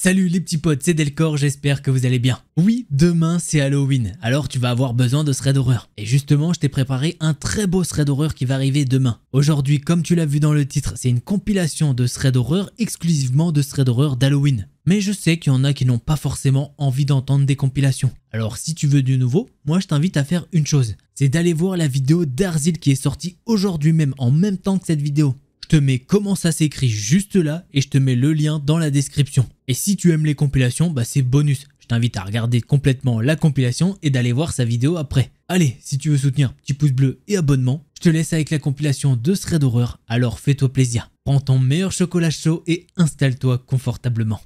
Salut les petits potes, c'est Delcor, j'espère que vous allez bien. Oui, demain c'est Halloween, alors tu vas avoir besoin de thread horreur. Et justement, je t'ai préparé un très beau thread horreur qui va arriver demain. Aujourd'hui, comme tu l'as vu dans le titre, c'est une compilation de thread horreur exclusivement de thread horreur d'Halloween. Mais je sais qu'il y en a qui n'ont pas forcément envie d'entendre des compilations. Alors si tu veux du nouveau, moi je t'invite à faire une chose. C'est d'aller voir la vidéo d'Arzil qui est sortie aujourd'hui même, en même temps que cette vidéo. Je te mets comment ça s'écrit juste là et je te mets le lien dans la description. Et si tu aimes les compilations, bah c'est bonus. Je t'invite à regarder complètement la compilation et d'aller voir sa vidéo après. Allez, si tu veux soutenir, petit pouce bleu et abonnement. Je te laisse avec la compilation de thread horreur, alors fais-toi plaisir. Prends ton meilleur chocolat chaud et installe-toi confortablement.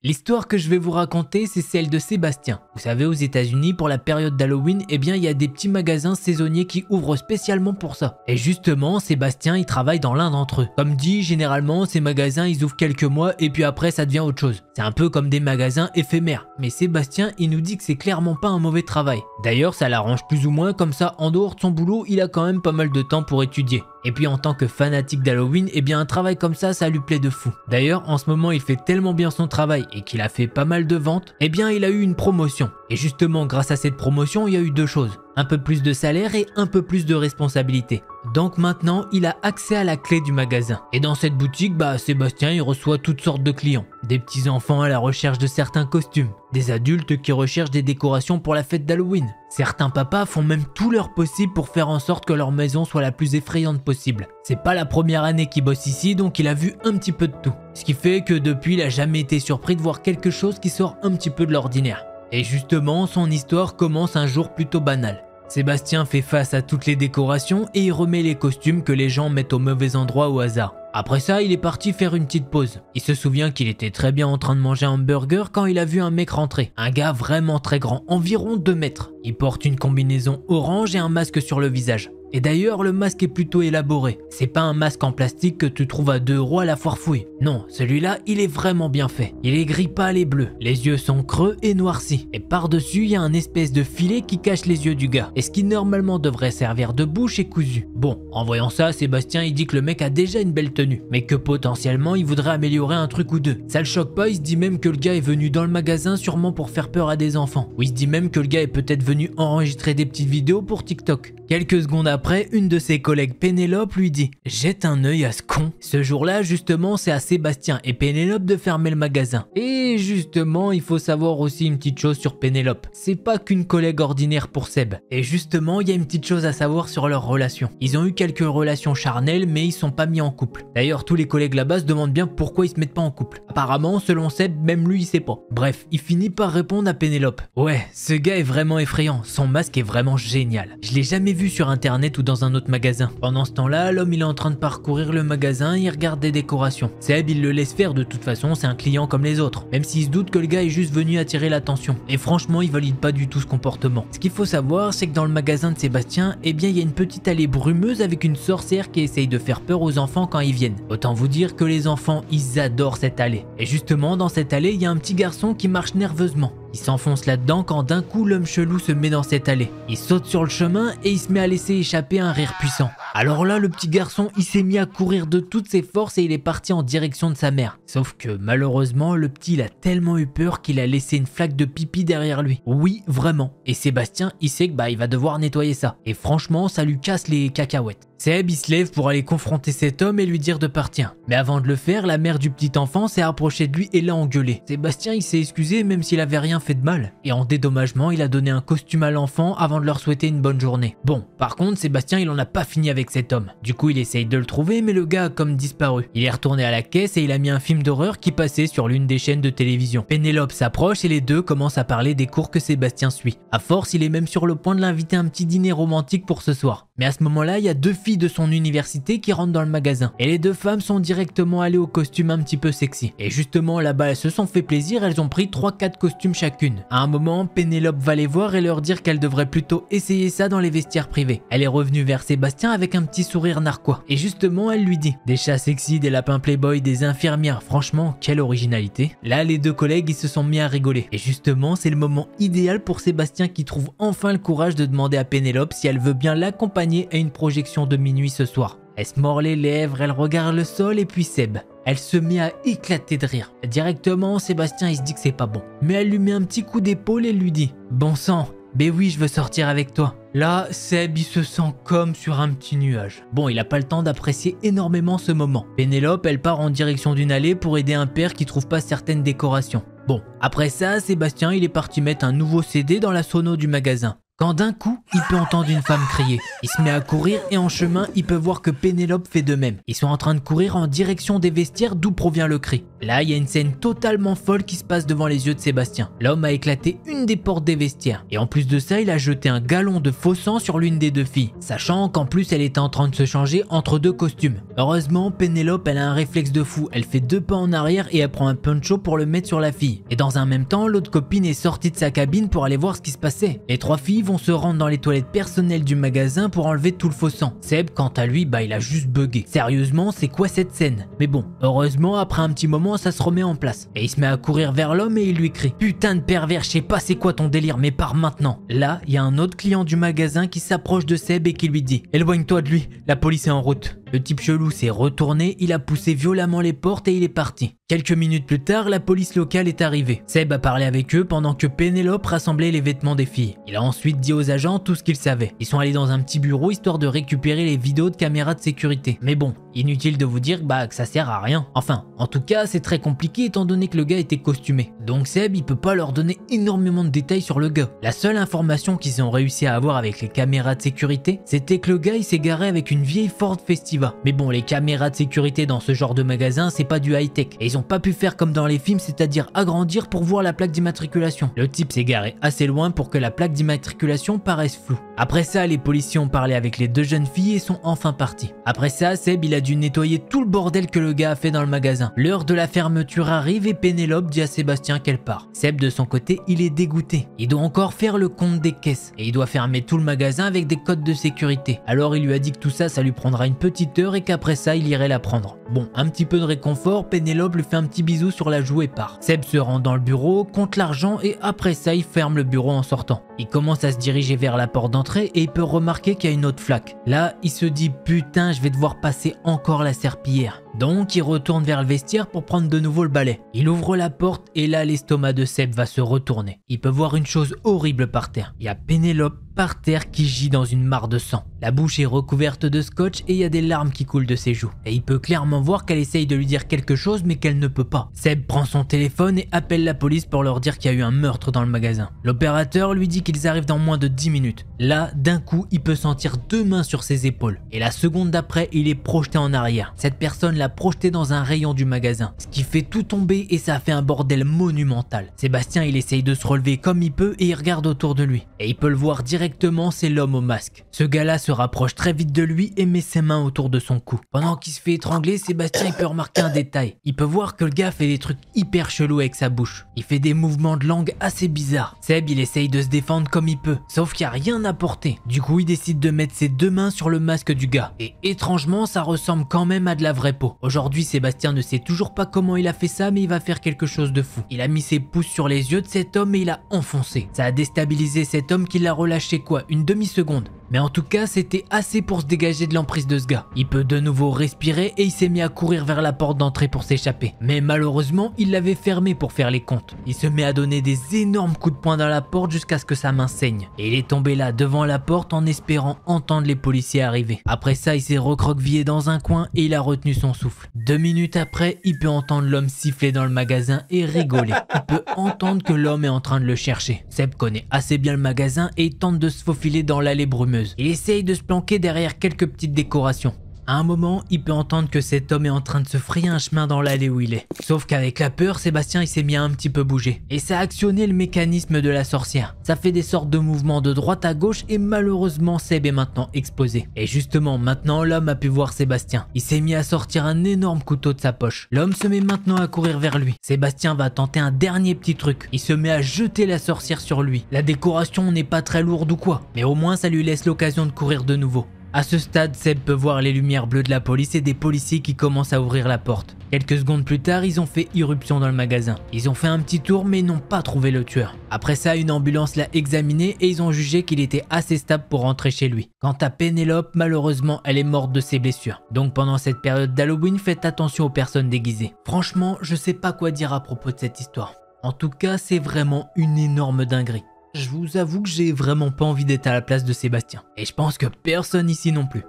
L'histoire que je vais vous raconter, c'est celle de Sébastien. Vous savez, aux États-Unis, pour la période d'Halloween, eh bien, il y a des petits magasins saisonniers qui ouvrent spécialement pour ça. Et justement, Sébastien, il travaille dans l'un d'entre eux. Comme dit, généralement, ces magasins, ils ouvrent quelques mois et puis après, ça devient autre chose. C'est un peu comme des magasins éphémères. Mais Sébastien, il nous dit que c'est clairement pas un mauvais travail. D'ailleurs, ça l'arrange plus ou moins, comme ça, en dehors de son boulot, il a quand même pas mal de temps pour étudier. Et puis en tant que fanatique d'Halloween, eh bien un travail comme ça lui plaît de fou. D'ailleurs, en ce moment, il fait tellement bien son travail et qu'il a fait pas mal de ventes, eh bien il a eu une promotion. Et justement, grâce à cette promotion, il y a eu deux choses. Un peu plus de salaire et un peu plus de responsabilité. Donc maintenant, il a accès à la clé du magasin. Et dans cette boutique, Sébastien, il reçoit toutes sortes de clients. Des petits enfants à la recherche de certains costumes. Des adultes qui recherchent des décorations pour la fête d'Halloween. Certains papas font même tout leur possible pour faire en sorte que leur maison soit la plus effrayante possible. C'est pas la première année qu'il bosse ici, donc il a vu un petit peu de tout. Ce qui fait que depuis, il a jamais été surpris de voir quelque chose qui sort un petit peu de l'ordinaire. Et justement, son histoire commence un jour plutôt banal. Sébastien fait face à toutes les décorations et il remet les costumes que les gens mettent au mauvais endroit au hasard. Après ça, il est parti faire une petite pause. Il se souvient qu'il était très bien en train de manger un hamburger quand il a vu un mec rentrer. Un gars vraiment très grand, environ 2 mètres. Il porte une combinaison orange et un masque sur le visage. Et d'ailleurs, le masque est plutôt élaboré. C'est pas un masque en plastique que tu trouves à 2 € à la foire fouille. Non, celui-là, il est vraiment bien fait. Il est gris pâle et bleu. Les yeux sont creux et noircis. Et par-dessus, il y a un espèce de filet qui cache les yeux du gars. Et ce qui normalement devrait servir de bouche est cousu. Bon, en voyant ça, Sébastien, il dit que le mec a déjà une belle tenue. Mais que potentiellement, il voudrait améliorer un truc ou deux. Ça le choque pas, il se dit même que le gars est venu dans le magasin sûrement pour faire peur à des enfants. Ou il se dit même que le gars est peut-être venu enregistrer des petites vidéos pour TikTok. Quelques secondes après, une de ses collègues, Pénélope, lui dit « Jette un œil à ce con ». Ce jour-là, justement, c'est à Sébastien et Pénélope de fermer le magasin. Et justement, il faut savoir aussi une petite chose sur Pénélope. C'est pas qu'une collègue ordinaire pour Seb. Et justement, il y a une petite chose à savoir sur leur relation. Ils ont eu quelques relations charnelles, mais ils sont pas mis en couple. D'ailleurs, tous les collègues là-bas se demandent bien pourquoi ils se mettent pas en couple. Apparemment, selon Seb, même lui, il sait pas. Bref, il finit par répondre à Pénélope. « Ouais, ce gars est vraiment effrayant. Son masque est vraiment génial. Je l'ai jamais vu sur internet ou dans un autre magasin. » Pendant ce temps-là, l'homme il est en train de parcourir le magasin, il regarde des décorations. Seb il le laisse faire, de toute façon c'est un client comme les autres, même s'il se doute que le gars est juste venu attirer l'attention. Et franchement il valide pas du tout ce comportement. Ce qu'il faut savoir c'est que dans le magasin de Sébastien, eh bien il y a une petite allée brumeuse avec une sorcière qui essaye de faire peur aux enfants quand ils viennent. Autant vous dire que les enfants ils adorent cette allée. Et justement dans cette allée il y a un petit garçon qui marche nerveusement. Il s'enfonce là-dedans quand d'un coup l'homme chelou se met dans cette allée. Il saute sur le chemin et il se met à laisser échapper un rire puissant. Alors là le petit garçon il s'est mis à courir de toutes ses forces et il est parti en direction de sa mère. Sauf que malheureusement le petit il a tellement eu peur qu'il a laissé une flaque de pipi derrière lui. Oui vraiment. Et Sébastien il sait que il va devoir nettoyer ça. Et franchement ça lui casse les cacahuètes. Seb il se lève pour aller confronter cet homme et lui dire de partir. Mais avant de le faire, la mère du petit enfant s'est approchée de lui et l'a engueulé. Sébastien il s'est excusé même s'il avait rien fait de mal. Et en dédommagement, il a donné un costume à l'enfant avant de leur souhaiter une bonne journée. Bon, par contre, Sébastien il en a pas fini avec cet homme. Du coup il essaye de le trouver mais le gars a comme disparu. Il est retourné à la caisse et il a mis un film d'horreur qui passait sur l'une des chaînes de télévision. Pénélope s'approche et les deux commencent à parler des cours que Sébastien suit. À force, il est même sur le point de l'inviter à un petit dîner romantique pour ce soir. Mais à ce moment-là, il y a 2 filles de son université qui rentrent dans le magasin. Et les 2 femmes sont directement allées au costume un petit peu sexy. Et justement, là-bas, elles se sont fait plaisir, elles ont pris 3-4 costumes chacune. À un moment, Pénélope va les voir et leur dire qu'elle devrait plutôt essayer ça dans les vestiaires privés. Elle est revenue vers Sébastien avec un petit sourire narquois. Et justement, elle lui dit « Des chats sexy, des lapins playboy, des infirmières, franchement, quelle originalité !» Là, les 2 collègues, ils se sont mis à rigoler. Et justement, c'est le moment idéal pour Sébastien qui trouve enfin le courage de demander à Pénélope si elle veut bien l'accompagner à une projection de minuit ce soir. Elle se mord les lèvres, elle regarde le sol et puis Seb. Elle se met à éclater de rire. Directement, Sébastien il se dit que c'est pas bon. Mais elle lui met un petit coup d'épaule et lui dit « Bon sang, ben oui je veux sortir avec toi ». Là, Seb il se sent comme sur un petit nuage. Bon, il a pas le temps d'apprécier énormément ce moment. Pénélope elle part en direction d'une allée pour aider un père qui trouve pas certaines décorations. Bon, après ça, Sébastien il est parti mettre un nouveau CD dans la sono du magasin. Quand d'un coup, il peut entendre une femme crier. Il se met à courir et en chemin, il peut voir que Pénélope fait de même. Ils sont en train de courir en direction des vestiaires d'où provient le cri. Là, il y a une scène totalement folle qui se passe devant les yeux de Sébastien. L'homme a éclaté une des portes des vestiaires. Et en plus de ça, il a jeté un gallon de faux sang sur l'une des deux filles. Sachant qu'en plus, elle était en train de se changer entre deux costumes. Heureusement, Pénélope, elle a un réflexe de fou. Elle fait 2 pas en arrière et elle prend un poncho pour le mettre sur la fille. Et dans un même temps, l'autre copine est sortie de sa cabine pour aller voir ce qui se passait. Les 3 filles vont se rendre dans les toilettes personnelles du magasin pour enlever tout le faux sang. Seb, quant à lui, il a juste bugué. Sérieusement, c'est quoi cette scène? Mais bon, heureusement, après un petit moment, ça se remet en place. Et il se met à courir vers l'homme et il lui crie « Putain de pervers, je sais pas c'est quoi ton délire, mais pars maintenant !» Là, il y a un autre client du magasin qui s'approche de Seb et qui lui dit « Éloigne-toi de lui, la police est en route !» Le type chelou s'est retourné, il a poussé violemment les portes et il est parti. Quelques minutes plus tard, la police locale est arrivée. Seb a parlé avec eux pendant que Pénélope rassemblait les vêtements des filles. Il a ensuite dit aux agents tout ce qu'ils savaient. Ils sont allés dans un petit bureau histoire de récupérer les vidéos de caméras de sécurité. Mais bon, inutile de vous dire que ça sert à rien. Enfin, en tout cas, c'est très compliqué étant donné que le gars était costumé. Donc Seb, il peut pas leur donner énormément de détails sur le gars. La seule information qu'ils ont réussi à avoir avec les caméras de sécurité, c'était que le gars il s'est garé avec une vieille Ford Festiva. Mais bon, les caméras de sécurité dans ce genre de magasin, c'est pas du high-tech. Et ils ont pas pu faire comme dans les films, c'est-à-dire agrandir pour voir la plaque d'immatriculation. Le type s'est garé assez loin pour que la plaque d'immatriculation paraisse floue. Après ça, les policiers ont parlé avec les 2 jeunes filles et sont enfin partis. Après ça, Seb il a dû nettoyer tout le bordel que le gars a fait dans le magasin. L'heure de la fermeture arrive et Pénélope dit à Sébastien qu'elle part. Seb de son côté, il est dégoûté. Il doit encore faire le compte des caisses et il doit fermer tout le magasin avec des codes de sécurité. Alors il lui a dit que tout ça, ça lui prendra une petite heure et qu'après ça, il irait la prendre. Bon, un petit peu de réconfort, Pénélope lui fait un petit bisou sur la joue et part. Seb se rend dans le bureau, compte l'argent et après ça, il ferme le bureau en sortant. Il commence à se diriger vers la porte d'entrée et il peut remarquer qu'il y a une autre flaque. Là, il se dit putain, je vais devoir passer encore la serpillière. Donc il retourne vers le vestiaire pour prendre de nouveau le balai. Il ouvre la porte et là l'estomac de Seb va se retourner. Il peut voir une chose horrible par terre. Il y a Pénélope par terre qui gît dans une mare de sang. La bouche est recouverte de scotch et il y a des larmes qui coulent de ses joues. Et il peut clairement voir qu'elle essaye de lui dire quelque chose mais qu'elle ne peut pas. Seb prend son téléphone et appelle la police pour leur dire qu'il y a eu un meurtre dans le magasin. L'opérateur lui dit qu'ils arrivent dans moins de 10 minutes. Là, d'un coup, il peut sentir 2 mains sur ses épaules. Et la seconde d'après, il est projeté en arrière. Cette personne l'a projeté dans un rayon du magasin. Ce qui fait tout tomber et ça fait un bordel monumental. Sébastien, il essaye de se relever comme il peut et il regarde autour de lui. Et il peut le voir directement, c'est l'homme au masque. Ce gars-là se rapproche très vite de lui et met ses mains autour de son cou. Pendant qu'il se fait étrangler, Sébastien il peut remarquer un détail. Il peut voir que le gars fait des trucs hyper chelous avec sa bouche. Il fait des mouvements de langue assez bizarres. Seb, il essaye de se défendre comme il peut, sauf qu'il n'y a rien à porter. Du coup, il décide de mettre ses 2 mains sur le masque du gars. Et étrangement, ça ressemble quand même à de la vraie peau. Aujourd'hui, Sébastien ne sait toujours pas comment il a fait ça, mais il va faire quelque chose de fou. Il a mis ses pouces sur les yeux de cet homme et il a enfoncé. Ça a déstabilisé cet homme qui l'a relâché une demi-seconde. Mais en tout cas, c'était assez pour se dégager de l'emprise de ce gars. Il peut de nouveau respirer et il s'est mis à courir vers la porte d'entrée pour s'échapper. Mais malheureusement, il l'avait fermée pour faire les comptes. Il se met à donner des énormes coups de poing dans la porte jusqu'à ce que sa main saigne. Et il est tombé là devant la porte en espérant entendre les policiers arriver. Après ça, il s'est recroquevillé dans un coin et il a retenu son souffle. 2 minutes après, il peut entendre l'homme siffler dans le magasin et rigoler. Il peut entendre que l'homme est en train de le chercher. Seb connaît assez bien le magasin et il tente de se faufiler dans l'allée brumeuse. Il essaye de se planquer derrière quelques petites décorations. À un moment, il peut entendre que cet homme est en train de se frayer un chemin dans l'allée où il est. Sauf qu'avec la peur, Sébastien il s'est mis à un petit peu bouger. Et ça a actionné le mécanisme de la sorcière. Ça fait des sortes de mouvements de droite à gauche et malheureusement Seb est maintenant exposé. Et justement, maintenant l'homme a pu voir Sébastien. Il s'est mis à sortir un énorme couteau de sa poche. L'homme se met maintenant à courir vers lui. Sébastien va tenter un dernier petit truc. Il se met à jeter la sorcière sur lui. La décoration n'est pas très lourde ou quoi, mais au moins ça lui laisse l'occasion de courir de nouveau. À ce stade, Seb peut voir les lumières bleues de la police et des policiers qui commencent à ouvrir la porte. Quelques secondes plus tard, ils ont fait irruption dans le magasin. Ils ont fait un petit tour mais n'ont pas trouvé le tueur. Après ça, une ambulance l'a examiné et ils ont jugé qu'il était assez stable pour rentrer chez lui. Quant à Pénélope, malheureusement, elle est morte de ses blessures. Donc pendant cette période d'Halloween, faites attention aux personnes déguisées. Franchement, je sais pas quoi dire à propos de cette histoire. En tout cas, c'est vraiment une énorme dinguerie. Je vous avoue que j'ai vraiment pas envie d'être à la place de Sébastien. Et je pense que personne ici non plus.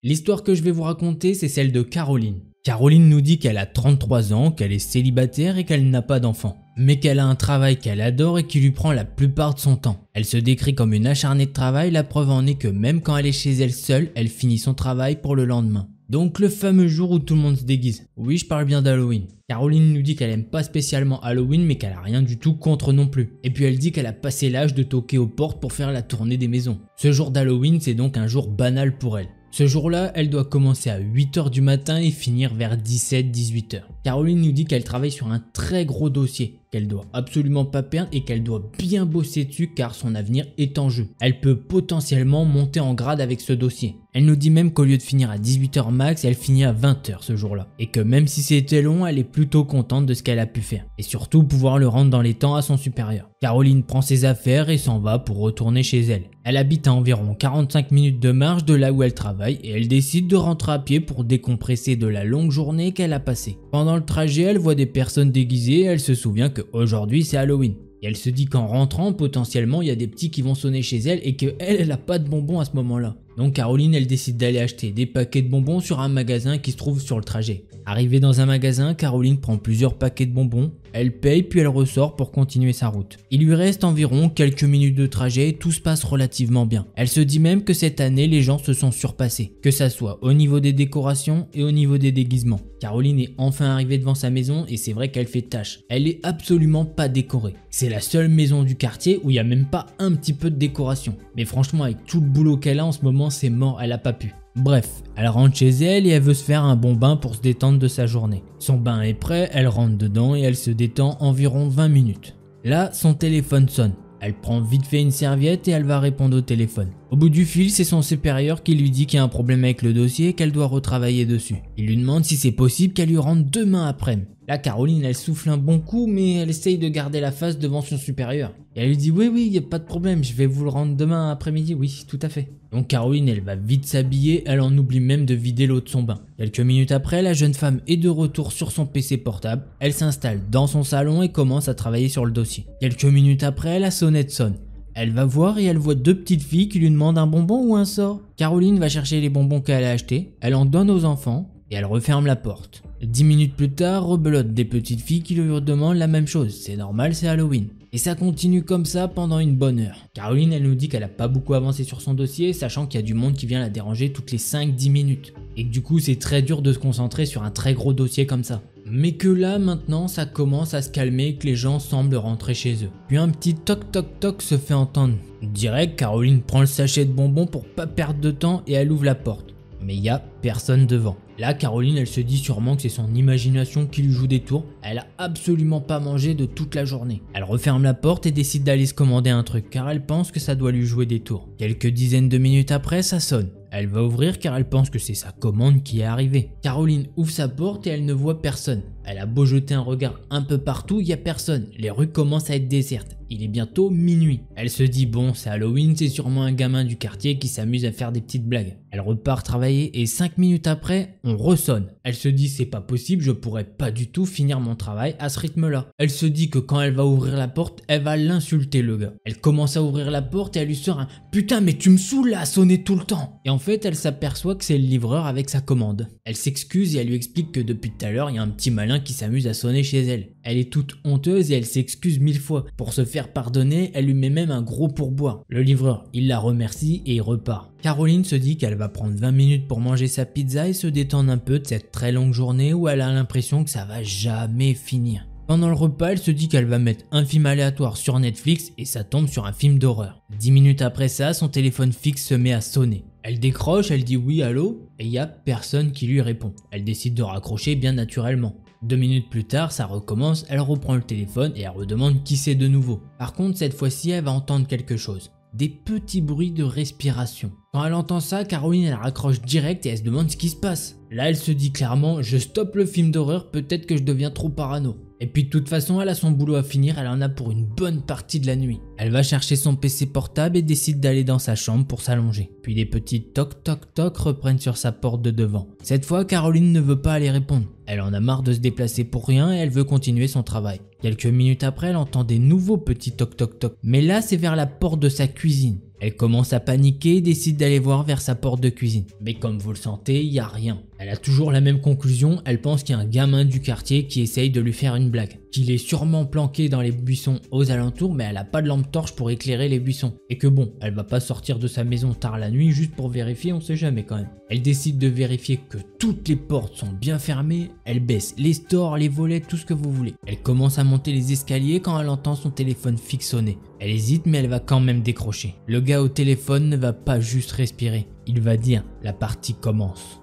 L'histoire que je vais vous raconter, c'est celle de Caroline. Caroline nous dit qu'elle a 33 ans, qu'elle est célibataire et qu'elle n'a pas d'enfant. Mais qu'elle a un travail qu'elle adore et qui lui prend la plupart de son temps. Elle se décrit comme une acharnée de travail, la preuve en est que même quand elle est chez elle seule, elle finit son travail pour le lendemain. Donc le fameux jour où tout le monde se déguise. Oui, je parle bien d'Halloween. Caroline nous dit qu'elle aime pas spécialement Halloween mais qu'elle a rien du tout contre non plus. Et puis elle dit qu'elle a passé l'âge de toquer aux portes pour faire la tournée des maisons. Ce jour d'Halloween, c'est donc un jour banal pour elle. Ce jour-là, elle doit commencer à 8h du matin et finir vers 17-18h. Caroline nous dit qu'elle travaille sur un très gros dossier, qu'elle doit absolument pas perdre et qu'elle doit bien bosser dessus car son avenir est en jeu. Elle peut potentiellement monter en grade avec ce dossier. Elle nous dit même qu'au lieu de finir à 18h max, elle finit à 20h ce jour-là. Et que même si c'était long, elle est plutôt contente de ce qu'elle a pu faire. Et surtout pouvoir le rendre dans les temps à son supérieur. Caroline prend ses affaires et s'en va pour retourner chez elle. Elle habite à environ 45 minutes de marche de là où elle travaille et elle décide de rentrer à pied pour décompresser de la longue journée qu'elle a passée. Pendant le trajet, elle voit des personnes déguisées et elle se souvient qu'aujourd'hui c'est Halloween. Et elle se dit qu'en rentrant, potentiellement, il y a des petits qui vont sonner chez elle et qu'elle a pas de bonbons à ce moment-là. Donc Caroline, elle décide d'aller acheter des paquets de bonbons sur un magasin qui se trouve sur le trajet. Arrivée dans un magasin, Caroline prend plusieurs paquets de bonbons, elle paye puis elle ressort pour continuer sa route. Il lui reste environ quelques minutes de trajet et tout se passe relativement bien. Elle se dit même que cette année, les gens se sont surpassés, que ça soit au niveau des décorations et au niveau des déguisements. Caroline est enfin arrivée devant sa maison et c'est vrai qu'elle fait tâche. Elle est absolument pas décorée. C'est la seule maison du quartier où il n'y a même pas un petit peu de décoration. Mais franchement, avec tout le boulot qu'elle a en ce moment, c'est mort, elle a pas pu. Bref, elle rentre chez elle et elle veut se faire un bon bain pour se détendre de sa journée. Son bain est prêt, elle rentre dedans et elle se détend environ 20 minutes. Là, son téléphone sonne. Elle prend vite fait une serviette et elle va répondre au téléphone. Au bout du fil, c'est son supérieur qui lui dit qu'il y a un problème avec le dossier et qu'elle doit retravailler dessus. Il lui demande si c'est possible qu'elle lui rende demain après-midi. Là, Caroline, elle souffle un bon coup, mais elle essaye de garder la face devant son supérieur. Et elle lui dit oui, il n'y a pas de problème, je vais vous le rendre demain après-midi, oui, tout à fait. Donc Caroline, elle va vite s'habiller, elle en oublie même de vider l'eau de son bain. Quelques minutes après, la jeune femme est de retour sur son PC portable, elle s'installe dans son salon et commence à travailler sur le dossier. Quelques minutes après, la sonnette sonne. Elle va voir et elle voit deux petites filles qui lui demandent un bonbon ou un sort. Caroline va chercher les bonbons qu'elle a achetés, elle en donne aux enfants et elle referme la porte. 10 minutes plus tard, rebelote des petites filles qui lui redemandent la même chose, c'est normal, c'est Halloween. Et ça continue comme ça pendant une bonne heure. Caroline, elle nous dit qu'elle a pas beaucoup avancé sur son dossier, sachant qu'il y a du monde qui vient la déranger toutes les 5-10 minutes. Et que du coup, c'est très dur de se concentrer sur un très gros dossier comme ça. Mais que là, maintenant, ça commence à se calmer et que les gens semblent rentrer chez eux. Puis un petit toc toc toc se fait entendre. Direct, Caroline prend le sachet de bonbons pour pas perdre de temps et elle ouvre la porte. Mais il y a personne devant. Là, Caroline, elle se dit sûrement que c'est son imagination qui lui joue des tours. Elle a absolument pas mangé de toute la journée. Elle referme la porte et décide d'aller se commander un truc car elle pense que ça doit lui jouer des tours. Quelques dizaines de minutes après, ça sonne. Elle va ouvrir car elle pense que c'est sa commande qui est arrivée. Caroline ouvre sa porte et elle ne voit personne. Elle a beau jeter un regard un peu partout, il n'y a personne. Les rues commencent à être désertes. Il est bientôt minuit. Elle se dit bon, c'est Halloween, c'est sûrement un gamin du quartier qui s'amuse à faire des petites blagues. Elle repart travailler et 5 minutes après, on ressonne. Elle se dit c'est pas possible, je pourrais pas du tout finir mon travail à ce rythme-là. Elle se dit que quand elle va ouvrir la porte, elle va l'insulter le gars. Elle commence à ouvrir la porte et elle lui sort un putain mais tu me saoules là à sonner tout le temps. Et en fait, elle s'aperçoit que c'est le livreur avec sa commande. Elle s'excuse et elle lui explique que depuis tout à l'heure, il y a un petit malin qui s'amuse à sonner chez elle. Elle est toute honteuse et elle s'excuse 1000 fois. Pour se faire pardonner, elle lui met même un gros pourboire. Le livreur, il la remercie et il repart. Caroline se dit qu'elle va prendre 20 minutes pour manger sa pizza et se détendre un peu de cette très longue journée où elle a l'impression que ça va jamais finir. Pendant le repas, elle se dit qu'elle va mettre un film aléatoire sur Netflix et ça tombe sur un film d'horreur. 10 minutes après ça, son téléphone fixe se met à sonner. Elle décroche, elle dit oui allô et il y a personne qui lui répond. Elle décide de raccrocher bien naturellement. 2 minutes plus tard, ça recommence, elle reprend le téléphone et elle redemande qui c'est de nouveau. Par contre, cette fois-ci, elle va entendre quelque chose. Des petits bruits de respiration. Quand elle entend ça, Caroline elle raccroche direct et elle se demande ce qui se passe. Là elle se dit clairement, je stoppe le film d'horreur, peut-être que je deviens trop parano. Et puis de toute façon elle a son boulot à finir, elle en a pour une bonne partie de la nuit. Elle va chercher son PC portable et décide d'aller dans sa chambre pour s'allonger. Puis les petits toc toc toc reprennent sur sa porte de devant. Cette fois Caroline ne veut pas aller répondre. Elle en a marre de se déplacer pour rien et elle veut continuer son travail. Quelques minutes après elle entend des nouveaux petits toc toc toc. Mais là c'est vers la porte de sa cuisine. Elle commence à paniquer et décide d'aller voir vers sa porte de cuisine. Mais comme vous le sentez, il n'y a rien. Elle a toujours la même conclusion, elle pense qu'il y a un gamin du quartier qui essaye de lui faire une blague. Qu'il est sûrement planqué dans les buissons aux alentours, mais elle n'a pas de lampe torche pour éclairer les buissons. Et que bon, elle va pas sortir de sa maison tard la nuit juste pour vérifier, on sait jamais quand même. Elle décide de vérifier que toutes les portes sont bien fermées, elle baisse les stores, les volets, tout ce que vous voulez. Elle commence à monter les escaliers quand elle entend son téléphone fixe sonner. Elle hésite mais elle va quand même décrocher. Le gars au téléphone ne va pas juste respirer, il va dire « la partie commence ».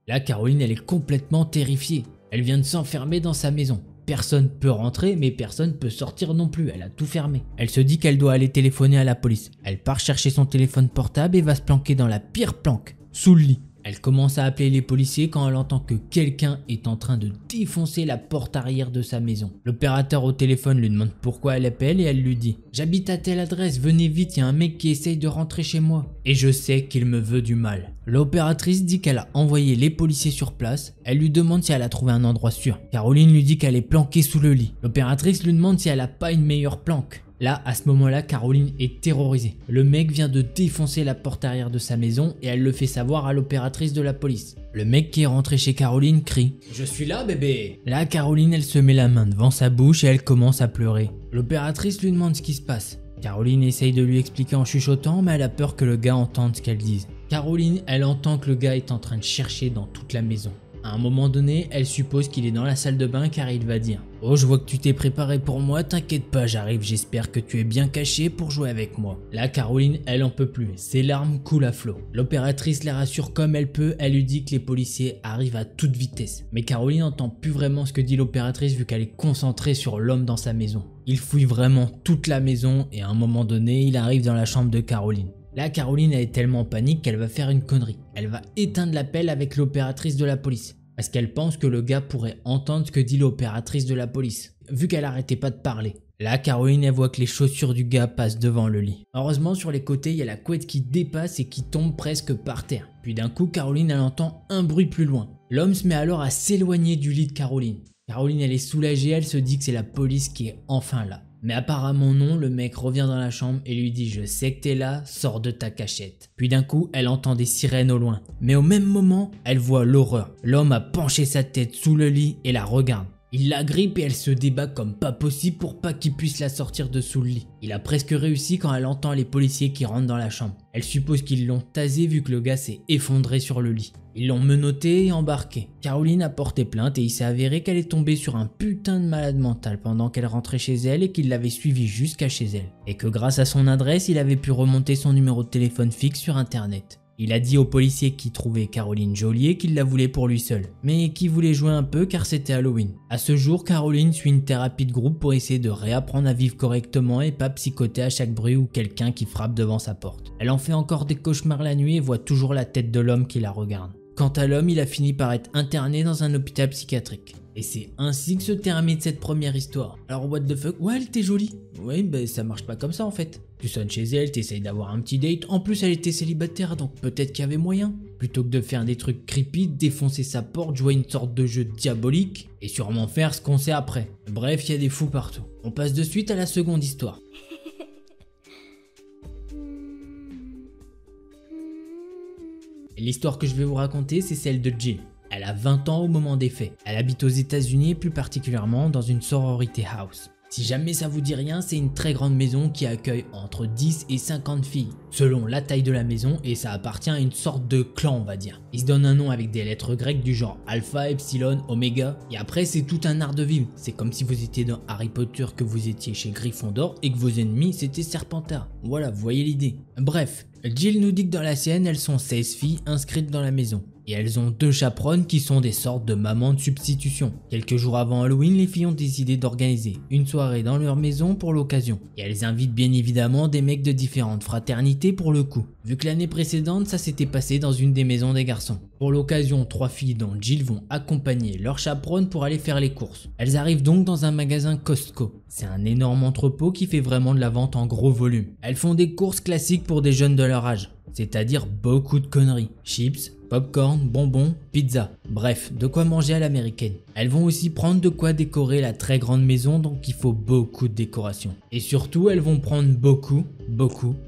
Là, Caroline, elle est complètement terrifiée. Elle vient de s'enfermer dans sa maison. Personne peut rentrer, mais personne peut sortir non plus. Elle a tout fermé. Elle se dit qu'elle doit aller téléphoner à la police. Elle part chercher son téléphone portable et va se planquer dans la pire planque, sous le lit. Elle commence à appeler les policiers quand elle entend que quelqu'un est en train de défoncer la porte arrière de sa maison. L'opérateur au téléphone lui demande pourquoi elle appelle et elle lui dit « J'habite à telle adresse, venez vite, il y a un mec qui essaye de rentrer chez moi. Et je sais qu'il me veut du mal. » L'opératrice dit qu'elle a envoyé les policiers sur place. Elle lui demande si elle a trouvé un endroit sûr. Caroline lui dit qu'elle est planquée sous le lit. L'opératrice lui demande si elle a pas une meilleure planque. Là, à ce moment-là, Caroline est terrorisée. Le mec vient de défoncer la porte arrière de sa maison et elle le fait savoir à l'opératrice de la police. Le mec qui est rentré chez Caroline crie « Je suis là bébé !» Là, Caroline, elle se met la main devant sa bouche et elle commence à pleurer. L'opératrice lui demande ce qui se passe. Caroline essaye de lui expliquer en chuchotant, mais elle a peur que le gars entende ce qu'elle dise. Caroline, elle entend que le gars est en train de chercher dans toute la maison. À un moment donné, elle suppose qu'il est dans la salle de bain car il va dire « Oh, je vois que tu t'es préparé pour moi, t'inquiète pas, j'arrive, j'espère que tu es bien caché pour jouer avec moi. » Là, Caroline, elle en peut plus, ses larmes coulent à flot. L'opératrice la rassure comme elle peut, elle lui dit que les policiers arrivent à toute vitesse. Mais Caroline n'entend plus vraiment ce que dit l'opératrice vu qu'elle est concentrée sur l'homme dans sa maison. Il fouille vraiment toute la maison et à un moment donné, il arrive dans la chambre de Caroline. Là, Caroline elle est tellement en panique qu'elle va faire une connerie. Elle va éteindre l'appel avec l'opératrice de la police. Parce qu'elle pense que le gars pourrait entendre ce que dit l'opératrice de la police, vu qu'elle arrêtait pas de parler. Là, Caroline elle voit que les chaussures du gars passent devant le lit. Heureusement, sur les côtés, il y a la couette qui dépasse et qui tombe presque par terre. Puis d'un coup, Caroline elle entend un bruit plus loin. L'homme se met alors à s'éloigner du lit de Caroline. Caroline elle est soulagée, elle se dit que c'est la police qui est enfin là. Mais apparemment non, le mec revient dans la chambre et lui dit « Je sais que t'es là, sors de ta cachette ». Puis d'un coup, elle entend des sirènes au loin. Mais au même moment, elle voit l'horreur. L'homme a penché sa tête sous le lit et la regarde. Il la grippe et elle se débat comme pas possible pour pas qu'il puisse la sortir de sous le lit. Il a presque réussi quand elle entend les policiers qui rentrent dans la chambre. Elle suppose qu'ils l'ont tasé vu que le gars s'est effondré sur le lit. Ils l'ont menotté et embarqué. Caroline a porté plainte et il s'est avéré qu'elle est tombée sur un putain de malade mental pendant qu'elle rentrait chez elle et qu'il l'avait suivie jusqu'à chez elle. Et que grâce à son adresse, il avait pu remonter son numéro de téléphone fixe sur internet. Il a dit au policier qui trouvait Caroline jolie et qu'il la voulait pour lui seul, mais qui voulait jouer un peu car c'était Halloween. À ce jour, Caroline suit une thérapie de groupe pour essayer de réapprendre à vivre correctement et pas psychoter à chaque bruit ou quelqu'un qui frappe devant sa porte. Elle en fait encore des cauchemars la nuit et voit toujours la tête de l'homme qui la regarde. Quant à l'homme, il a fini par être interné dans un hôpital psychiatrique. Et c'est ainsi que se termine cette première histoire. Alors what the fuck? Ouais, elle était jolie. Ouais, bah ça marche pas comme ça en fait. Tu sonnes chez elle, t'essayes d'avoir un petit date. En plus, elle était célibataire, donc peut-être qu'il y avait moyen. Plutôt que de faire des trucs creepy, défoncer sa porte, jouer une sorte de jeu diabolique, et sûrement faire ce qu'on sait après. Bref, il y a des fous partout. On passe de suite à la seconde histoire. L'histoire que je vais vous raconter, c'est celle de Jill. Elle a 20 ans au moment des faits. Elle habite aux États-Unis et plus particulièrement dans une sorority house. Si jamais ça vous dit rien, c'est une très grande maison qui accueille entre 10 et 50 filles, selon la taille de la maison, et ça appartient à une sorte de clan, on va dire. Ils se donnent un nom avec des lettres grecques du genre alpha, epsilon, oméga, et après c'est tout un art de vivre. C'est comme si vous étiez dans Harry Potter, que vous étiez chez Gryffondor et que vos ennemis c'était Serpentard. Voilà, vous voyez l'idée. Bref, Jill nous dit que dans la sienne, elles sont 16 filles inscrites dans la maison. et elles ont 2 chaperones qui sont des sortes de mamans de substitution. Quelques jours avant Halloween, les filles ont décidé d'organiser une soirée dans leur maison pour l'occasion. Et elles invitent bien évidemment des mecs de différentes fraternités pour le coup. Vu que l'année précédente, ça s'était passé dans une des maisons des garçons. Pour l'occasion, 3 filles dont Jill vont accompagner leur chaperonne pour aller faire les courses. Elles arrivent donc dans un magasin Costco. C'est un énorme entrepôt qui fait vraiment de la vente en gros volume. Elles font des courses classiques pour des jeunes de leur âge, c'est-à-dire beaucoup de conneries. Chips, popcorn, bonbons, pizza, bref, de quoi manger à l'américaine. Elles vont aussi prendre de quoi décorer la très grande maison, donc il faut beaucoup de décoration. Et surtout, elles vont prendre beaucoup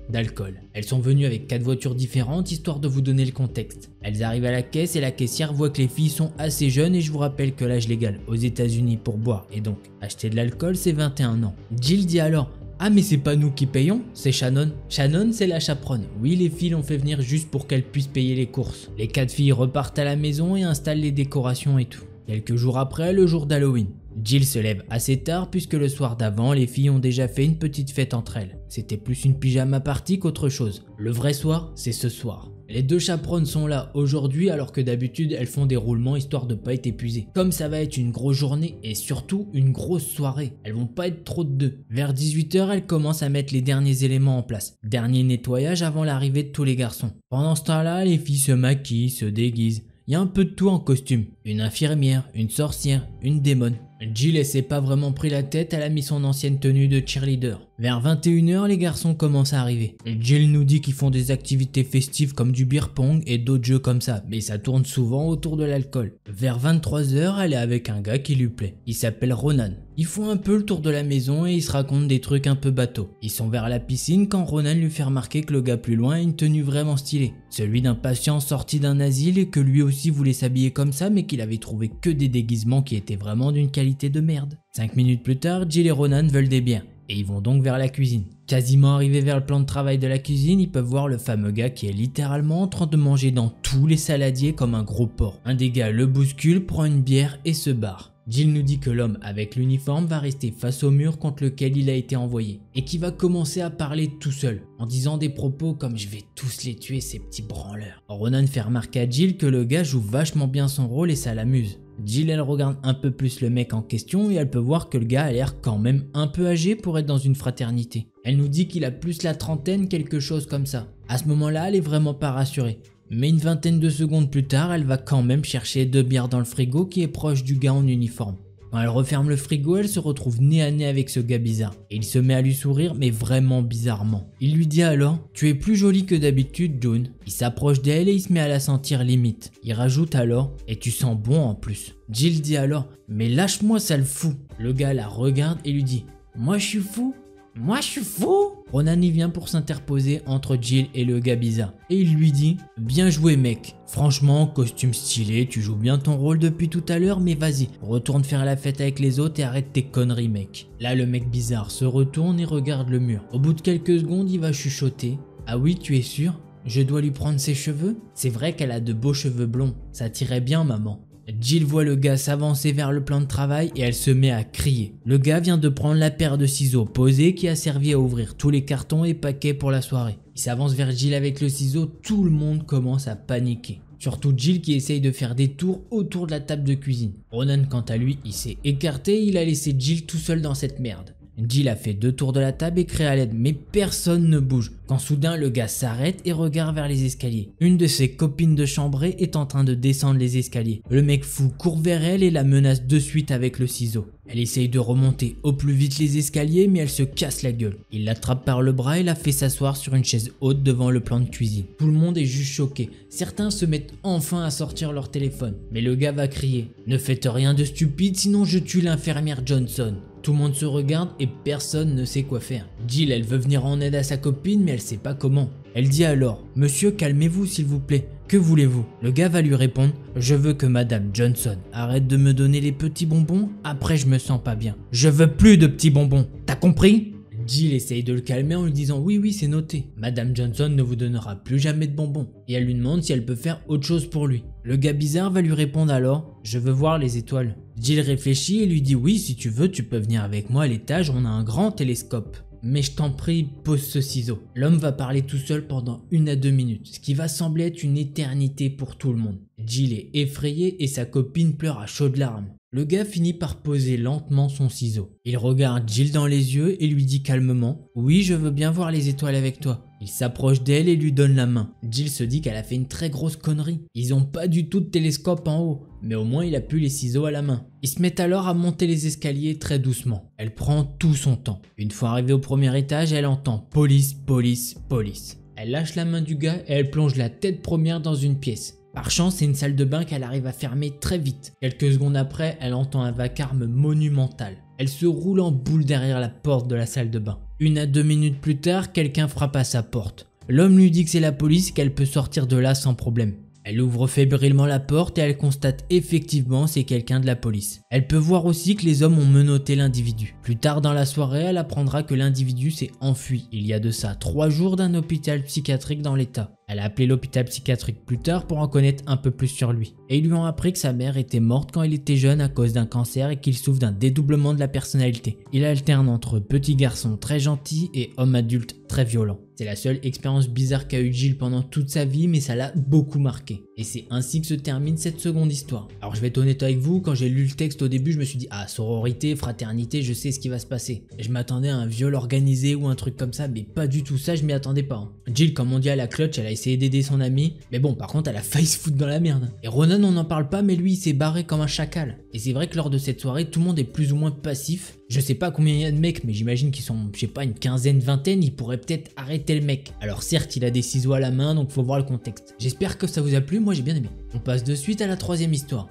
d'alcool. Elles sont venues avec 4 voitures différentes histoire de vous donner le contexte. Elles arrivent à la caisse et la caissière voit que les filles sont assez jeunes et je vous rappelle que l'âge légal aux États-Unis pour boire et donc acheter de l'alcool c'est 21 ans. Jill dit alors: ah mais c'est pas nous qui payons, c'est Shannon. Shannon c'est la chaperonne. Oui, les filles l'ont fait venir juste pour qu'elle puisse payer les courses. Les 4 filles repartent à la maison et installent les décorations et tout. Quelques jours après, le jour d'Halloween. Jill se lève assez tard puisque le soir d'avant, les filles ont déjà fait une petite fête entre elles. C'était plus une pyjama party qu'autre chose. Le vrai soir, c'est ce soir. Les 2 chaperones sont là aujourd'hui alors que d'habitude elles font des roulements histoire de pas être épuisées. Comme ça va être une grosse journée et surtout une grosse soirée, elles vont pas être trop de 2. Vers 18 h, elles commencent à mettre les derniers éléments en place. Dernier nettoyage avant l'arrivée de tous les garçons. Pendant ce temps-là, les filles se maquillent, se déguisent. Il y a un peu de tout en costume. Une infirmière, une sorcière, une démone. Jill, elle s'est pas vraiment pris la tête, elle a mis son ancienne tenue de cheerleader. Vers 21 h, les garçons commencent à arriver. Jill nous dit qu'ils font des activités festives comme du beer pong et d'autres jeux comme ça, mais ça tourne souvent autour de l'alcool. Vers 23 h, elle est avec un gars qui lui plaît. Il s'appelle Ronan. Ils font un peu le tour de la maison et ils se racontent des trucs un peu bateaux. Ils sont vers la piscine quand Ronan lui fait remarquer que le gars plus loin a une tenue vraiment stylée. Celui d'un patient sorti d'un asile et que lui aussi voulait s'habiller comme ça mais qu'il avait trouvé que des déguisements qui étaient vraiment d'une qualité de merde. 5 minutes plus tard, Jill et Ronan veulent des bières. Et ils vont donc vers la cuisine. Quasiment arrivés vers le plan de travail de la cuisine, ils peuvent voir le fameux gars qui est littéralement en train de manger dans tous les saladiers comme un gros porc. Un des gars le bouscule, prend une bière et se barre. Jill nous dit que l'homme avec l'uniforme va rester face au mur contre lequel il a été envoyé et qui va commencer à parler tout seul en disant des propos comme « je vais tous les tuer ces petits branleurs ». Ronan fait remarquer à Jill que le gars joue vachement bien son rôle et ça l'amuse. Jill elle regarde un peu plus le mec en question et elle peut voir que le gars a l'air quand même un peu âgé pour être dans une fraternité. Elle nous dit qu'il a plus la trentaine, quelque chose comme ça. À ce moment-là, elle est vraiment pas rassurée. Mais une vingtaine de secondes plus tard, elle va quand même chercher 2 bières dans le frigo qui est proche du gars en uniforme. Quand elle referme le frigo, elle se retrouve nez à nez avec ce gars bizarre. Et il se met à lui sourire, mais vraiment bizarrement. Il lui dit alors « Tu es plus jolie que d'habitude, June ». Il s'approche d'elle et il se met à la sentir limite. Il rajoute alors « Et tu sens bon en plus ». Jill dit alors « Mais lâche-moi, ça le fout ». Le gars la regarde et lui dit « Moi je suis fou ? Moi je suis fou ?» Ronan y vient pour s'interposer entre Jill et le gars bizarre. Et il lui dit « Bien joué mec, franchement costume stylé, tu joues bien ton rôle depuis tout à l'heure mais vas-y, retourne faire la fête avec les autres et arrête tes conneries mec. » Là le mec bizarre se retourne et regarde le mur. Au bout de quelques secondes il va chuchoter « Ah oui tu es sûr ? Je dois lui prendre ses cheveux ? C'est vrai qu'elle a de beaux cheveux blonds, ça t'irait bien maman. » Jill voit le gars s'avancer vers le plan de travail et elle se met à crier. Le gars vient de prendre la paire de ciseaux posés qui a servi à ouvrir tous les cartons et paquets pour la soirée. Il s'avance vers Jill avec le ciseau, tout le monde commence à paniquer. Surtout Jill qui essaye de faire des tours autour de la table de cuisine. Ronan quant à lui, il s'est écarté et il a laissé Jill tout seul dans cette merde. Jill a fait 2 tours de la table et crie à l'aide, mais personne ne bouge. Quand soudain le gars s'arrête et regarde vers les escaliers. Une de ses copines de chambrée est en train de descendre les escaliers. Le mec fou court vers elle et la menace de suite avec le ciseau. Elle essaye de remonter au plus vite les escaliers mais elle se casse la gueule. Il l'attrape par le bras et la fait s'asseoir sur une chaise haute devant le plan de cuisine. Tout le monde est juste choqué. Certains se mettent enfin à sortir leur téléphone. Mais le gars va crier « Ne faites rien de stupide sinon je tue l'infirmière Johnson ». Tout le monde se regarde et personne ne sait quoi faire. Jill elle veut venir en aide à sa copine mais elle sait pas comment. Elle dit alors « Monsieur calmez-vous s'il vous plaît, que voulez-vous ?» Le gars va lui répondre « Je veux que Madame Johnson arrête de me donner les petits bonbons, après je me sens pas bien. Je veux plus de petits bonbons, t'as compris ?» Jill essaye de le calmer en lui disant « Oui c'est noté, Madame Johnson ne vous donnera plus jamais de bonbons. » Et elle lui demande si elle peut faire autre chose pour lui. Le gars bizarre va lui répondre alors « Je veux voir les étoiles. » Jill réfléchit et lui dit « Oui si tu veux tu peux venir avec moi à l'étage, on a un grand télescope. » Mais je t'en prie, pose ce ciseau. L'homme va parler tout seul pendant 1 à 2 minutes, ce qui va sembler être une éternité pour tout le monde. Jill est effrayée et sa copine pleure à chaudes larmes. Le gars finit par poser lentement son ciseau. Il regarde Jill dans les yeux et lui dit calmement « Oui, je veux bien voir les étoiles avec toi ». Il s'approche d'elle et lui donne la main. Jill se dit qu'elle a fait une très grosse connerie. Ils ont pas du tout de télescope en haut, mais au moins il a pu les ciseaux à la main. Ils se mettent alors à monter les escaliers très doucement. Elle prend tout son temps. Une fois arrivée au premier étage, elle entend « Police, police, police ». Elle lâche la main du gars et elle plonge la tête première dans une pièce. Par chance, c'est une salle de bain qu'elle arrive à fermer très vite. Quelques secondes après, elle entend un vacarme monumental. Elle se roule en boule derrière la porte de la salle de bain. 1 à 2 minutes plus tard, quelqu'un frappe à sa porte. L'homme lui dit que c'est la police et qu'elle peut sortir de là sans problème. Elle ouvre fébrilement la porte et elle constate effectivement c'est quelqu'un de la police. Elle peut voir aussi que les hommes ont menotté l'individu. Plus tard dans la soirée, elle apprendra que l'individu s'est enfui il y a de ça 3 jours d'un hôpital psychiatrique dans l'état. Elle a appelé l'hôpital psychiatrique plus tard pour en connaître un peu plus sur lui. Et ils lui ont appris que sa mère était morte quand il était jeune à cause d'un cancer et qu'il souffre d'un dédoublement de la personnalité. Il alterne entre petit garçon très gentil et homme adulte très violent. C'est la seule expérience bizarre qu'a eu Jill pendant toute sa vie, mais ça l'a beaucoup marqué. Et c'est ainsi que se termine cette seconde histoire. Alors je vais être honnête avec vous, quand j'ai lu le texte au début, je me suis dit « Ah, sororité, fraternité, je sais ce qui va se passer ». Je m'attendais à un viol organisé ou un truc comme ça, mais pas du tout ça, je m'y attendais pas. Hein. Jill, comme on dit à la clutch, elle a essayé d'aider son ami, mais bon, par contre, elle a failli se foutre dans la merde. Et Ronan, on n'en parle pas, mais lui, il s'est barré comme un chacal. Et c'est vrai que lors de cette soirée, tout le monde est plus ou moins passif. Je sais pas combien il y a de mecs, mais j'imagine qu'ils sont, je sais pas, une quinzaine, vingtaine, ils pourraient peut-être arrêter le mec. Alors certes, il a des ciseaux à la main, donc faut voir le contexte. J'espère que ça vous a plu, moi j'ai bien aimé. On passe de suite à la troisième histoire.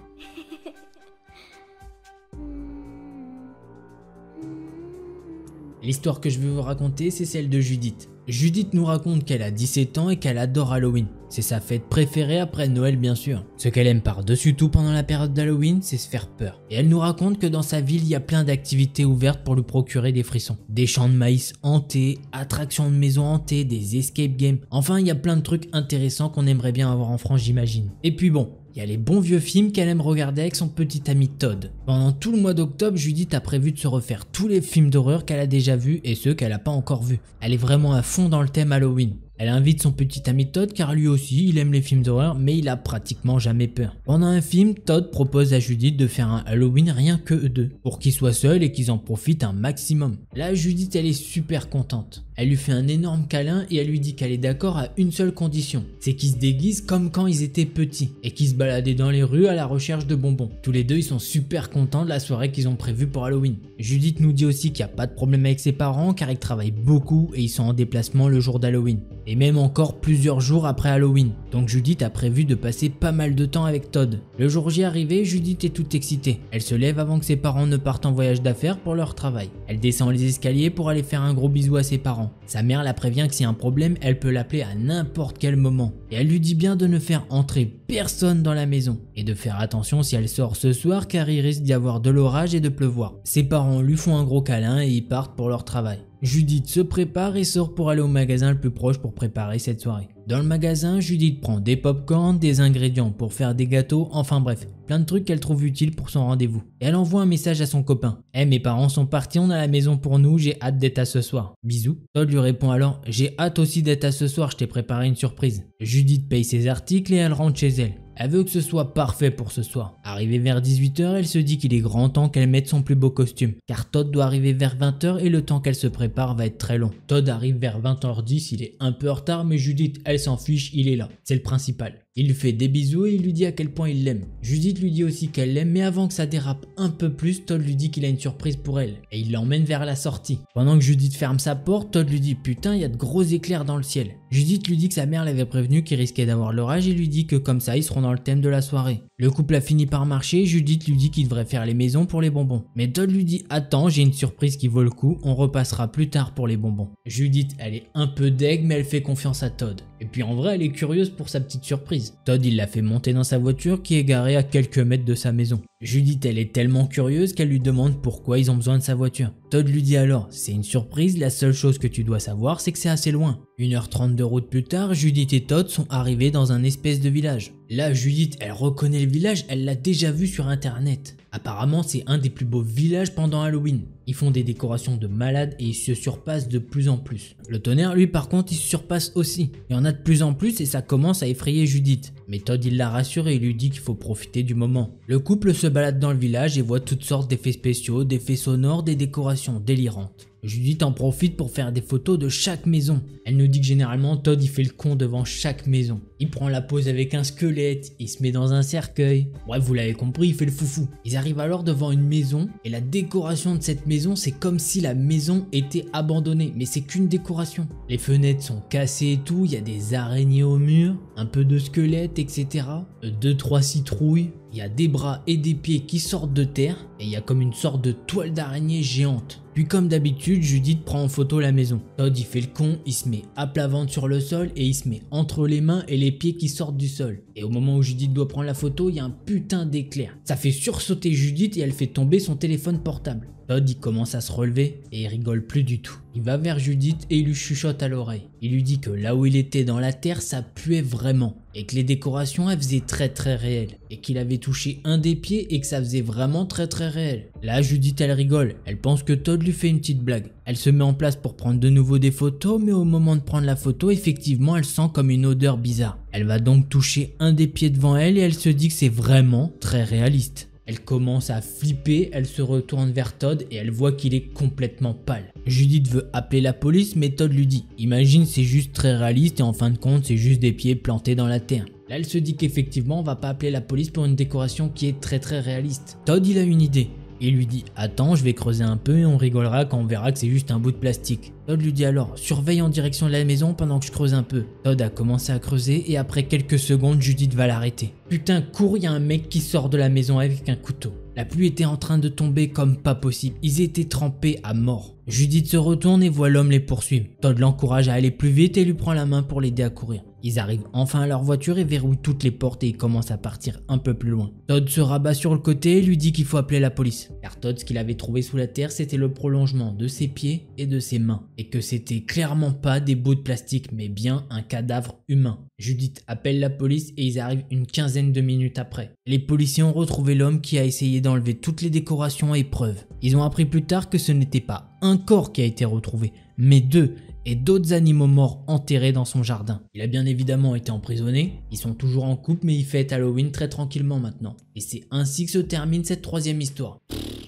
L'histoire que je vais vous raconter, c'est celle de Judith. Judith nous raconte qu'elle a 17 ans et qu'elle adore Halloween. C'est sa fête préférée après Noël bien sûr. Ce qu'elle aime par-dessus tout pendant la période d'Halloween, c'est se faire peur. Et elle nous raconte que dans sa ville, il y a plein d'activités ouvertes pour lui procurer des frissons. Des champs de maïs hantés, attractions de maisons hantées, des escape games. Enfin, il y a plein de trucs intéressants qu'on aimerait bien avoir en France, j'imagine. Et puis bon, il y a les bons vieux films qu'elle aime regarder avec son petit ami Todd. Pendant tout le mois d'octobre, Judith a prévu de se refaire tous les films d'horreur qu'elle a déjà vus et ceux qu'elle n'a pas encore vus. Elle est vraiment à fond dans le thème Halloween. Elle invite son petit ami Todd car lui aussi il aime les films d'horreur mais il a pratiquement jamais peur. Pendant un film, Todd propose à Judith de faire un Halloween rien que eux deux pour qu'ils soient seuls et qu'ils en profitent un maximum. Là Judith elle est super contente. Elle lui fait un énorme câlin et elle lui dit qu'elle est d'accord à une seule condition, c'est qu'ils se déguisent comme quand ils étaient petits et qu'ils se baladaient dans les rues à la recherche de bonbons. Tous les deux ils sont super contents de la soirée qu'ils ont prévue pour Halloween. Judith nous dit aussi qu'il n'y a pas de problème avec ses parents car ils travaillent beaucoup et ils sont en déplacement le jour d'Halloween. Et même encore plusieurs jours après Halloween. Donc Judith a prévu de passer pas mal de temps avec Todd. Le jour J arrivé, Judith est toute excitée. Elle se lève avant que ses parents ne partent en voyage d'affaires pour leur travail. Elle descend les escaliers pour aller faire un gros bisou à ses parents. Sa mère la prévient que s'il y a un problème, elle peut l'appeler à n'importe quel moment. Et elle lui dit bien de ne faire entrer personne dans la maison. Et de faire attention si elle sort ce soir car il risque d'y avoir de l'orage et de pleuvoir. Ses parents lui font un gros câlin et ils partent pour leur travail. Judith se prépare et sort pour aller au magasin le plus proche pour préparer cette soirée. Dans le magasin, Judith prend des pop-corn, des ingrédients pour faire des gâteaux, enfin bref, plein de trucs qu'elle trouve utiles pour son rendez-vous. Et elle envoie un message à son copain. « Hey, mes parents sont partis, on a la maison pour nous, j'ai hâte d'être à ce soir. Bisous. » Todd lui répond alors « J'ai hâte aussi d'être à ce soir, je t'ai préparé une surprise. » Judith paye ses articles et elle rentre chez elle. Elle veut que ce soit parfait pour ce soir. Arrivée vers 18 h, elle se dit qu'il est grand temps qu'elle mette son plus beau costume. Car Todd doit arriver vers 20 h et le temps qu'elle se prépare va être très long. Todd arrive vers 20 h 10, il est un peu en retard mais Judith, elle s'en fiche, il est là. C'est le principal. Il lui fait des bisous et il lui dit à quel point il l'aime. Judith lui dit aussi qu'elle l'aime mais avant que ça dérape un peu plus, Todd lui dit qu'il a une surprise pour elle. Et il l'emmène vers la sortie. Pendant que Judith ferme sa porte, Todd lui dit putain il y a de gros éclairs dans le ciel. Judith lui dit que sa mère l'avait prévenu qu'il risquait d'avoir l'orage et lui dit que comme ça ils seront dans le thème de la soirée. Le couple a fini par marcher, Judith lui dit qu'il devrait faire les maisons pour les bonbons. Mais Todd lui dit attends j'ai une surprise qui vaut le coup, on repassera plus tard pour les bonbons. Judith elle est un peu deg mais elle fait confiance à Todd. Et puis en vrai elle est curieuse pour sa petite surprise. Todd il l'a fait monter dans sa voiture qui est garée à quelques mètres de sa maison. Judith, elle est tellement curieuse qu'elle lui demande pourquoi ils ont besoin de sa voiture. Todd lui dit alors, c'est une surprise, la seule chose que tu dois savoir c'est que c'est assez loin. 1h30 de route plus tard, Judith et Todd sont arrivés dans un espèce de village. Là, Judith, elle reconnaît le village, elle l'a déjà vu sur internet. Apparemment, c'est un des plus beaux villages pendant Halloween. Ils font des décorations de malades et ils se surpassent de plus en plus. Le tonnerre, lui, par contre, il se surpasse aussi. Il y en a de plus en plus et ça commence à effrayer Judith. Mais Todd, il la rassure et il lui dit qu'il faut profiter du moment. Le couple se balade dans le village et voit toutes sortes d'effets spéciaux, d'effets sonores, des décorations délirantes. Judith en profite pour faire des photos de chaque maison. Elle nous dit que généralement Todd il fait le con devant chaque maison. Il prend la pose avec un squelette, il se met dans un cercueil. Bref, vous l'avez compris, il fait le foufou. Ils arrivent alors devant une maison et la décoration de cette maison, c'est comme si la maison était abandonnée. Mais c'est qu'une décoration. Les fenêtres sont cassées et tout, il y a des araignées au mur, un peu de squelettes, etc. 2-3 citrouilles. Il y a des bras et des pieds qui sortent de terre et il y a comme une sorte de toile d'araignée géante. Puis comme d'habitude, Judith prend en photo la maison. Todd il fait le con, il se met à plat ventre sur le sol et il se met entre les mains et les pieds qui sortent du sol. Et au moment où Judith doit prendre la photo, il y a un putain d'éclair. Ça fait sursauter Judith et elle fait tomber son téléphone portable. Todd il commence à se relever et il rigole plus du tout. Il va vers Judith et il lui chuchote à l'oreille. Il lui dit que là où il était dans la terre, ça puait vraiment. Et que les décorations elles faisaient très réelles. Et qu'il avait touché un des pieds et que ça faisait vraiment très réel. Là Judith elle rigole, elle pense que Todd lui fait une petite blague. Elle se met en place pour prendre de nouveau des photos, mais au moment de prendre la photo, effectivement elle sent comme une odeur bizarre. Elle va donc toucher un des pieds devant elle et elle se dit que c'est vraiment très réaliste. Elle commence à flipper, elle se retourne vers Todd et elle voit qu'il est complètement pâle. Judith veut appeler la police mais Todd lui dit « Imagine c'est juste très réaliste et en fin de compte c'est juste des pieds plantés dans la terre ». Là elle se dit qu'effectivement on va pas appeler la police pour une décoration qui est très réaliste. Todd il a une idée. Il lui dit « Attends, je vais creuser un peu et on rigolera quand on verra que c'est juste un bout de plastique ». Todd lui dit alors « Surveille en direction de la maison pendant que je creuse un peu ». Todd a commencé à creuser et après quelques secondes, Judith va l'arrêter. Putain, cours, il y a un mec qui sort de la maison avec un couteau. La pluie était en train de tomber comme pas possible. Ils étaient trempés à mort. Judith se retourne et voit l'homme les poursuivre. Todd l'encourage à aller plus vite et lui prend la main pour l'aider à courir. Ils arrivent enfin à leur voiture et verrouillent toutes les portes et ils commencent à partir un peu plus loin. Todd se rabat sur le côté et lui dit qu'il faut appeler la police. Car Todd, ce qu'il avait trouvé sous la terre, c'était le prolongement de ses pieds et de ses mains. Et que c'était clairement pas des bouts de plastique, mais bien un cadavre humain. Judith appelle la police et ils arrivent une quinzaine de minutes après. Les policiers ont retrouvé l'homme qui a essayé d'enlever toutes les décorations et preuves. Ils ont appris plus tard que ce n'était pas un corps qui a été retrouvé, mais 2 et d'autres animaux morts enterrés dans son jardin. Il a bien évidemment été emprisonné, ils sont toujours en couple mais ils fêtent Halloween très tranquillement maintenant. Et c'est ainsi que se termine cette troisième histoire.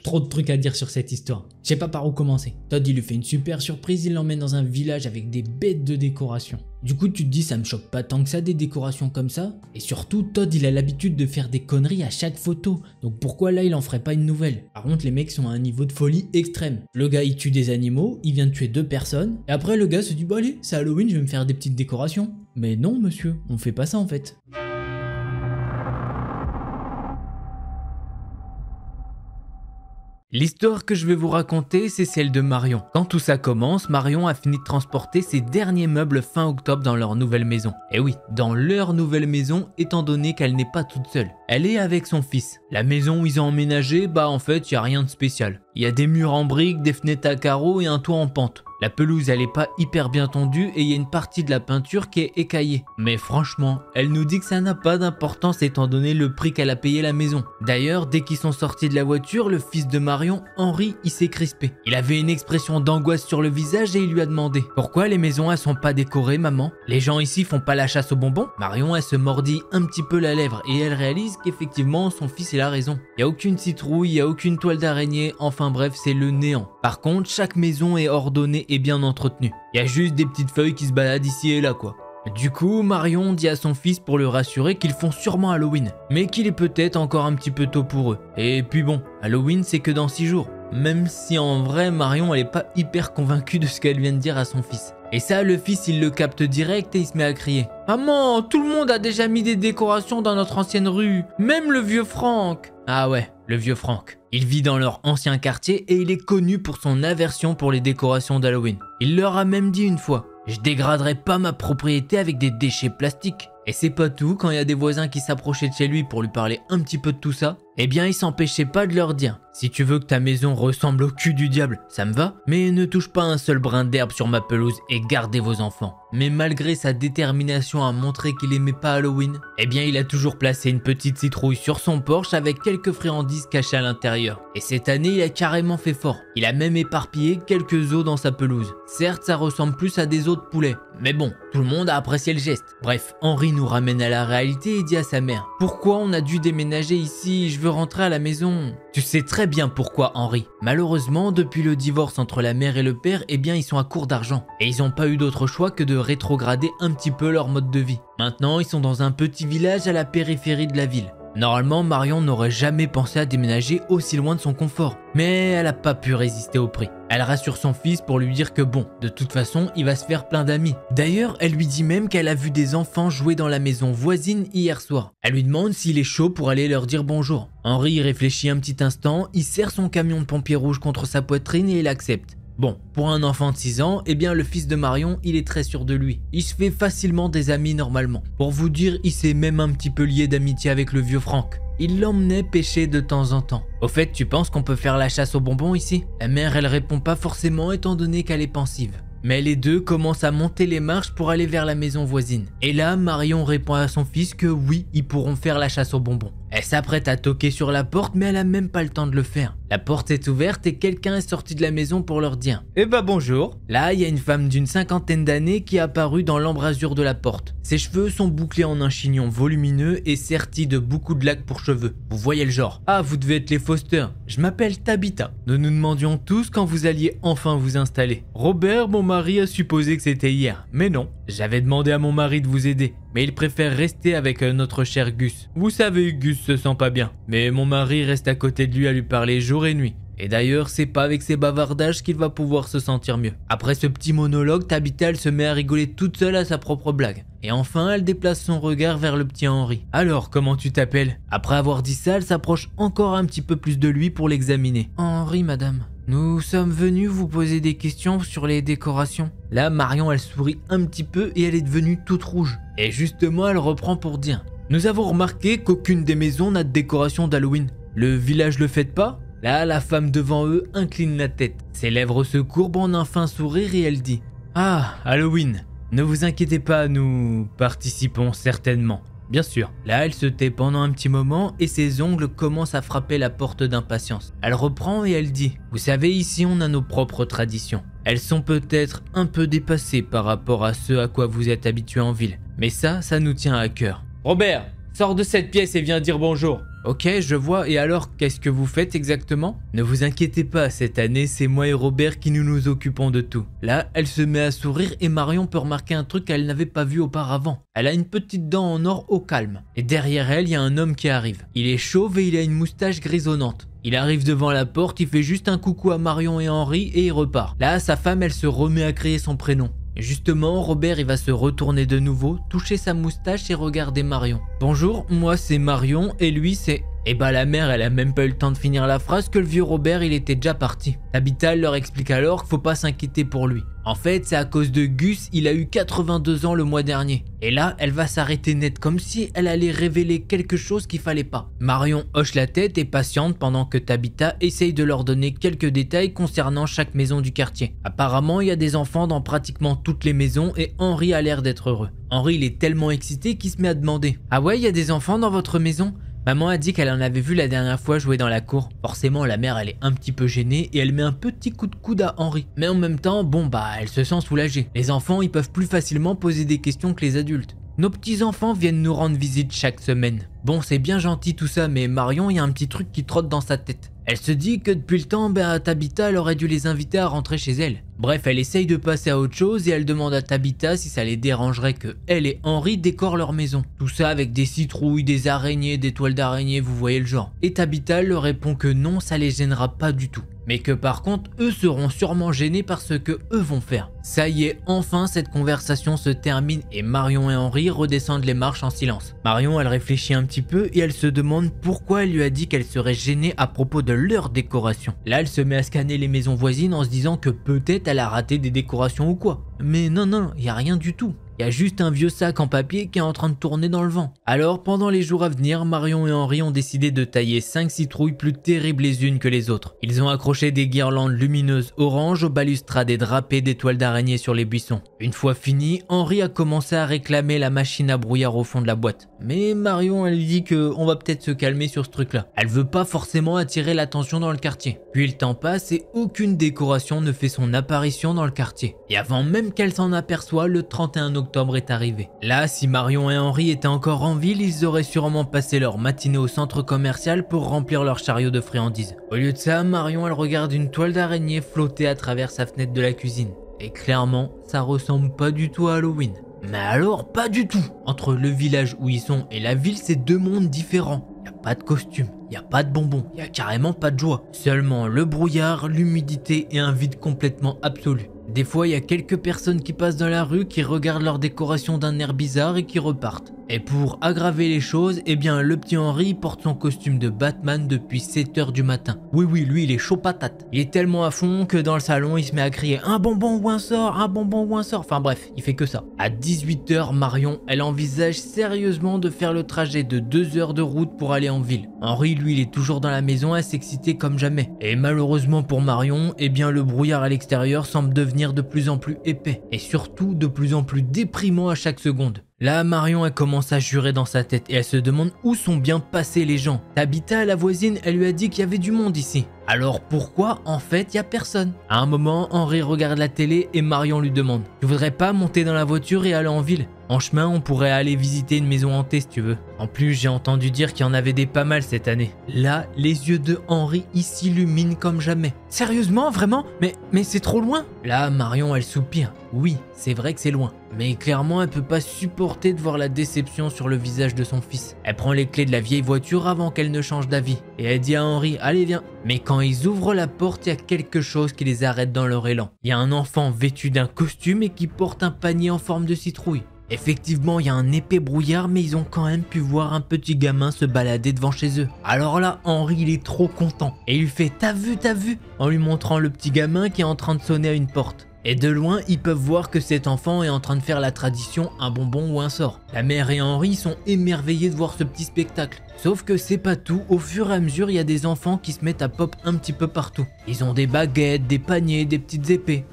Trop de trucs à dire sur cette histoire. Je sais pas par où commencer. Todd il lui fait une super surprise, il l'emmène dans un village avec des bêtes de décoration. Du coup tu te dis ça me choque pas tant que ça des décorations comme ça. Et surtout Todd il a l'habitude de faire des conneries à chaque photo. Donc pourquoi là il en ferait pas une nouvelle? Par contre les mecs sont à un niveau de folie extrême. Le gars il tue des animaux, il vient de tuer 2 personnes. Et après le gars se dit bah allez c'est Halloween je vais me faire des petites décorations. Mais non monsieur, on fait pas ça en fait. L'histoire que je vais vous raconter, c'est celle de Marion. Quand tout ça commence, Marion a fini de transporter ses derniers meubles fin octobre dans leur nouvelle maison. Et oui, dans leur nouvelle maison, étant donné qu'elle n'est pas toute seule. Elle est avec son fils. La maison où ils ont emménagé, bah en fait, il n'y a rien de spécial. Il y a des murs en briques, des fenêtres à carreaux et un toit en pente. La pelouse elle est pas hyper bien tondue et il y a une partie de la peinture qui est écaillée. Mais franchement, elle nous dit que ça n'a pas d'importance étant donné le prix qu'elle a payé la maison. D'ailleurs, dès qu'ils sont sortis de la voiture, le fils de Marion, Henri, il s'est crispé. Il avait une expression d'angoisse sur le visage et il lui a demandé « Pourquoi les maisons elles sont pas décorées maman? Les gens ici font pas la chasse aux bonbons ?» Marion elle se mordit un petit peu la lèvre et elle réalise qu'effectivement son fils il a raison. Il y a aucune citrouille, il y a aucune toile d'araignée, enfin bref c'est le néant. Par contre, chaque maison est ordonnée et bien entretenu. Il y a juste des petites feuilles qui se baladent ici et là quoi. Du coup, Marion dit à son fils pour le rassurer qu'ils font sûrement Halloween, mais qu'il est peut-être encore un petit peu tôt pour eux. Et puis bon, Halloween c'est que dans 6 jours. Même si en vrai Marion elle est pas hyper convaincue de ce qu'elle vient de dire à son fils. Et ça le fils il le capte direct et il se met à crier « Maman, tout le monde a déjà mis des décorations dans notre ancienne rue, même le vieux Franck !» Ah ouais, le vieux Franck. Il vit dans leur ancien quartier et il est connu pour son aversion pour les décorations d'Halloween. Il leur a même dit une fois « Je dégraderai pas ma propriété avec des déchets plastiques ». Et c'est pas tout, quand il y a des voisins qui s'approchaient de chez lui pour lui parler un petit peu de tout ça, Eh bien, il s'empêchait pas de leur dire « Si tu veux que ta maison ressemble au cul du diable, ça me va, mais ne touche pas un seul brin d'herbe sur ma pelouse et gardez vos enfants. » Mais malgré sa détermination à montrer qu'il aimait pas Halloween, eh bien il a toujours placé une petite citrouille sur son porche avec quelques friandises cachées à l'intérieur. Et cette année, il a carrément fait fort. Il a même éparpillé quelques os dans sa pelouse. Certes, ça ressemble plus à des os de poulet, mais bon, tout le monde a apprécié le geste. Bref, Henri nous ramène à la réalité et dit à sa mère « Pourquoi on a dû déménager ici? Je veux rentrer à la maison. » Tu sais très bien pourquoi, Henri. Malheureusement, depuis le divorce entre la mère et le père, eh bien ils sont à court d'argent. Et ils n'ont pas eu d'autre choix que de rétrograder un petit peu leur mode de vie. Maintenant, ils sont dans un petit village à la périphérie de la ville. Normalement, Marion n'aurait jamais pensé à déménager aussi loin de son confort, mais elle n'a pas pu résister au prix. Elle rassure son fils pour lui dire que bon, de toute façon, il va se faire plein d'amis. D'ailleurs, elle lui dit même qu'elle a vu des enfants jouer dans la maison voisine hier soir. Elle lui demande s'il est chaud pour aller leur dire bonjour. Henri y réfléchit un petit instant, il serre son camion de pompier rouge contre sa poitrine et il accepte. Bon, pour un enfant de 6 ans, eh bien le fils de Marion, il est très sûr de lui. Il se fait facilement des amis normalement. Pour vous dire, il s'est même un petit peu lié d'amitié avec le vieux Franck. Il l'emmenait pêcher de temps en temps. Au fait, tu penses qu'on peut faire la chasse aux bonbons ici? La mère, elle répond pas forcément étant donné qu'elle est pensive. Mais les deux commencent à monter les marches pour aller vers la maison voisine. Et là, Marion répond à son fils que oui, ils pourront faire la chasse aux bonbons. Elle s'apprête à toquer sur la porte, mais elle a même pas le temps de le faire. La porte est ouverte et quelqu'un est sorti de la maison pour leur dire « Eh bah bonjour !» Là, il y a une femme d'une 50aine d'années qui est apparue dans l'embrasure de la porte. Ses cheveux sont bouclés en un chignon volumineux et sertis de beaucoup de lacs pour cheveux. Vous voyez le genre. Ah, vous devez être les Foster. Je m'appelle Tabitha. Nous nous demandions tous quand vous alliez enfin vous installer. Robert, mon mari, a supposé que c'était hier. Mais non. J'avais demandé à mon mari de vous aider, mais il préfère rester avec notre cher Gus. Vous savez, Gus se sent pas bien, mais mon mari reste à côté de lui à lui parler jour et nuit. Et d'ailleurs, c'est pas avec ses bavardages qu'il va pouvoir se sentir mieux. Après ce petit monologue, Tabitha elle se met à rigoler toute seule à sa propre blague. Et enfin, elle déplace son regard vers le petit Henri. « Alors, comment tu t'appelles » Après avoir dit ça, elle s'approche encore un petit peu plus de lui pour l'examiner. « Henri, madame. Nous sommes venus vous poser des questions sur les décorations. » Là, Marion, elle sourit un petit peu et elle est devenue toute rouge. Et justement, elle reprend pour dire « Nous avons remarqué qu'aucune des maisons n'a de décoration d'Halloween. Le village le fête pas ?» Là, la femme devant eux incline la tête. Ses lèvres se courbent en un fin sourire et elle dit « Ah, Halloween. Ne vous inquiétez pas, nous participons certainement. » Bien sûr. Là, elle se tait pendant un petit moment et ses ongles commencent à frapper la porte d'impatience. Elle reprend et elle dit « Vous savez, ici on a nos propres traditions. Elles sont peut-être un peu dépassées par rapport à ce à quoi vous êtes habitué en ville. Mais ça nous tient à cœur. Robert, sors de cette pièce et viens dire bonjour. » Ok, je vois, et alors, qu'est-ce que vous faites exactement? Ne vous inquiétez pas, cette année, c'est moi et Robert qui nous occupons de tout. Là, elle se met à sourire et Marion peut remarquer un truc qu'elle n'avait pas vu auparavant. Elle a une petite dent en or au calme. Et derrière elle, il y a un homme qui arrive. Il est chauve et il a une moustache grisonnante. Il arrive devant la porte, il fait juste un coucou à Marion et Henri et il repart. Là, sa femme, elle se remet à crier son prénom. Et justement, Robert, il va se retourner de nouveau, toucher sa moustache et regarder Marion. Bonjour, moi c'est Marion et lui c'est... Et bah la mère, elle a même pas eu le temps de finir la phrase que le vieux Robert, il était déjà parti. Tabitha leur explique alors qu'il faut pas s'inquiéter pour lui. En fait, c'est à cause de Gus, il a eu 82 ans le mois dernier. Et là, elle va s'arrêter net comme si elle allait révéler quelque chose qu'il fallait pas. Marion hoche la tête et patiente pendant que Tabitha essaye de leur donner quelques détails concernant chaque maison du quartier. Apparemment, il y a des enfants dans pratiquement toutes les maisons et Henri a l'air d'être heureux. Henri, il est tellement excité qu'il se met à demander « Ah ouais, il y a des enfants dans votre maison ?» Maman a dit qu'elle en avait vu la dernière fois jouer dans la cour. Forcément, la mère, elle est un petit peu gênée et elle met un petit coup de coude à Henri. Mais en même temps, elle se sent soulagée. Les enfants, ils peuvent plus facilement poser des questions que les adultes. Nos petits-enfants viennent nous rendre visite chaque semaine. Bon, c'est bien gentil tout ça, mais Marion, il y a un petit truc qui trotte dans sa tête. Elle se dit que depuis le temps, Tabitha, elle aurait dû les inviter à rentrer chez elle. Bref, elle essaye de passer à autre chose et elle demande à Tabitha si ça les dérangerait que elle et Henri décorent leur maison. Tout ça avec des citrouilles, des araignées, des toiles d'araignée, vous voyez le genre. Et Tabitha leur répond que non, ça les gênera pas du tout. Mais que par contre, eux seront sûrement gênés par ce que eux vont faire. Ça y est, enfin cette conversation se termine et Marion et Henri redescendent les marches en silence. Marion, elle réfléchit un petit peu et elle se demande pourquoi elle lui a dit qu'elle serait gênée à propos de leur décoration. Là, elle se met à scanner les maisons voisines en se disant que peut-être elle a raté des décorations ou quoi. Mais non, il y a rien du tout. Il y a juste un vieux sac en papier qui est en train de tourner dans le vent. Alors pendant les jours à venir, Marion et Henri ont décidé de tailler 5 citrouilles plus terribles les unes que les autres. Ils ont accroché des guirlandes lumineuses orange aux balustrades et drapé des toiles d'araignée sur les buissons. Une fois fini, Henri a commencé à réclamer la machine à brouillard au fond de la boîte. Mais Marion, elle lui dit qu'on va peut-être se calmer sur ce truc-là. Elle veut pas forcément attirer l'attention dans le quartier. Puis le temps passe et aucune décoration ne fait son apparition dans le quartier. Et avant même qu'elle s'en aperçoit, le 31 octobre est arrivé. Là, si Marion et Henri étaient encore en ville, ils auraient sûrement passé leur matinée au centre commercial pour remplir leur chariot de friandises. Au lieu de ça, Marion, elle regarde une toile d'araignée flotter à travers sa fenêtre de la cuisine. Et clairement, ça ressemble pas du tout à Halloween. Mais alors, pas du tout. Entre le village où ils sont et la ville, c'est deux mondes différents. Y a pas de costume, y a pas de bonbons, y a carrément pas de joie. Seulement le brouillard, l'humidité et un vide complètement absolu. Des fois, il y a quelques personnes qui passent dans la rue, qui regardent leur décoration d'un air bizarre et qui repartent. Et pour aggraver les choses, eh bien le petit Henri porte son costume de Batman depuis 7h du matin. Oui, lui il est chaud patate. Il est tellement à fond que dans le salon il se met à crier un bonbon ou un sort, un bonbon ou un sort. Enfin bref, il fait que ça. À 18h, Marion, elle envisage sérieusement de faire le trajet de 2 heures de route pour aller en ville. Henri, lui, il est toujours dans la maison à s'exciter comme jamais. Et malheureusement pour Marion, eh bien le brouillard à l'extérieur semble devenir de plus en plus épais. Et surtout de plus en plus déprimant à chaque seconde. Là, Marion, elle commence à jurer dans sa tête et elle se demande où sont bien passés les gens. Tabitha, la voisine, elle lui a dit qu'il y avait du monde ici. Alors pourquoi, en fait, il y a personne? À un moment, Henri regarde la télé et Marion lui demande « Tu voudrais pas monter dans la voiture et aller en ville? En chemin, on pourrait aller visiter une maison hantée si tu veux. En plus, j'ai entendu dire qu'il y en avait des pas mal cette année. » Là, les yeux de Henri s'illuminent comme jamais. « Sérieusement, vraiment? Mais c'est trop loin ?» Là, Marion, elle soupire. Oui, c'est vrai que c'est loin. Mais clairement, elle peut pas supporter de voir la déception sur le visage de son fils. Elle prend les clés de la vieille voiture avant qu'elle ne change d'avis. Et elle dit à Henri, allez viens. Mais quand ils ouvrent la porte, il y a quelque chose qui les arrête dans leur élan. Il y a un enfant vêtu d'un costume et qui porte un panier en forme de citrouille. Effectivement, il y a un épais brouillard, mais ils ont quand même pu voir un petit gamin se balader devant chez eux. Alors là, Henri, il est trop content. Et il lui fait, t'as vu? En lui montrant le petit gamin qui est en train de sonner à une porte. Et de loin, ils peuvent voir que cet enfant est en train de faire la tradition un bonbon ou un sort. La mère et Henri sont émerveillés de voir ce petit spectacle. Sauf que c'est pas tout, au fur et à mesure, il y a des enfants qui se mettent à pop un petit peu partout. Ils ont des baguettes, des paniers, des petites épées.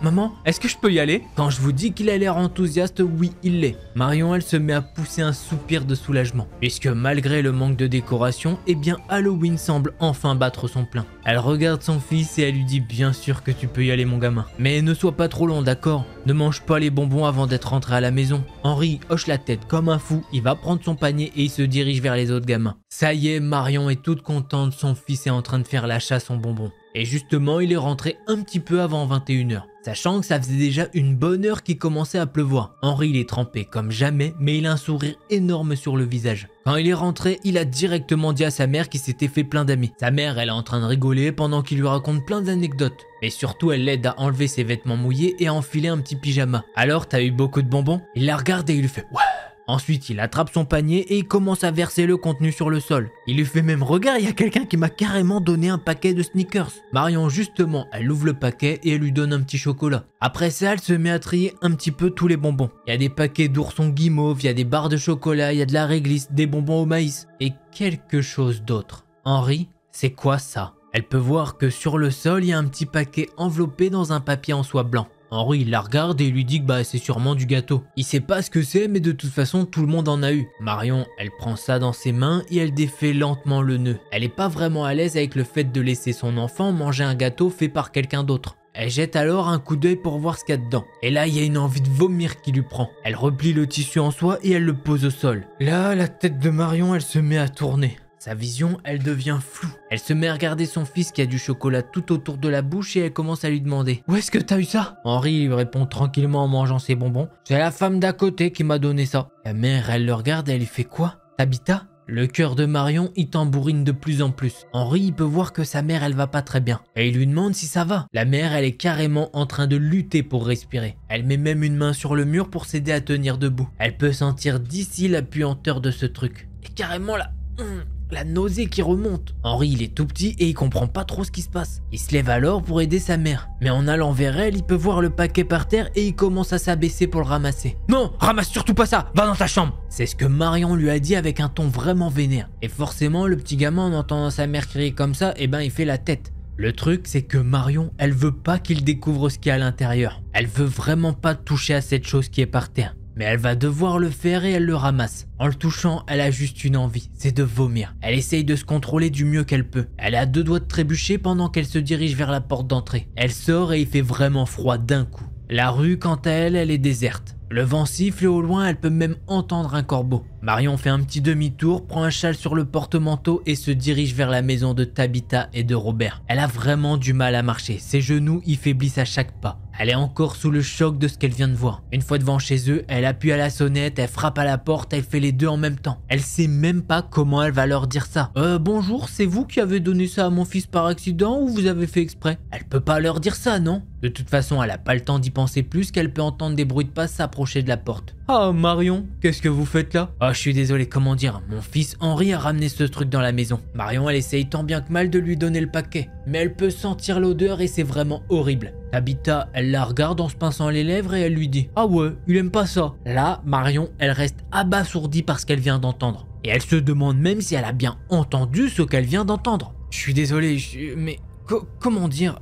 Maman, est-ce que je peux y aller? Quand je vous dis qu'il a l'air enthousiaste, oui, il l'est. Marion, elle se met à pousser un soupir de soulagement. Puisque malgré le manque de décoration, eh bien Halloween semble enfin battre son plein. Elle regarde son fils et elle lui dit bien sûr que tu peux y aller mon gamin. Mais ne sois pas trop long, d'accord? Ne mange pas les bonbons avant d'être rentré à la maison. Henri hoche la tête comme un fou, il va prendre son panier et il se dirige vers les autres gamins. Ça y est, Marion est toute contente, son fils est en train de faire la chasse aux bonbons. Et justement, il est rentré un petit peu avant 21h, sachant que ça faisait déjà une bonne heure qu'il commençait à pleuvoir. Henri, il est trempé comme jamais, mais il a un sourire énorme sur le visage. Quand il est rentré, il a directement dit à sa mère qu'il s'était fait plein d'amis. Sa mère, elle est en train de rigoler pendant qu'il lui raconte plein d'anecdotes. Mais surtout, elle l'aide à enlever ses vêtements mouillés et à enfiler un petit pyjama. Alors, t'as eu beaucoup de bonbons? Il la regarde et il lui fait « Ouais ». Ensuite, il attrape son panier et il commence à verser le contenu sur le sol. Il lui fait même « Regarde, il y a quelqu'un qui m'a carrément donné un paquet de sneakers ». Marion, justement, elle ouvre le paquet et elle lui donne un petit chocolat. Après ça, elle se met à trier un petit peu tous les bonbons. Il y a des paquets d'oursons guimauve, il y a des barres de chocolat, il y a de la réglisse, des bonbons au maïs et quelque chose d'autre. Henri, c'est quoi ça? Elle peut voir que sur le sol, il y a un petit paquet enveloppé dans un papier en soie blanc. Henri il la regarde et il lui dit que c'est sûrement du gâteau. Il sait pas ce que c'est mais de toute façon tout le monde en a eu. Marion elle prend ça dans ses mains et elle défait lentement le nœud. Elle est pas vraiment à l'aise avec le fait de laisser son enfant manger un gâteau fait par quelqu'un d'autre. Elle jette alors un coup d'œil pour voir ce qu'il y a dedans. Et là, il y a une envie de vomir qui lui prend. Elle replie le tissu en soie et elle le pose au sol. Là, la tête de Marion, elle se met à tourner. Sa vision, elle devient floue. Elle se met à regarder son fils qui a du chocolat tout autour de la bouche et elle commence à lui demander « Où est-ce que t'as eu ça ?» Henri lui répond tranquillement en mangeant ses bonbons. « C'est la femme d'à côté qui m'a donné ça. » La mère, elle le regarde et elle lui fait « Quoi? Tabitha ?» Le cœur de Marion, il tambourine de plus en plus. Henri, il peut voir que sa mère, elle va pas très bien. Et il lui demande si ça va. La mère, elle est carrément en train de lutter pour respirer. Elle met même une main sur le mur pour s'aider à tenir debout. Elle peut sentir d'ici la puanteur de ce truc. Et carrément là... la nausée qui remonte. Henri, il est tout petit et il comprend pas trop ce qui se passe. Il se lève alors pour aider sa mère. Mais en allant vers elle, il peut voir le paquet par terre et il commence à s'abaisser pour le ramasser. Non, ramasse surtout pas ça, va dans ta chambre. C'est ce que Marion lui a dit avec un ton vraiment vénère. Et forcément, le petit gamin, en entendant sa mère crier comme ça, il fait la tête. Le truc, c'est que Marion, elle veut pas qu'il découvre ce qu'il y a à l'intérieur. Elle veut vraiment pas toucher à cette chose qui est par terre. Mais elle va devoir le faire et elle le ramasse. En le touchant, elle a juste une envie, c'est de vomir. Elle essaye de se contrôler du mieux qu'elle peut. Elle est à 2 doigts de trébucher pendant qu'elle se dirige vers la porte d'entrée. Elle sort et il fait vraiment froid d'un coup. La rue, quant à elle, elle est déserte. Le vent siffle et au loin, elle peut même entendre un corbeau. Marion fait un petit demi-tour, prend un châle sur le porte-manteau et se dirige vers la maison de Tabitha et de Robert. Elle a vraiment du mal à marcher, ses genoux y faiblissent à chaque pas. Elle est encore sous le choc de ce qu'elle vient de voir. Une fois devant chez eux, elle appuie à la sonnette, elle frappe à la porte, elle fait les deux en même temps. Elle sait même pas comment elle va leur dire ça. Bonjour, c'est vous qui avez donné ça à mon fils par accident ou vous avez fait exprès? Elle peut pas leur dire ça, non? De toute façon, elle a pas le temps d'y penser plus qu'elle peut entendre des bruits de pas s'approcher de la porte. Ah Marion, qu'est-ce que vous faites là? Ah je suis désolé, comment dire, mon fils Henri a ramené ce truc dans la maison. Marion elle essaye tant bien que mal de lui donner le paquet, mais elle peut sentir l'odeur et c'est vraiment horrible. Tabitha, elle la regarde en se pinçant les lèvres et elle lui dit « Ah ouais, il aime pas ça ». Là, Marion, elle reste abasourdie par ce qu'elle vient d'entendre. Et elle se demande même si elle a bien entendu ce qu'elle vient d'entendre. Je suis désolé, mais comment dire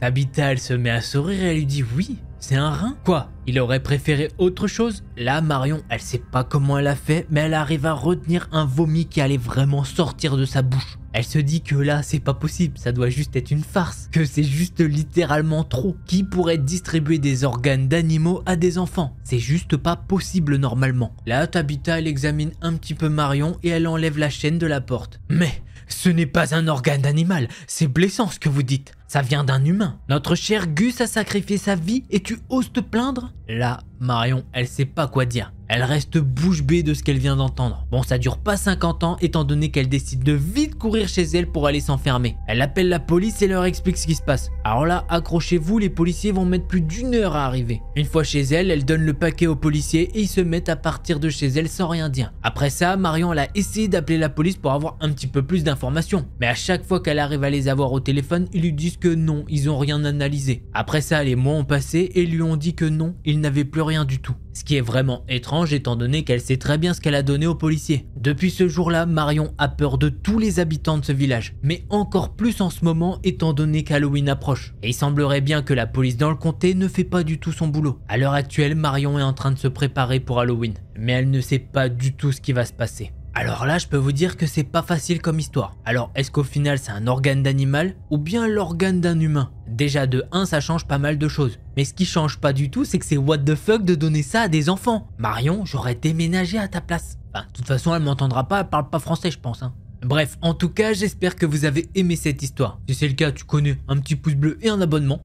Tabitha, elle se met à sourire et elle lui dit « Oui, c'est un rein ». Quoi? Il aurait préféré autre chose? Là, Marion, elle sait pas comment elle a fait, mais elle arrive à retenir un vomi qui allait vraiment sortir de sa bouche. Elle se dit que là, c'est pas possible, ça doit juste être une farce, que c'est juste littéralement trop. Qui pourrait distribuer des organes d'animaux à des enfants? C'est juste pas possible normalement. Là, Tabitha, elle examine un petit peu Marion et elle enlève la chaîne de la porte. Mais ce n'est pas un organe d'animal, c'est blessant ce que vous dites. Ça vient d'un humain. Notre cher Gus a sacrifié sa vie et tu oses te plaindre? Là, Marion, elle sait pas quoi dire. Elle reste bouche bée de ce qu'elle vient d'entendre. Bon, ça dure pas 50 ans étant donné qu'elle décide de vite courir chez elle pour aller s'enfermer. Elle appelle la police et leur explique ce qui se passe. Alors là, accrochez-vous, les policiers vont mettre plus d'1 heure à arriver. Une fois chez elle, elle donne le paquet aux policiers et ils se mettent à partir de chez elle sans rien dire. Après ça, Marion elle a essayé d'appeler la police pour avoir un petit peu plus d'informations. Mais à chaque fois qu'elle arrive à les avoir au téléphone, ils lui disent que non, ils ont rien analysé. Après ça, les mois ont passé et lui ont dit que non, ils n'avaient plus rien du tout. Ce qui est vraiment étrange étant donné qu'elle sait très bien ce qu'elle a donné aux policiers. Depuis ce jour-là, Marion a peur de tous les habitants de ce village. Mais encore plus en ce moment étant donné qu'Halloween approche. Et il semblerait bien que la police dans le comté ne fait pas du tout son boulot. À l'heure actuelle, Marion est en train de se préparer pour Halloween. Mais elle ne sait pas du tout ce qui va se passer. Alors là, je peux vous dire que c'est pas facile comme histoire. Alors, est-ce qu'au final, c'est un organe d'animal ou bien l'organe d'un humain? Déjà, de 1, ça change pas mal de choses. Mais ce qui change pas du tout, c'est que c'est what the fuck de donner ça à des enfants. Marion, j'aurais déménagé à ta place. Enfin, de toute façon, elle m'entendra pas, elle parle pas français, je pense. Bref, en tout cas, j'espère que vous avez aimé cette histoire. Si c'est le cas, tu connais, un petit pouce bleu et un abonnement.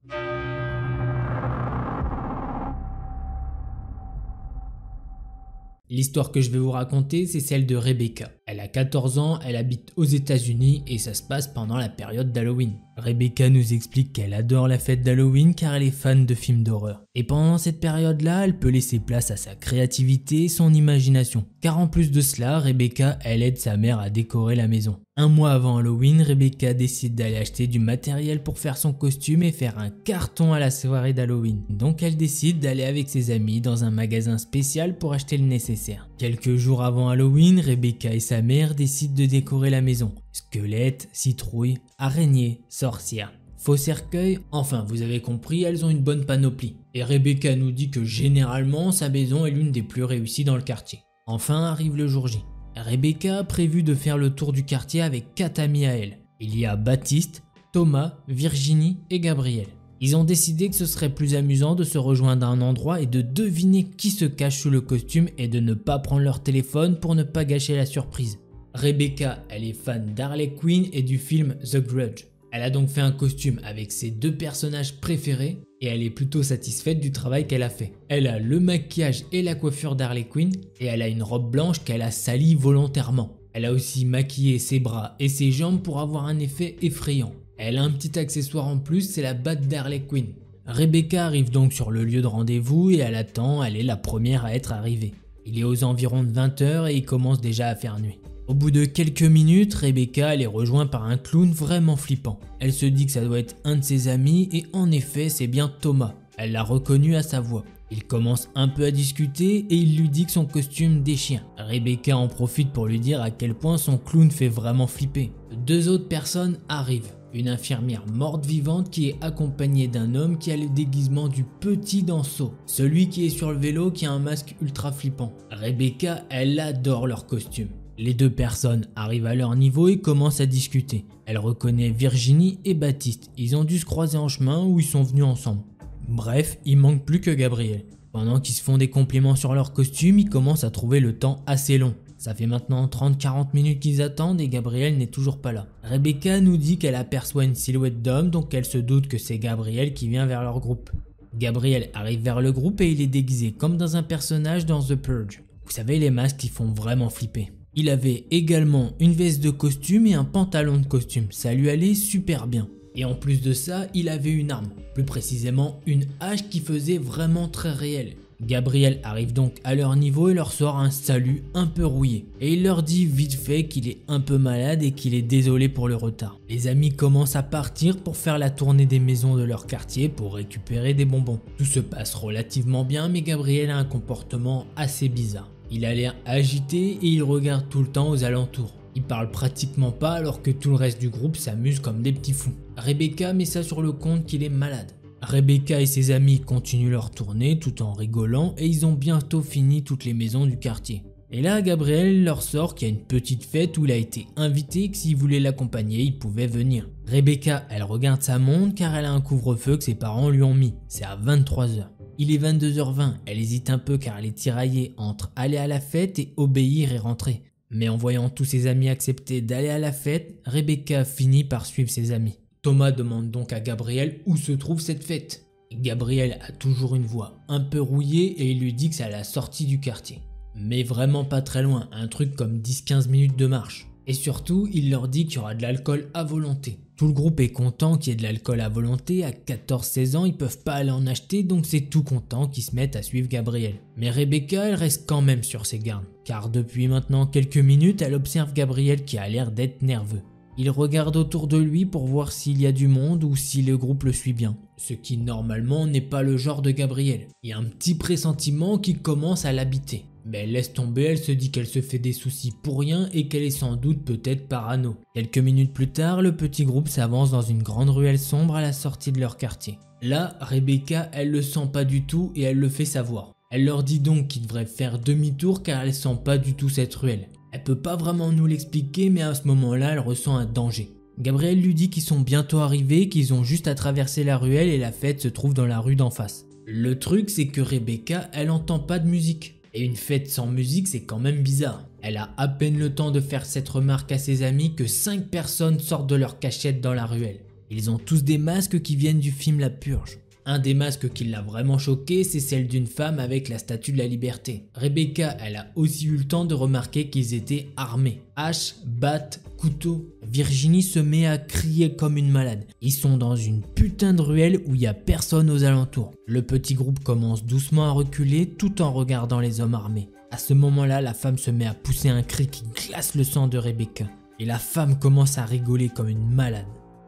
L'histoire que je vais vous raconter, c'est celle de Rebecca. Elle a 14 ans, elle habite aux États-Unis et ça se passe pendant la période d'Halloween. Rebecca nous explique qu'elle adore la fête d'Halloween car elle est fan de films d'horreur. Et pendant cette période-là, elle peut laisser place à sa créativité et son imagination. Car en plus de cela, Rebecca, elle aide sa mère à décorer la maison. Un mois avant Halloween, Rebecca décide d'aller acheter du matériel pour faire son costume et faire un carton à la soirée d'Halloween. Donc elle décide d'aller avec ses amis dans un magasin spécial pour acheter le nécessaire. Quelques jours avant Halloween, Rebecca et sa mère décident de décorer la maison. Squelettes, citrouilles, araignées, sorcières, faux cercueils, enfin vous avez compris, elles ont une bonne panoplie. Et Rebecca nous dit que généralement sa maison est l'une des plus réussies dans le quartier. Enfin arrive le jour J. Rebecca a prévu de faire le tour du quartier avec 4 amis à elle. Il y a Baptiste, Thomas, Virginie et Gabriel. Ils ont décidé que ce serait plus amusant de se rejoindre à un endroit et de deviner qui se cache sous le costume et de ne pas prendre leur téléphone pour ne pas gâcher la surprise. Rebecca, elle est fan d'Harley Quinn et du film The Grudge. Elle a donc fait un costume avec ses 2 personnages préférés et elle est plutôt satisfaite du travail qu'elle a fait. Elle a le maquillage et la coiffure d'Harley Quinn et elle a une robe blanche qu'elle a salie volontairement. Elle a aussi maquillé ses bras et ses jambes pour avoir un effet effrayant. Elle a un petit accessoire en plus, c'est la batte d'Harley Quinn. Rebecca arrive donc sur le lieu de rendez-vous et elle attend, elle est la première à être arrivée. Il est aux environs de 20 h et il commence déjà à faire nuit. Au bout de quelques minutes, Rebecca elle est rejointe par un clown vraiment flippant. Elle se dit que ça doit être un de ses amis et en effet c'est bien Thomas. Elle l'a reconnu à sa voix. Ils commencent un peu à discuter et il lui dit que son costume déchire. Rebecca en profite pour lui dire à quel point son clown fait vraiment flipper. Deux autres personnes arrivent. Une infirmière morte vivante qui est accompagnée d'un homme qui a le déguisement du petit Danseau, celui qui est sur le vélo qui a un masque ultra flippant. Rebecca, elle adore leur costume. Les deux personnes arrivent à leur niveau et commencent à discuter. Elle reconnaît Virginie et Baptiste. Ils ont dû se croiser en chemin ou ils sont venus ensemble. Bref, il manque plus que Gabriel. Pendant qu'ils se font des compliments sur leur costume, ils commencent à trouver le temps assez long. Ça fait maintenant 30-40 minutes qu'ils attendent et Gabriel n'est toujours pas là. Rebecca nous dit qu'elle aperçoit une silhouette d'homme, donc elle se doute que c'est Gabriel qui vient vers leur groupe. Gabriel arrive vers le groupe et il est déguisé comme dans un personnage dans The Purge. Vous savez, les masques qui font vraiment flipper. Il avait également une veste de costume et un pantalon de costume, ça lui allait super bien. Et en plus de ça, il avait une arme, plus précisément une hache qui faisait vraiment très réel. Gabriel arrive donc à leur niveau et leur sort un salut un peu rouillé. Et il leur dit vite fait qu'il est un peu malade et qu'il est désolé pour le retard. Les amis commencent à partir pour faire la tournée des maisons de leur quartier pour récupérer des bonbons. Tout se passe relativement bien mais Gabriel a un comportement assez bizarre. Il a l'air agité et il regarde tout le temps aux alentours. Il parle pratiquement pas alors que tout le reste du groupe s'amuse comme des petits fous. Rebecca met ça sur le compte qu'il est malade. Rebecca et ses amis continuent leur tournée tout en rigolant et ils ont bientôt fini toutes les maisons du quartier. Et là, Gabriel leur sort qu'il y a une petite fête où il a été invité et que s'il voulait l'accompagner, il pouvait venir. Rebecca, elle regarde sa montre car elle a un couvre-feu que ses parents lui ont mis. C'est à 23h. Il est 22h20, elle hésite un peu car elle est tiraillée entre aller à la fête et obéir et rentrer. Mais en voyant tous ses amis accepter d'aller à la fête, Rebecca finit par suivre ses amis. Thomas demande donc à Gabriel où se trouve cette fête. Gabriel a toujours une voix un peu rouillée et il lui dit que c'est à la sortie du quartier. Mais vraiment pas très loin, un truc comme 10-15 minutes de marche. Et surtout, il leur dit qu'il y aura de l'alcool à volonté. Tout le groupe est content qu'il y ait de l'alcool à volonté, à 14-16 ans ils peuvent pas aller en acheter donc c'est tout content qu'ils se mettent à suivre Gabriel. Mais Rebecca elle reste quand même sur ses gardes, car depuis maintenant quelques minutes elle observe Gabriel qui a l'air d'être nerveux. Il regarde autour de lui pour voir s'il y a du monde ou si le groupe le suit bien, ce qui normalement n'est pas le genre de Gabriel. Il y a un petit pressentiment qui commence à l'habiter. Mais elle laisse tomber, elle se dit qu'elle se fait des soucis pour rien et qu'elle est sans doute peut-être parano. Quelques minutes plus tard, le petit groupe s'avance dans une grande ruelle sombre à la sortie de leur quartier. Là, Rebecca, elle le sent pas du tout et elle le fait savoir. Elle leur dit donc qu'ils devraient faire demi-tour car elle sent pas du tout cette ruelle. Elle peut pas vraiment nous l'expliquer mais à ce moment-là, elle ressent un danger. Gabriel lui dit qu'ils sont bientôt arrivés, qu'ils ont juste à traverser la ruelle et la fête se trouve dans la rue d'en face. Le truc, c'est que Rebecca, elle entend pas de musique. Et une fête sans musique, c'est quand même bizarre. Elle a à peine le temps de faire cette remarque à ses amis que 5 personnes sortent de leur cachette dans la ruelle. Ils ont tous des masques qui viennent du film La Purge. Un des masques qui l'a vraiment choqué, c'est celle d'une femme avec la statue de la liberté. Rebecca, elle a aussi eu le temps de remarquer qu'ils étaient armés. Hache, batte, couteau. Virginie se met à crier comme une malade. Ils sont dans une putain de ruelle où il n'y a personne aux alentours. Le petit groupe commence doucement à reculer tout en regardant les hommes armés. À ce moment-là, la femme se met à pousser un cri qui glace le sang de Rebecca. Et la femme commence à rigoler comme une malade.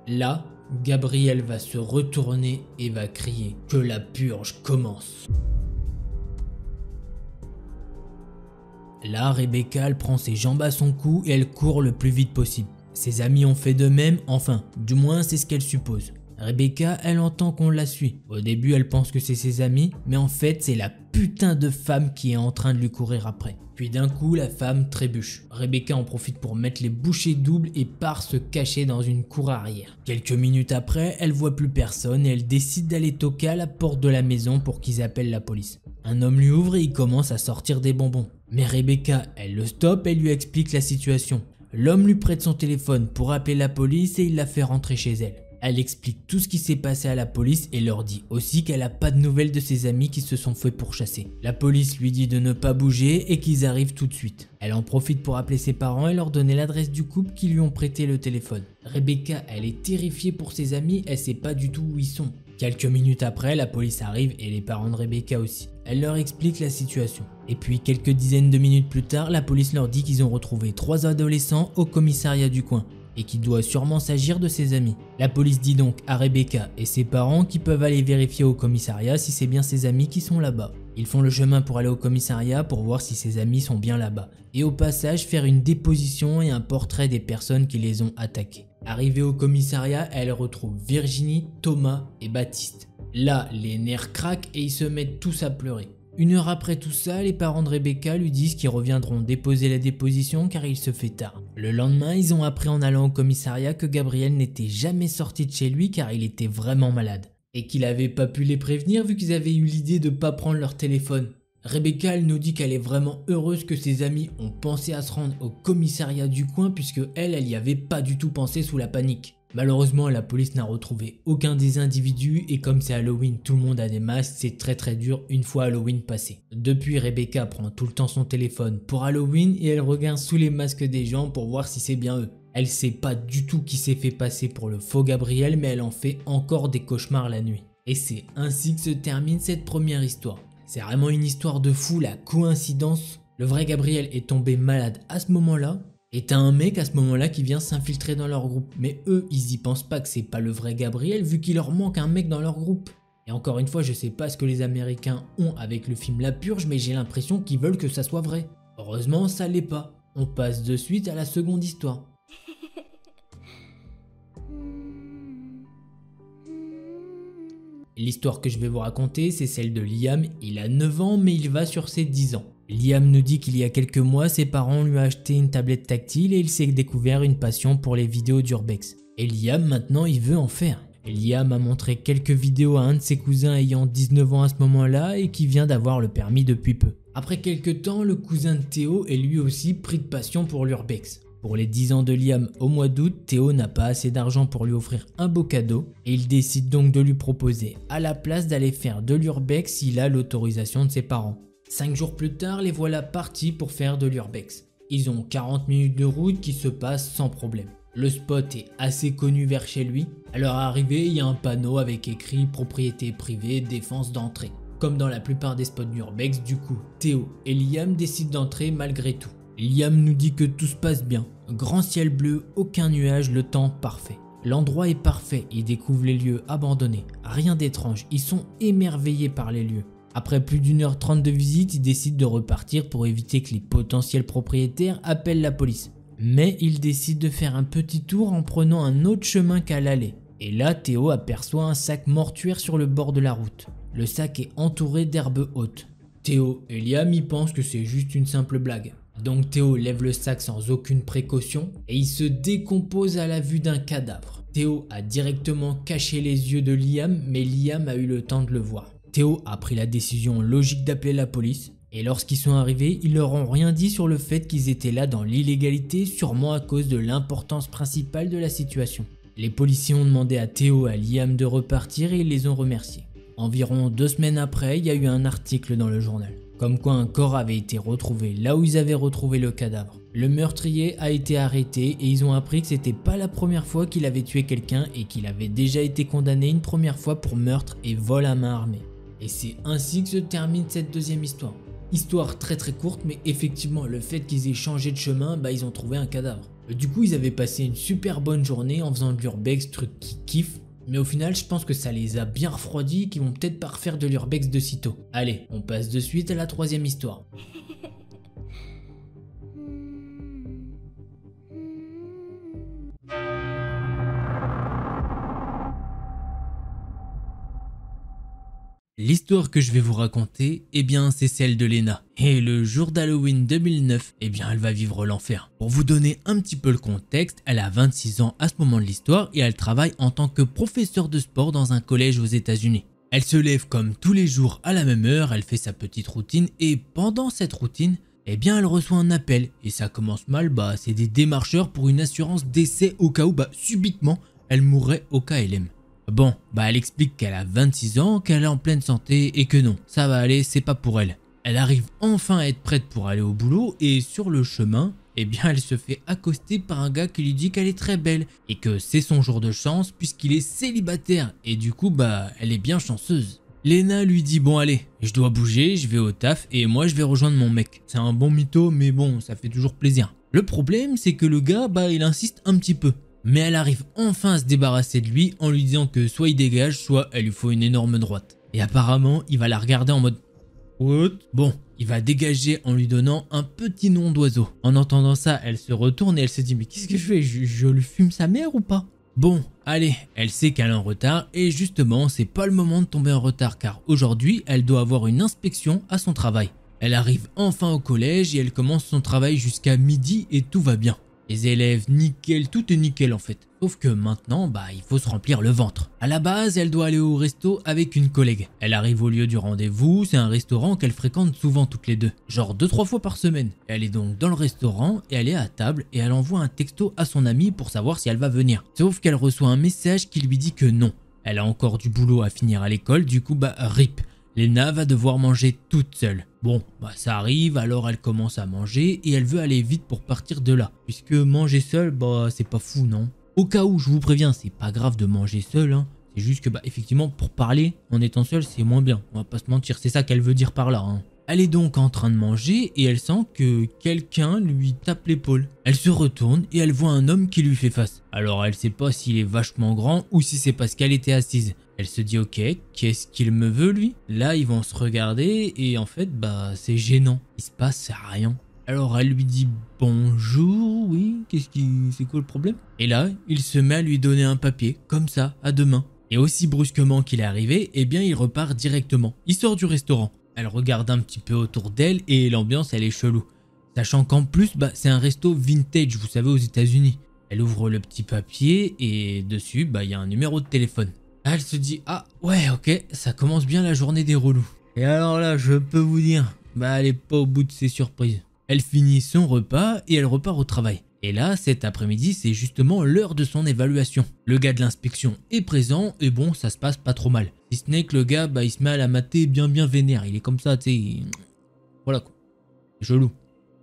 Là, Gabriel va se retourner et va crier que la purge commence. Là, Rebecca elle prend ses jambes à son cou et elle court le plus vite possible. Ses amis ont fait de même, enfin, du moins c'est ce qu'elle suppose. Rebecca, elle entend qu'on la suit. Au début, elle pense que c'est ses amis, mais en fait, c'est la putain de femme qui est en train de lui courir après. Puis d'un coup, la femme trébuche. Rebecca en profite pour mettre les bouchées doubles et part se cacher dans une cour arrière. Quelques minutes après, elle voit plus personne et elle décide d'aller toquer à la porte de la maison pour qu'ils appellent la police. Un homme lui ouvre et il commence à sortir des bonbons. Mais Rebecca, elle le stoppe et lui explique la situation. L'homme lui prête son téléphone pour appeler la police et il la fait rentrer chez elle. Elle explique tout ce qui s'est passé à la police et leur dit aussi qu'elle n'a pas de nouvelles de ses amis qui se sont fait pourchasser. La police lui dit de ne pas bouger et qu'ils arrivent tout de suite. Elle en profite pour appeler ses parents et leur donner l'adresse du couple qui lui ont prêté le téléphone. Rebecca, elle est terrifiée pour ses amis, elle sait pas du tout où ils sont. Quelques minutes après, la police arrive et les parents de Rebecca aussi. Elle leur explique la situation. Et puis quelques dizaines de minutes plus tard, la police leur dit qu'ils ont retrouvé 3 adolescents au commissariat du coin et qu'il doit sûrement s'agir de ses amis. La police dit donc à Rebecca et ses parents qu'ils peuvent aller vérifier au commissariat si c'est bien ses amis qui sont là-bas. Ils font le chemin pour aller au commissariat pour voir si ses amis sont bien là-bas et au passage faire une déposition et un portrait des personnes qui les ont attaqués. Arrivée au commissariat, elle retrouve Virginie, Thomas et Baptiste. Là, les nerfs craquent et ils se mettent tous à pleurer. 1 heure après tout ça, les parents de Rebecca lui disent qu'ils reviendront déposer la déposition car il se fait tard. Le lendemain, ils ont appris en allant au commissariat que Gabriel n'était jamais sorti de chez lui car il était vraiment malade. Et qu'il avait pas pu les prévenir vu qu'ils avaient eu l'idée de pas prendre leur téléphone. Rebecca, elle nous dit qu'elle est vraiment heureuse que ses amis ont pensé à se rendre au commissariat du coin puisque elle y avait pas du tout pensé sous la panique. Malheureusement, la police n'a retrouvé aucun des individus et comme c'est Halloween, tout le monde a des masques, c'est très dur une fois Halloween passé. Depuis, Rebecca prend tout le temps son téléphone pour Halloween et elle regarde sous les masques des gens pour voir si c'est bien eux. Elle sait pas du tout qui s'est fait passer pour le faux Gabriel, mais elle en fait encore des cauchemars la nuit. Et c'est ainsi que se termine cette première histoire. C'est vraiment une histoire de fou, la coïncidence. Le vrai Gabriel est tombé malade à ce moment-là. Et t'as un mec à ce moment-là qui vient s'infiltrer dans leur groupe. Mais eux, ils y pensent pas que c'est pas le vrai Gabriel vu qu'il leur manque un mec dans leur groupe. Et encore une fois, je sais pas ce que les Américains ont avec le film La Purge, mais j'ai l'impression qu'ils veulent que ça soit vrai. Heureusement, ça l'est pas. On passe de suite à la seconde histoire. L'histoire que je vais vous raconter, c'est celle de Liam. Il a 9 ans, mais il va sur ses 10 ans. Liam nous dit qu'il y a quelques mois, ses parents lui ont acheté une tablette tactile et il s'est découvert une passion pour les vidéos d'urbex. Et Liam, maintenant, il veut en faire. Et Liam a montré quelques vidéos à un de ses cousins ayant 19 ans à ce moment-là et qui vient d'avoir le permis depuis peu. Après quelques temps, le cousin de Théo est lui aussi pris de passion pour l'urbex. Pour les 10 ans de Liam au mois d'août, Théo n'a pas assez d'argent pour lui offrir un beau cadeau et il décide donc de lui proposer à la place d'aller faire de l'urbex s'il a l'autorisation de ses parents. 5 jours plus tard, les voilà partis pour faire de l'urbex. Ils ont 40 minutes de route qui se passent sans problème. Le spot est assez connu vers chez lui. À leur arrivée, il y a un panneau avec écrit propriété privée, défense d'entrée. Comme dans la plupart des spots d'urbex, du coup, Théo et Liam décident d'entrer malgré tout. Liam nous dit que tout se passe bien. Grand ciel bleu, aucun nuage, le temps parfait. L'endroit est parfait, ils découvrent les lieux abandonnés. Rien d'étrange, ils sont émerveillés par les lieux. Après plus d'1h30 de visite, ils décident de repartir pour éviter que les potentiels propriétaires appellent la police. Mais ils décident de faire un petit tour en prenant un autre chemin qu'à l'aller. Et là, Théo aperçoit un sac mortuaire sur le bord de la route. Le sac est entouré d'herbes hautes. Théo et Liam y pensent que c'est juste une simple blague. Donc Théo lève le sac sans aucune précaution et il se décompose à la vue d'un cadavre. Théo a directement caché les yeux de Liam, mais Liam a eu le temps de le voir. Théo a pris la décision logique d'appeler la police et lorsqu'ils sont arrivés, ils leur ont rien dit sur le fait qu'ils étaient là dans l'illégalité, sûrement à cause de l'importance principale de la situation. Les policiers ont demandé à Théo et à Liam de repartir et ils les ont remerciés. Environ 2 semaines après, il y a eu un article dans le journal, comme quoi un corps avait été retrouvé là où ils avaient retrouvé le cadavre. Le meurtrier a été arrêté et ils ont appris que c'était pas la première fois qu'il avait tué quelqu'un et qu'il avait déjà été condamné une première fois pour meurtre et vol à main armée. Et c'est ainsi que se termine cette deuxième histoire. Histoire très courte, mais effectivement le fait qu'ils aient changé de chemin, ils ont trouvé un cadavre. Du coup ils avaient passé une super bonne journée en faisant de l'urbex, truc qui kiffe. Mais au final je pense que ça les a bien refroidis, qu'ils vont peut-être pas refaire de l'urbex de sitôt. Allez, on passe de suite à la troisième histoire. L'histoire que je vais vous raconter, c'est celle de Lena. Et le jour d'Halloween 2009, elle va vivre l'enfer. Pour vous donner un petit peu le contexte, elle a 26 ans à ce moment de l'histoire et elle travaille en tant que professeure de sport dans un collège aux États-Unis. Elle se lève comme tous les jours à la même heure, elle fait sa petite routine et pendant cette routine, elle reçoit un appel. Et ça commence mal, c'est des démarcheurs pour une assurance décès au cas où subitement elle mourrait au KLM. Bon, elle explique qu'elle a 26 ans, qu'elle est en pleine santé et que non, ça va aller, c'est pas pour elle. Elle arrive enfin à être prête pour aller au boulot et sur le chemin, elle se fait accoster par un gars qui lui dit qu'elle est très belle et que c'est son jour de chance puisqu'il est célibataire et du coup, elle est bien chanceuse. Lena lui dit bon allez, je dois bouger, je vais au taf et moi je vais rejoindre mon mec. C'est un bon mytho mais bon, ça fait toujours plaisir. Le problème c'est que le gars il insiste un petit peu. Mais elle arrive enfin à se débarrasser de lui en lui disant que soit il dégage, soit elle lui faut une énorme droite. Et apparemment il va la regarder en mode what? Bon, il va dégager en lui donnant un petit nom d'oiseau. En entendant ça, elle se retourne et elle se dit mais qu'est-ce que je fais, je lui fume sa mère ou pas? Bon, allez, elle sait qu'elle est en retard et justement, c'est pas le moment de tomber en retard car aujourd'hui, elle doit avoir une inspection à son travail. Elle arrive enfin au collège et elle commence son travail jusqu'à midi et tout va bien. Les élèves, nickel, tout est nickel en fait. Sauf que maintenant, il faut se remplir le ventre. À la base, elle doit aller au resto avec une collègue. Elle arrive au lieu du rendez-vous, c'est un restaurant qu'elle fréquente souvent toutes les deux. Genre 2-3 fois par semaine. Elle est donc dans le restaurant et elle est à table et elle envoie un texto à son amie pour savoir si elle va venir. Sauf qu'elle reçoit un message qui lui dit que non. Elle a encore du boulot à finir à l'école, du coup rip. Lena va devoir manger toute seule. Bon, ça arrive, alors elle commence à manger et elle veut aller vite pour partir de là. Puisque manger seule, c'est pas fou, non? Au cas où, je vous préviens, c'est pas grave de manger seule, hein. C'est juste que, effectivement, pour parler, en étant seule, c'est moins bien. On va pas se mentir, c'est ça qu'elle veut dire par là, hein. Elle est donc en train de manger et elle sent que quelqu'un lui tape l'épaule. Elle se retourne et elle voit un homme qui lui fait face. Alors elle sait pas s'il est vachement grand ou si c'est parce qu'elle était assise. Elle se dit ok, qu'est-ce qu'il me veut lui? Là ils vont se regarder et en fait c'est gênant. Il se passe rien. Alors elle lui dit bonjour, oui, c'est quoi le problème? Et là il se met à lui donner un papier, comme ça, à deux mains. Et aussi brusquement qu'il est arrivé, il repart directement. Il sort du restaurant. Elle regarde un petit peu autour d'elle et l'ambiance elle est chelou. Sachant qu'en plus c'est un resto vintage, vous savez, aux États-Unis. Elle ouvre le petit papier et dessus il y a un numéro de téléphone. Elle se dit ah ouais ok, ça commence bien la journée des relous. Et alors là je peux vous dire, elle est pas au bout de ses surprises. Elle finit son repas et elle repart au travail. Et là, cet après-midi, c'est justement l'heure de son évaluation. Le gars de l'inspection est présent et bon, ça se passe pas trop mal. Si ce n'est que le gars, il se met à la mater bien vénère. Il est comme ça, tu sais. Voilà quoi. Chelou.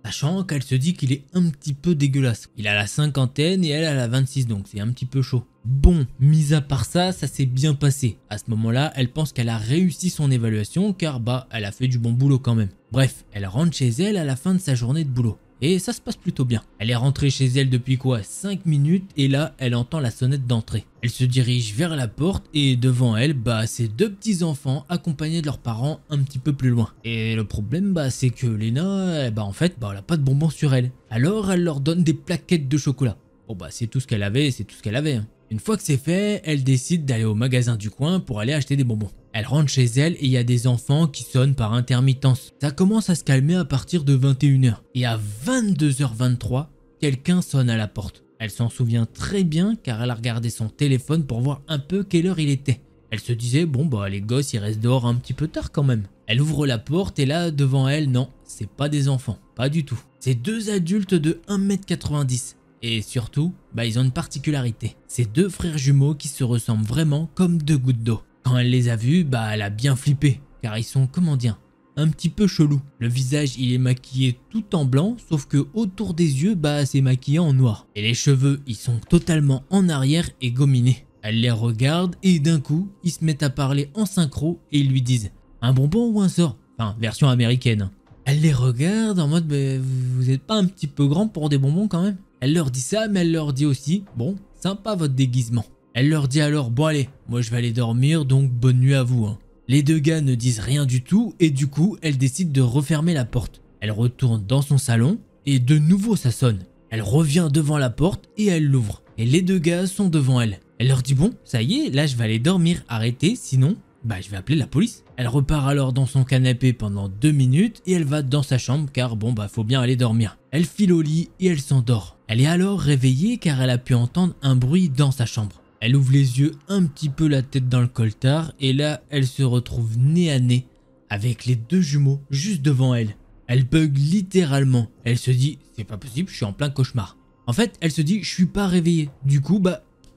Sachant qu'elle se dit qu'il est un petit peu dégueulasse. Il a la cinquantaine et elle a la 26, donc c'est un petit peu chaud. Bon, mis à part ça, ça s'est bien passé. À ce moment-là, elle pense qu'elle a réussi son évaluation car elle a fait du bon boulot quand même. Bref, elle rentre chez elle à la fin de sa journée de boulot. Et ça se passe plutôt bien. Elle est rentrée chez elle depuis 5 minutes et là, elle entend la sonnette d'entrée. Elle se dirige vers la porte et devant elle, ses deux petits enfants accompagnés de leurs parents un petit peu plus loin. Et le problème, c'est que Lena, en fait, elle a pas de bonbons sur elle. Alors, elle leur donne des plaquettes de chocolat. Bon, c'est tout ce qu'elle avait, c'est tout ce qu'elle avait, hein. Une fois que c'est fait, elle décide d'aller au magasin du coin pour aller acheter des bonbons. Elle rentre chez elle et il y a des enfants qui sonnent par intermittence. Ça commence à se calmer à partir de 21h. Et à 22h23, quelqu'un sonne à la porte. Elle s'en souvient très bien car elle a regardé son téléphone pour voir un peu quelle heure il était. Elle se disait les gosses ils restent dehors un petit peu tard quand même. Elle ouvre la porte et là devant elle, non, c'est pas des enfants, pas du tout. C'est deux adultes de 1m90. Et surtout, ils ont une particularité. C'est deux frères jumeaux qui se ressemblent vraiment comme deux gouttes d'eau. Quand elle les a vus, elle a bien flippé. Car ils sont, un petit peu chelous. Le visage, il est maquillé tout en blanc, sauf que autour des yeux, c'est maquillé en noir. Et les cheveux, ils sont totalement en arrière et gominés. Elle les regarde et d'un coup, ils se mettent à parler en synchro et ils lui disent « Un bonbon ou un sort ?» Enfin, version américaine. Elle les regarde en mode vous êtes pas un petit peu grand pour des bonbons quand même? Elle leur dit ça, mais elle leur dit aussi « Bon, sympa votre déguisement. » Elle leur dit alors « Bon allez, moi je vais aller dormir, donc bonne nuit à vous. Hein. » Les deux gars ne disent rien du tout et du coup, elle décide de refermer la porte. Elle retourne dans son salon et de nouveau ça sonne. Elle revient devant la porte et elle l'ouvre. Et les deux gars sont devant elle. Elle leur dit « Bon, ça y est, là je vais aller dormir, arrêtez, sinon... » je vais appeler la police. Elle repart alors dans son canapé pendant 2 minutes et elle va dans sa chambre car faut bien aller dormir. Elle file au lit et elle s'endort. Elle est alors réveillée car elle a pu entendre un bruit dans sa chambre. Elle ouvre les yeux un petit peu la tête dans le coltard et là elle se retrouve nez à nez avec les deux jumeaux juste devant elle. Elle bug littéralement. Elle se dit c'est pas possible, je suis en plein cauchemar. En fait elle se dit je suis pas réveillée. Du coup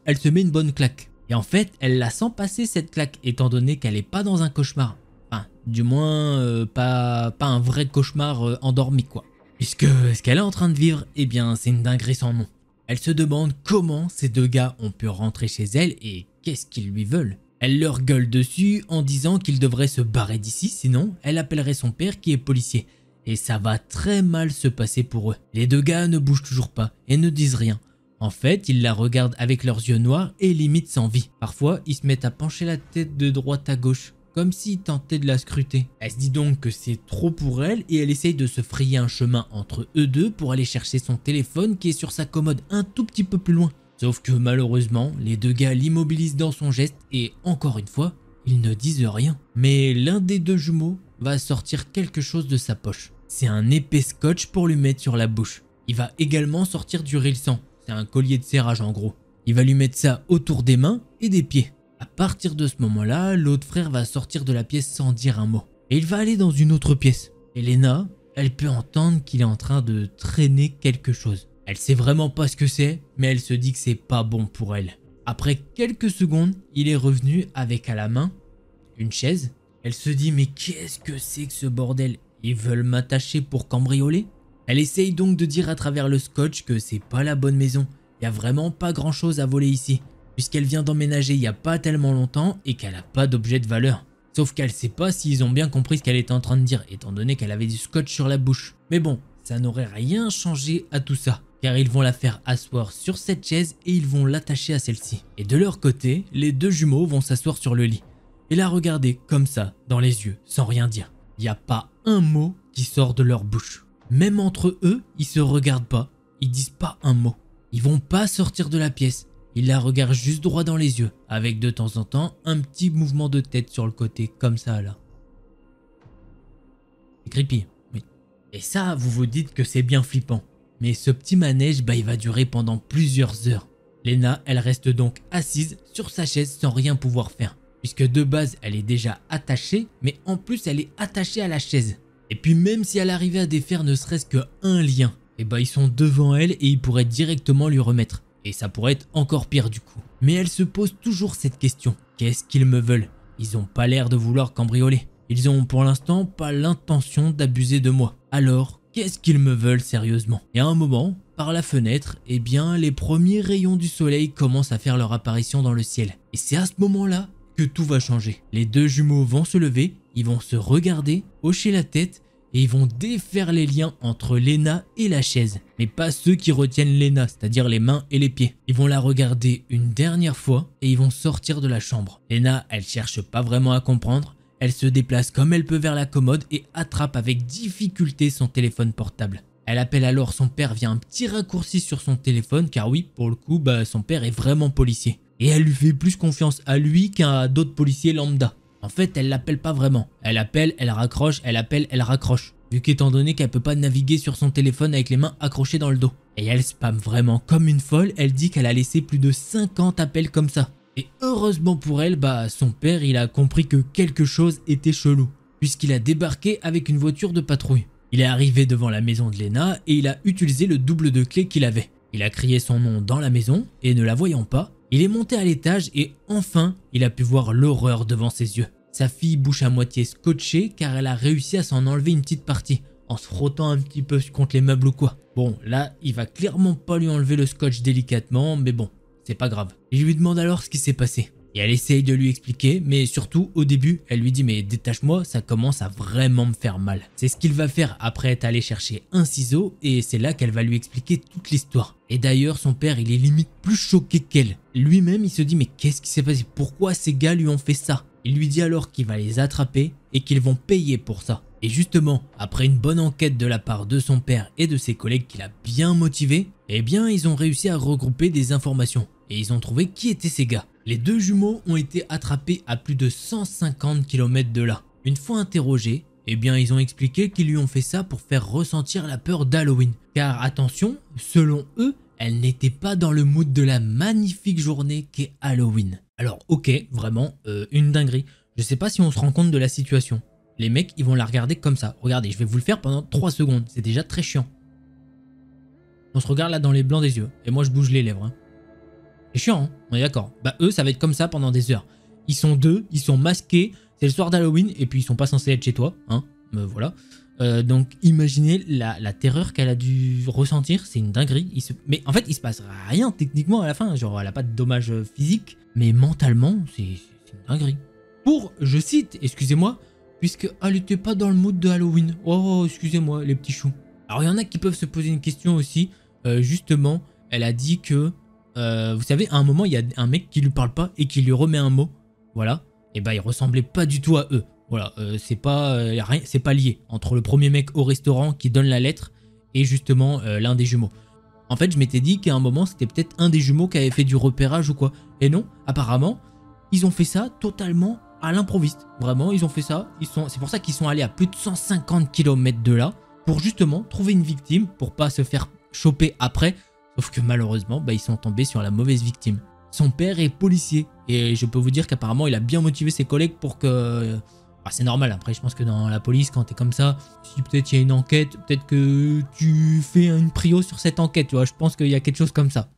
elle se met une bonne claque. Et en fait, elle la sent passer cette claque, étant donné qu'elle n'est pas dans un cauchemar. Enfin, du moins, pas un vrai cauchemar endormi, quoi. Puisque ce qu'elle est en train de vivre, c'est une dinguerie sans nom. Elle se demande comment ces deux gars ont pu rentrer chez elle et qu'est-ce qu'ils lui veulent. Elle leur gueule dessus en disant qu'ils devraient se barrer d'ici, sinon elle appellerait son père qui est policier. Et ça va très mal se passer pour eux. Les deux gars ne bougent toujours pas et ne disent rien. En fait, ils la regardent avec leurs yeux noirs et limite sans vie. Parfois, ils se mettent à pencher la tête de droite à gauche, comme s'ils tentaient de la scruter. Elle se dit donc que c'est trop pour elle et elle essaye de se frayer un chemin entre eux deux pour aller chercher son téléphone qui est sur sa commode un tout petit peu plus loin. Sauf que malheureusement, les deux gars l'immobilisent dans son geste et encore une fois, ils ne disent rien. Mais l'un des deux jumeaux va sortir quelque chose de sa poche. C'est un épais scotch pour lui mettre sur la bouche. Il va également sortir du rilsan. C'est un collier de serrage en gros. Il va lui mettre ça autour des mains et des pieds. À partir de ce moment-là, l'autre frère va sortir de la pièce sans dire un mot. Et il va aller dans une autre pièce. Et Lena, elle peut entendre qu'il est en train de traîner quelque chose. Elle sait vraiment pas ce que c'est, mais elle se dit que c'est pas bon pour elle. Après quelques secondes, il est revenu avec à la main une chaise. Elle se dit mais qu'est-ce que c'est que ce bordel? Ils veulent m'attacher pour cambrioler? Elle essaye donc de dire à travers le scotch que c'est pas la bonne maison. Il y a vraiment pas grand chose à voler ici, puisqu'elle vient d'emménager il y a pas tellement longtemps et qu'elle a pas d'objet de valeur. Sauf qu'elle sait pas s'ils ont bien compris ce qu'elle était en train de dire, étant donné qu'elle avait du scotch sur la bouche. Mais bon, ça n'aurait rien changé à tout ça, car ils vont la faire asseoir sur cette chaise et ils vont l'attacher à celle-ci. Et de leur côté, les deux jumeaux vont s'asseoir sur le lit et la regarder comme ça, dans les yeux, sans rien dire. Il n'y a pas un mot qui sort de leur bouche. Même entre eux, ils se regardent pas, ils disent pas un mot. Ils vont pas sortir de la pièce, ils la regardent juste droit dans les yeux, avec de temps en temps un petit mouvement de tête sur le côté, comme ça là. C'est creepy, oui. Et ça, vous vous dites que c'est bien flippant. Mais ce petit manège, il va durer pendant plusieurs heures. Lena, elle reste donc assise sur sa chaise sans rien pouvoir faire. Puisque de base, elle est déjà attachée, mais en plus, elle est attachée à la chaise. Et puis même si elle arrivait à défaire ne serait-ce qu'un lien, ils sont devant elle et ils pourraient directement lui remettre. Et ça pourrait être encore pire du coup. Mais elle se pose toujours cette question. Qu'est-ce qu'ils me veulent? Ils ont pas l'air de vouloir cambrioler. Ils ont pour l'instant pas l'intention d'abuser de moi. Alors, qu'est-ce qu'ils me veulent sérieusement? Et à un moment, par la fenêtre, les premiers rayons du soleil commencent à faire leur apparition dans le ciel. Et c'est à ce moment-là que tout va changer. Les deux jumeaux vont se lever, ils vont se regarder, hocher la tête et ils vont défaire les liens entre Lena et la chaise. Mais pas ceux qui retiennent Lena, c'est-à-dire les mains et les pieds. Ils vont la regarder une dernière fois et ils vont sortir de la chambre. Lena, elle cherche pas vraiment à comprendre. Elle se déplace comme elle peut vers la commode et attrape avec difficulté son téléphone portable. Elle appelle alors son père via un petit raccourci sur son téléphone car oui, pour le coup, son père est vraiment policier. Et elle lui fait plus confiance à lui qu'à d'autres policiers lambda. En fait, elle l'appelle pas vraiment. Elle appelle, elle raccroche, elle appelle, elle raccroche. Vu qu'étant donné qu'elle peut pas naviguer sur son téléphone avec les mains accrochées dans le dos. Et elle spamme vraiment comme une folle, elle dit qu'elle a laissé plus de 50 appels comme ça. Et heureusement pour elle, son père il a compris que quelque chose était chelou. Puisqu'il a débarqué avec une voiture de patrouille. Il est arrivé devant la maison de Lena et il a utilisé le double de clé qu'il avait. Il a crié son nom dans la maison et ne la voyant pas, il est monté à l'étage et enfin, il a pu voir l'horreur devant ses yeux. Sa fille bouche à moitié scotchée car elle a réussi à s'en enlever une petite partie, en se frottant un petit peu contre les meubles ou quoi. Bon, là, il va clairement pas lui enlever le scotch délicatement, mais bon, c'est pas grave. Il lui demande alors ce qui s'est passé. Et elle essaye de lui expliquer, mais surtout au début, elle lui dit mais détache-moi, ça commence à vraiment me faire mal. C'est ce qu'il va faire après être allé chercher un ciseau et c'est là qu'elle va lui expliquer toute l'histoire. Et d'ailleurs, son père, il est limite plus choqué qu'elle. Lui-même, il se dit mais qu'est-ce qui s'est passé? Pourquoi ces gars lui ont fait ça? Il lui dit alors qu'il va les attraper et qu'ils vont payer pour ça. Et justement, après une bonne enquête de la part de son père et de ses collègues qu'il a bien motivés, ils ont réussi à regrouper des informations. Et ils ont trouvé qui étaient ces gars. Les deux jumeaux ont été attrapés à plus de 150 km de là. Une fois interrogés, ils ont expliqué qu'ils lui ont fait ça pour faire ressentir la peur d'Halloween. Car attention, selon eux, elle n'était pas dans le mood de la magnifique journée qu'est Halloween. Alors ok, vraiment, une dinguerie. Je sais pas si on se rend compte de la situation. Les mecs, ils vont la regarder comme ça. Regardez, je vais vous le faire pendant 3 secondes. C'est déjà très chiant. On se regarde là dans les blancs des yeux. Et moi, je bouge les lèvres. C'est chiant, hein, on est d'accord. Eux, ça va être comme ça pendant des heures. Ils sont deux, ils sont masqués. C'est le soir d'Halloween et puis ils sont pas censés être chez toi. Hein, voilà. Donc imaginez la terreur qu'elle a dû ressentir. C'est une dinguerie. Mais en fait, il se passe rien techniquement à la fin. Genre, elle a pas de dommages physiques. Mais mentalement, c'est C'est une dinguerie. Pour, je cite, excusez-moi, puisqu'elle n'était pas dans le mood de Halloween. Oh, excusez-moi, les petits choux. Alors, il y en a qui peuvent se poser une question aussi. Justement, elle a dit que, vous savez, à un moment, il y a un mec qui lui parle pas et qui lui remet un mot. Voilà. Et bah, il ressemblait pas du tout à eux. Voilà, c'est pas lié entre le premier mec au restaurant qui donne la lettre et justement l'un des jumeaux. En fait, je m'étais dit qu'à un moment, c'était peut-être un des jumeaux qui avait fait du repérage ou quoi. Et non, apparemment, ils ont fait ça totalement à l'improviste. Vraiment, ils ont fait ça. C'est pour ça qu'ils sont allés à plus de 150 km de là pour justement trouver une victime pour pas se faire choper après. Sauf que malheureusement, bah, ils sont tombés sur la mauvaise victime. Son père est policier et je peux vous dire qu'apparemment, il a bien motivé ses collègues pour que... Ah, c'est normal, après je pense que dans la police quand t'es comme ça, si peut-être il y a une enquête, peut-être que tu fais une prio sur cette enquête, tu vois, je pense qu'il y a quelque chose comme ça.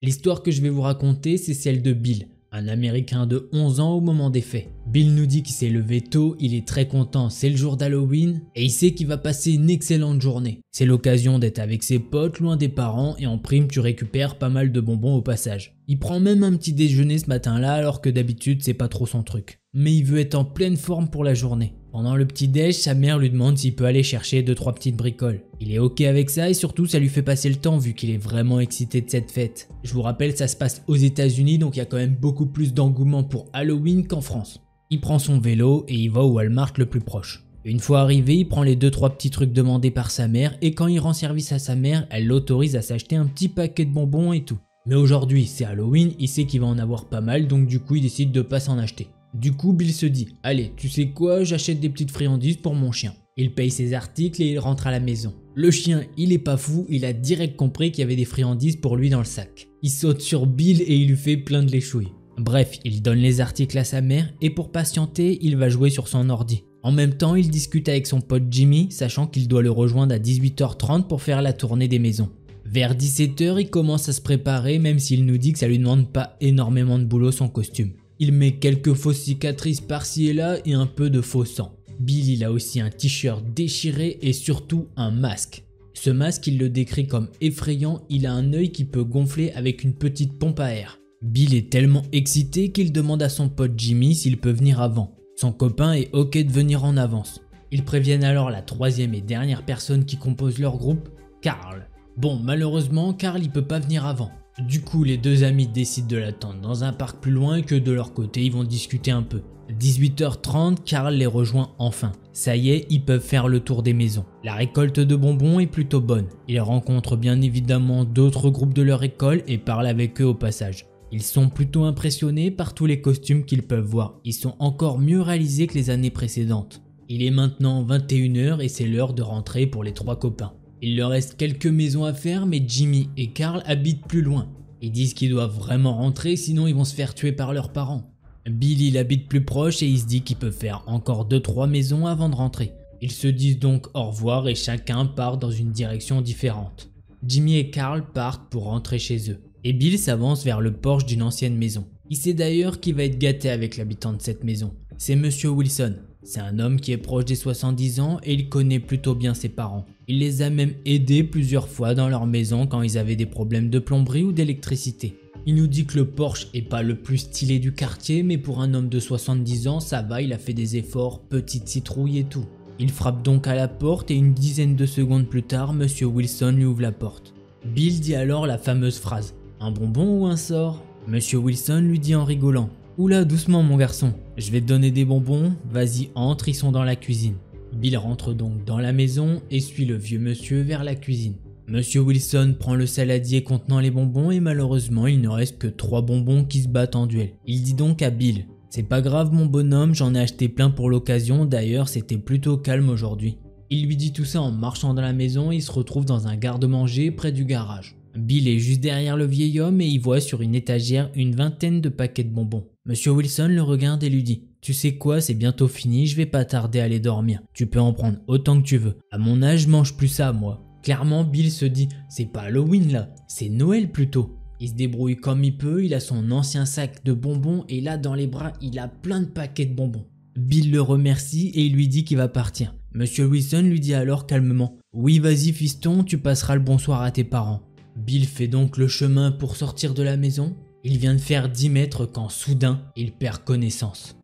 L'histoire que je vais vous raconter, c'est celle de Bill, un Américain de 11 ans au moment des faits. Bill nous dit qu'il s'est levé tôt, il est très content, c'est le jour d'Halloween et il sait qu'il va passer une excellente journée. C'est l'occasion d'être avec ses potes, loin des parents et en prime tu récupères pas mal de bonbons au passage. Il prend même un petit déjeuner ce matin-là alors que d'habitude c'est pas trop son truc. Mais il veut être en pleine forme pour la journée. Pendant le petit déj, sa mère lui demande s'il peut aller chercher 2-3 petites bricoles. Il est ok avec ça et surtout ça lui fait passer le temps vu qu'il est vraiment excité de cette fête. Je vous rappelle, ça se passe aux États-Unis donc il y a quand même beaucoup plus d'engouement pour Halloween qu'en France. Il prend son vélo et il va au Walmart le plus proche. Une fois arrivé, il prend les 2-3 petits trucs demandés par sa mère et quand il rend service à sa mère, elle l'autorise à s'acheter un petit paquet de bonbons et tout. Mais aujourd'hui c'est Halloween, il sait qu'il va en avoir pas mal donc du coup il décide de pas s'en acheter. Du coup Bill se dit, allez tu sais quoi, j'achète des petites friandises pour mon chien. Il paye ses articles et il rentre à la maison. Le chien il est pas fou, il a direct compris qu'il y avait des friandises pour lui dans le sac. Il saute sur Bill et il lui fait plein de léchouilles. Bref, il donne les articles à sa mère et pour patienter, il va jouer sur son ordi. En même temps, il discute avec son pote Jimmy, sachant qu'il doit le rejoindre à 18h30 pour faire la tournée des maisons. Vers 17h, il commence à se préparer même s'il nous dit que ça lui demande pas énormément de boulot son costume. Il met quelques fausses cicatrices par-ci et là et un peu de faux sang. Bill il a aussi un t-shirt déchiré et surtout un masque. Ce masque il le décrit comme effrayant, il a un œil qui peut gonfler avec une petite pompe à air. Bill est tellement excité qu'il demande à son pote Jimmy s'il peut venir avant. Son copain est ok de venir en avance. Ils préviennent alors la troisième et dernière personne qui compose leur groupe, Carl. Bon, malheureusement, Carl il peut pas venir avant. Du coup, les deux amis décident de l'attendre dans un parc plus loin et que de leur côté, ils vont discuter un peu. 18h30, Carl les rejoint enfin. Ça y est, ils peuvent faire le tour des maisons. La récolte de bonbons est plutôt bonne. Ils rencontrent bien évidemment d'autres groupes de leur école et parlent avec eux au passage. Ils sont plutôt impressionnés par tous les costumes qu'ils peuvent voir. Ils sont encore mieux réalisés que les années précédentes. Il est maintenant 21h et c'est l'heure de rentrer pour les trois copains. Il leur reste quelques maisons à faire mais Jimmy et Carl habitent plus loin. Ils disent qu'ils doivent vraiment rentrer sinon ils vont se faire tuer par leurs parents. Bill il habite plus proche et il se dit qu'il peut faire encore 2-3 maisons avant de rentrer. Ils se disent donc au revoir et chacun part dans une direction différente. Jimmy et Carl partent pour rentrer chez eux. Et Bill s'avance vers le porche d'une ancienne maison. Il sait d'ailleurs qu'il va être gâté avec l'habitant de cette maison. C'est Monsieur Wilson. C'est un homme qui est proche des 70 ans et il connaît plutôt bien ses parents. Il les a même aidés plusieurs fois dans leur maison quand ils avaient des problèmes de plomberie ou d'électricité. Il nous dit que le Porsche est pas le plus stylé du quartier mais pour un homme de 70 ans ça va, il a fait des efforts, petite citrouille et tout. Il frappe donc à la porte et une dizaine de secondes plus tard, Monsieur Wilson lui ouvre la porte. Bill dit alors la fameuse phrase « Un bonbon ou un sort ?» Monsieur Wilson lui dit en rigolant « Oula, doucement mon garçon, je vais te donner des bonbons, vas-y entre, ils sont dans la cuisine. » Bill rentre donc dans la maison et suit le vieux monsieur vers la cuisine. Monsieur Wilson prend le saladier contenant les bonbons et malheureusement il ne reste que 3 bonbons qui se battent en duel. Il dit donc à Bill « C'est pas grave mon bonhomme, j'en ai acheté plein pour l'occasion, d'ailleurs c'était plutôt calme aujourd'hui. » Il lui dit tout ça en marchant dans la maison et il se retrouve dans un garde-manger près du garage. Bill est juste derrière le vieil homme et il voit sur une étagère une vingtaine de paquets de bonbons. Monsieur Wilson le regarde et lui dit « Tu sais quoi, c'est bientôt fini, je vais pas tarder à aller dormir. Tu peux en prendre autant que tu veux. À mon âge, je mange plus ça moi. » Clairement, Bill se dit « C'est pas Halloween là, c'est Noël plutôt. » Il se débrouille comme il peut, il a son ancien sac de bonbons et là dans les bras, il a plein de paquets de bonbons. Bill le remercie et il lui dit qu'il va partir. Monsieur Wilson lui dit alors calmement « Oui vas-y fiston, tu passeras le bonsoir à tes parents. » Bill fait donc le chemin pour sortir de la maison. Il vient de faire 10 mètres quand soudain, il perd connaissance.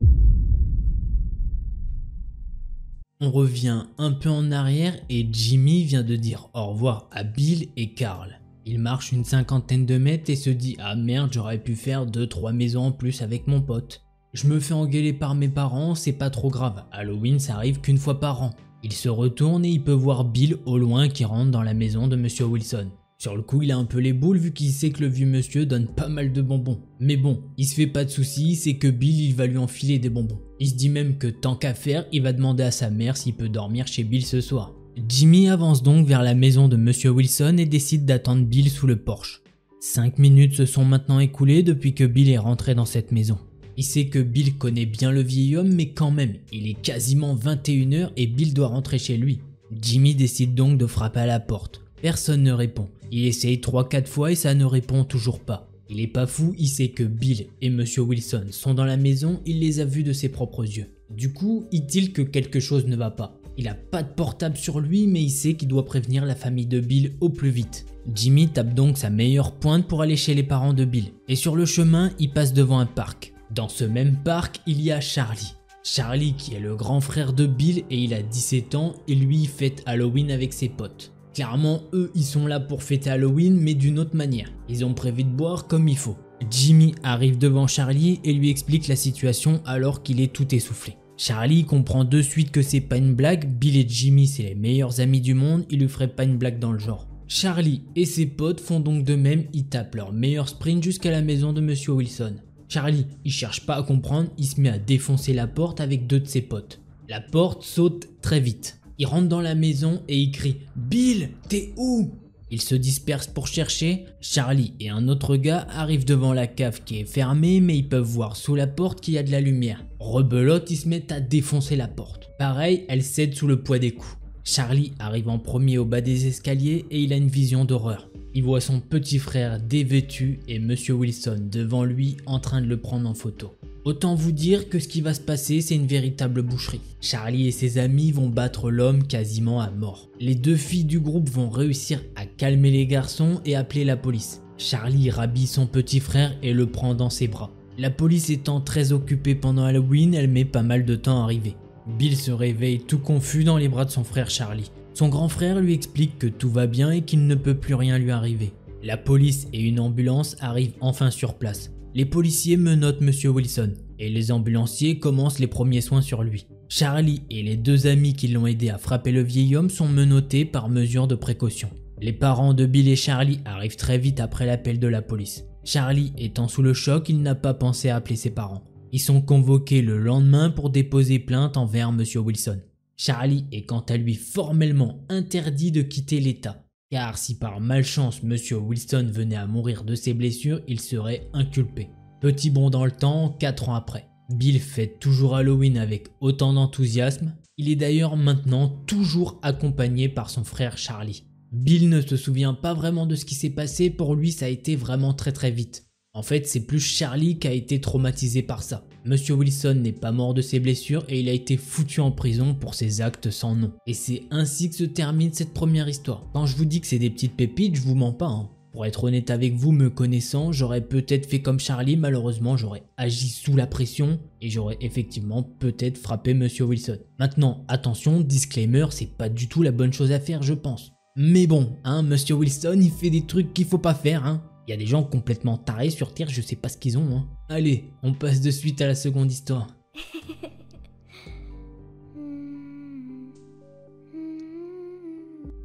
On revient un peu en arrière et Jimmy vient de dire au revoir à Bill et Carl. Il marche une 50aine de mètres et se dit « Ah merde, j'aurais pu faire 2-3 maisons en plus avec mon pote. Je me fais engueuler par mes parents, c'est pas trop grave. Halloween, ça arrive qu'une fois par an. » Il se retourne et il peut voir Bill au loin qui rentre dans la maison de Monsieur Wilson. Sur le coup, il a un peu les boules vu qu'il sait que le vieux monsieur donne pas mal de bonbons. Mais bon, il se fait pas de soucis, c'est que Bill il va lui enfiler des bonbons. Il se dit même que tant qu'à faire, il va demander à sa mère s'il peut dormir chez Bill ce soir. Jimmy avance donc vers la maison de Monsieur Wilson et décide d'attendre Bill sous le porche. 5 minutes se sont maintenant écoulées depuis que Bill est rentré dans cette maison. Il sait que Bill connaît bien le vieil homme mais quand même, il est quasiment 21 h et Bill doit rentrer chez lui. Jimmy décide donc de frapper à la porte. Personne ne répond. Il essaye 3-4 fois et ça ne répond toujours pas. Il est pas fou, il sait que Bill et Monsieur Wilson sont dans la maison, il les a vus de ses propres yeux. Du coup, il tilte que quelque chose ne va pas. Il a pas de portable sur lui mais il sait qu'il doit prévenir la famille de Bill au plus vite. Jimmy tape donc sa meilleure pointe pour aller chez les parents de Bill. Et sur le chemin, il passe devant un parc. Dans ce même parc, il y a Charlie. Charlie qui est le grand frère de Bill et il a 17 ans et lui il fête Halloween avec ses potes. Clairement, eux, ils sont là pour fêter Halloween, mais d'une autre manière. Ils ont prévu de boire comme il faut. Jimmy arrive devant Charlie et lui explique la situation alors qu'il est tout essoufflé. Charlie comprend de suite que c'est pas une blague, Bill et Jimmy c'est les meilleurs amis du monde, il lui ferait pas une blague dans le genre. Charlie et ses potes font donc de même, ils tapent leur meilleur sprint jusqu'à la maison de Monsieur Wilson. Charlie, il cherche pas à comprendre, il se met à défoncer la porte avec 2 de ses potes. La porte saute très vite. Il rentre dans la maison et il crie « Bill, t'es où ?» Ils se dispersent pour chercher. Charlie et un autre gars arrivent devant la cave qui est fermée mais ils peuvent voir sous la porte qu'il y a de la lumière. Rebelote, ils se mettent à défoncer la porte. Pareil, elle cède sous le poids des coups. Charlie arrive en premier au bas des escaliers et il a une vision d'horreur. Il voit son petit frère dévêtu et Monsieur Wilson devant lui en train de le prendre en photo. Autant vous dire que ce qui va se passer, c'est une véritable boucherie. Charlie et ses amis vont battre l'homme quasiment à mort. Les 2 filles du groupe vont réussir à calmer les garçons et appeler la police. Charlie rhabille son petit frère et le prend dans ses bras. La police étant très occupée pendant Halloween, elle met pas mal de temps à arriver. Bill se réveille tout confus dans les bras de son frère Charlie. Son grand frère lui explique que tout va bien et qu'il ne peut plus rien lui arriver. La police et une ambulance arrivent enfin sur place. Les policiers menottent Monsieur Wilson et les ambulanciers commencent les premiers soins sur lui. Charlie et les 2 amis qui l'ont aidé à frapper le vieil homme sont menottés par mesure de précaution. Les parents de Bill et Charlie arrivent très vite après l'appel de la police. Charlie étant sous le choc, il n'a pas pensé à appeler ses parents. Ils sont convoqués le lendemain pour déposer plainte envers Monsieur Wilson. Charlie est quant à lui formellement interdit de quitter l'État. Car si par malchance Monsieur Wilson venait à mourir de ses blessures, il serait inculpé. Petit bond dans le temps, 4 ans après. Bill fête toujours Halloween avec autant d'enthousiasme. Il est d'ailleurs maintenant toujours accompagné par son frère Charlie. Bill ne se souvient pas vraiment de ce qui s'est passé, pour lui ça a été vraiment très vite. En fait, c'est plus Charlie qui a été traumatisé par ça. Monsieur Wilson n'est pas mort de ses blessures et il a été foutu en prison pour ses actes sans nom. Et c'est ainsi que se termine cette première histoire. Quand je vous dis que c'est des petites pépites, je vous mens pas, hein. Pour être honnête avec vous, me connaissant, j'aurais peut-être fait comme Charlie, malheureusement j'aurais agi sous la pression et j'aurais effectivement peut-être frappé Monsieur Wilson. Maintenant, attention, disclaimer, c'est pas du tout la bonne chose à faire je pense. Mais bon, hein, Monsieur Wilson il fait des trucs qu'il faut pas faire, hein. Il y a des gens complètement tarés sur Terre, je sais pas ce qu'ils ont, hein. Allez, on passe de suite à la seconde histoire.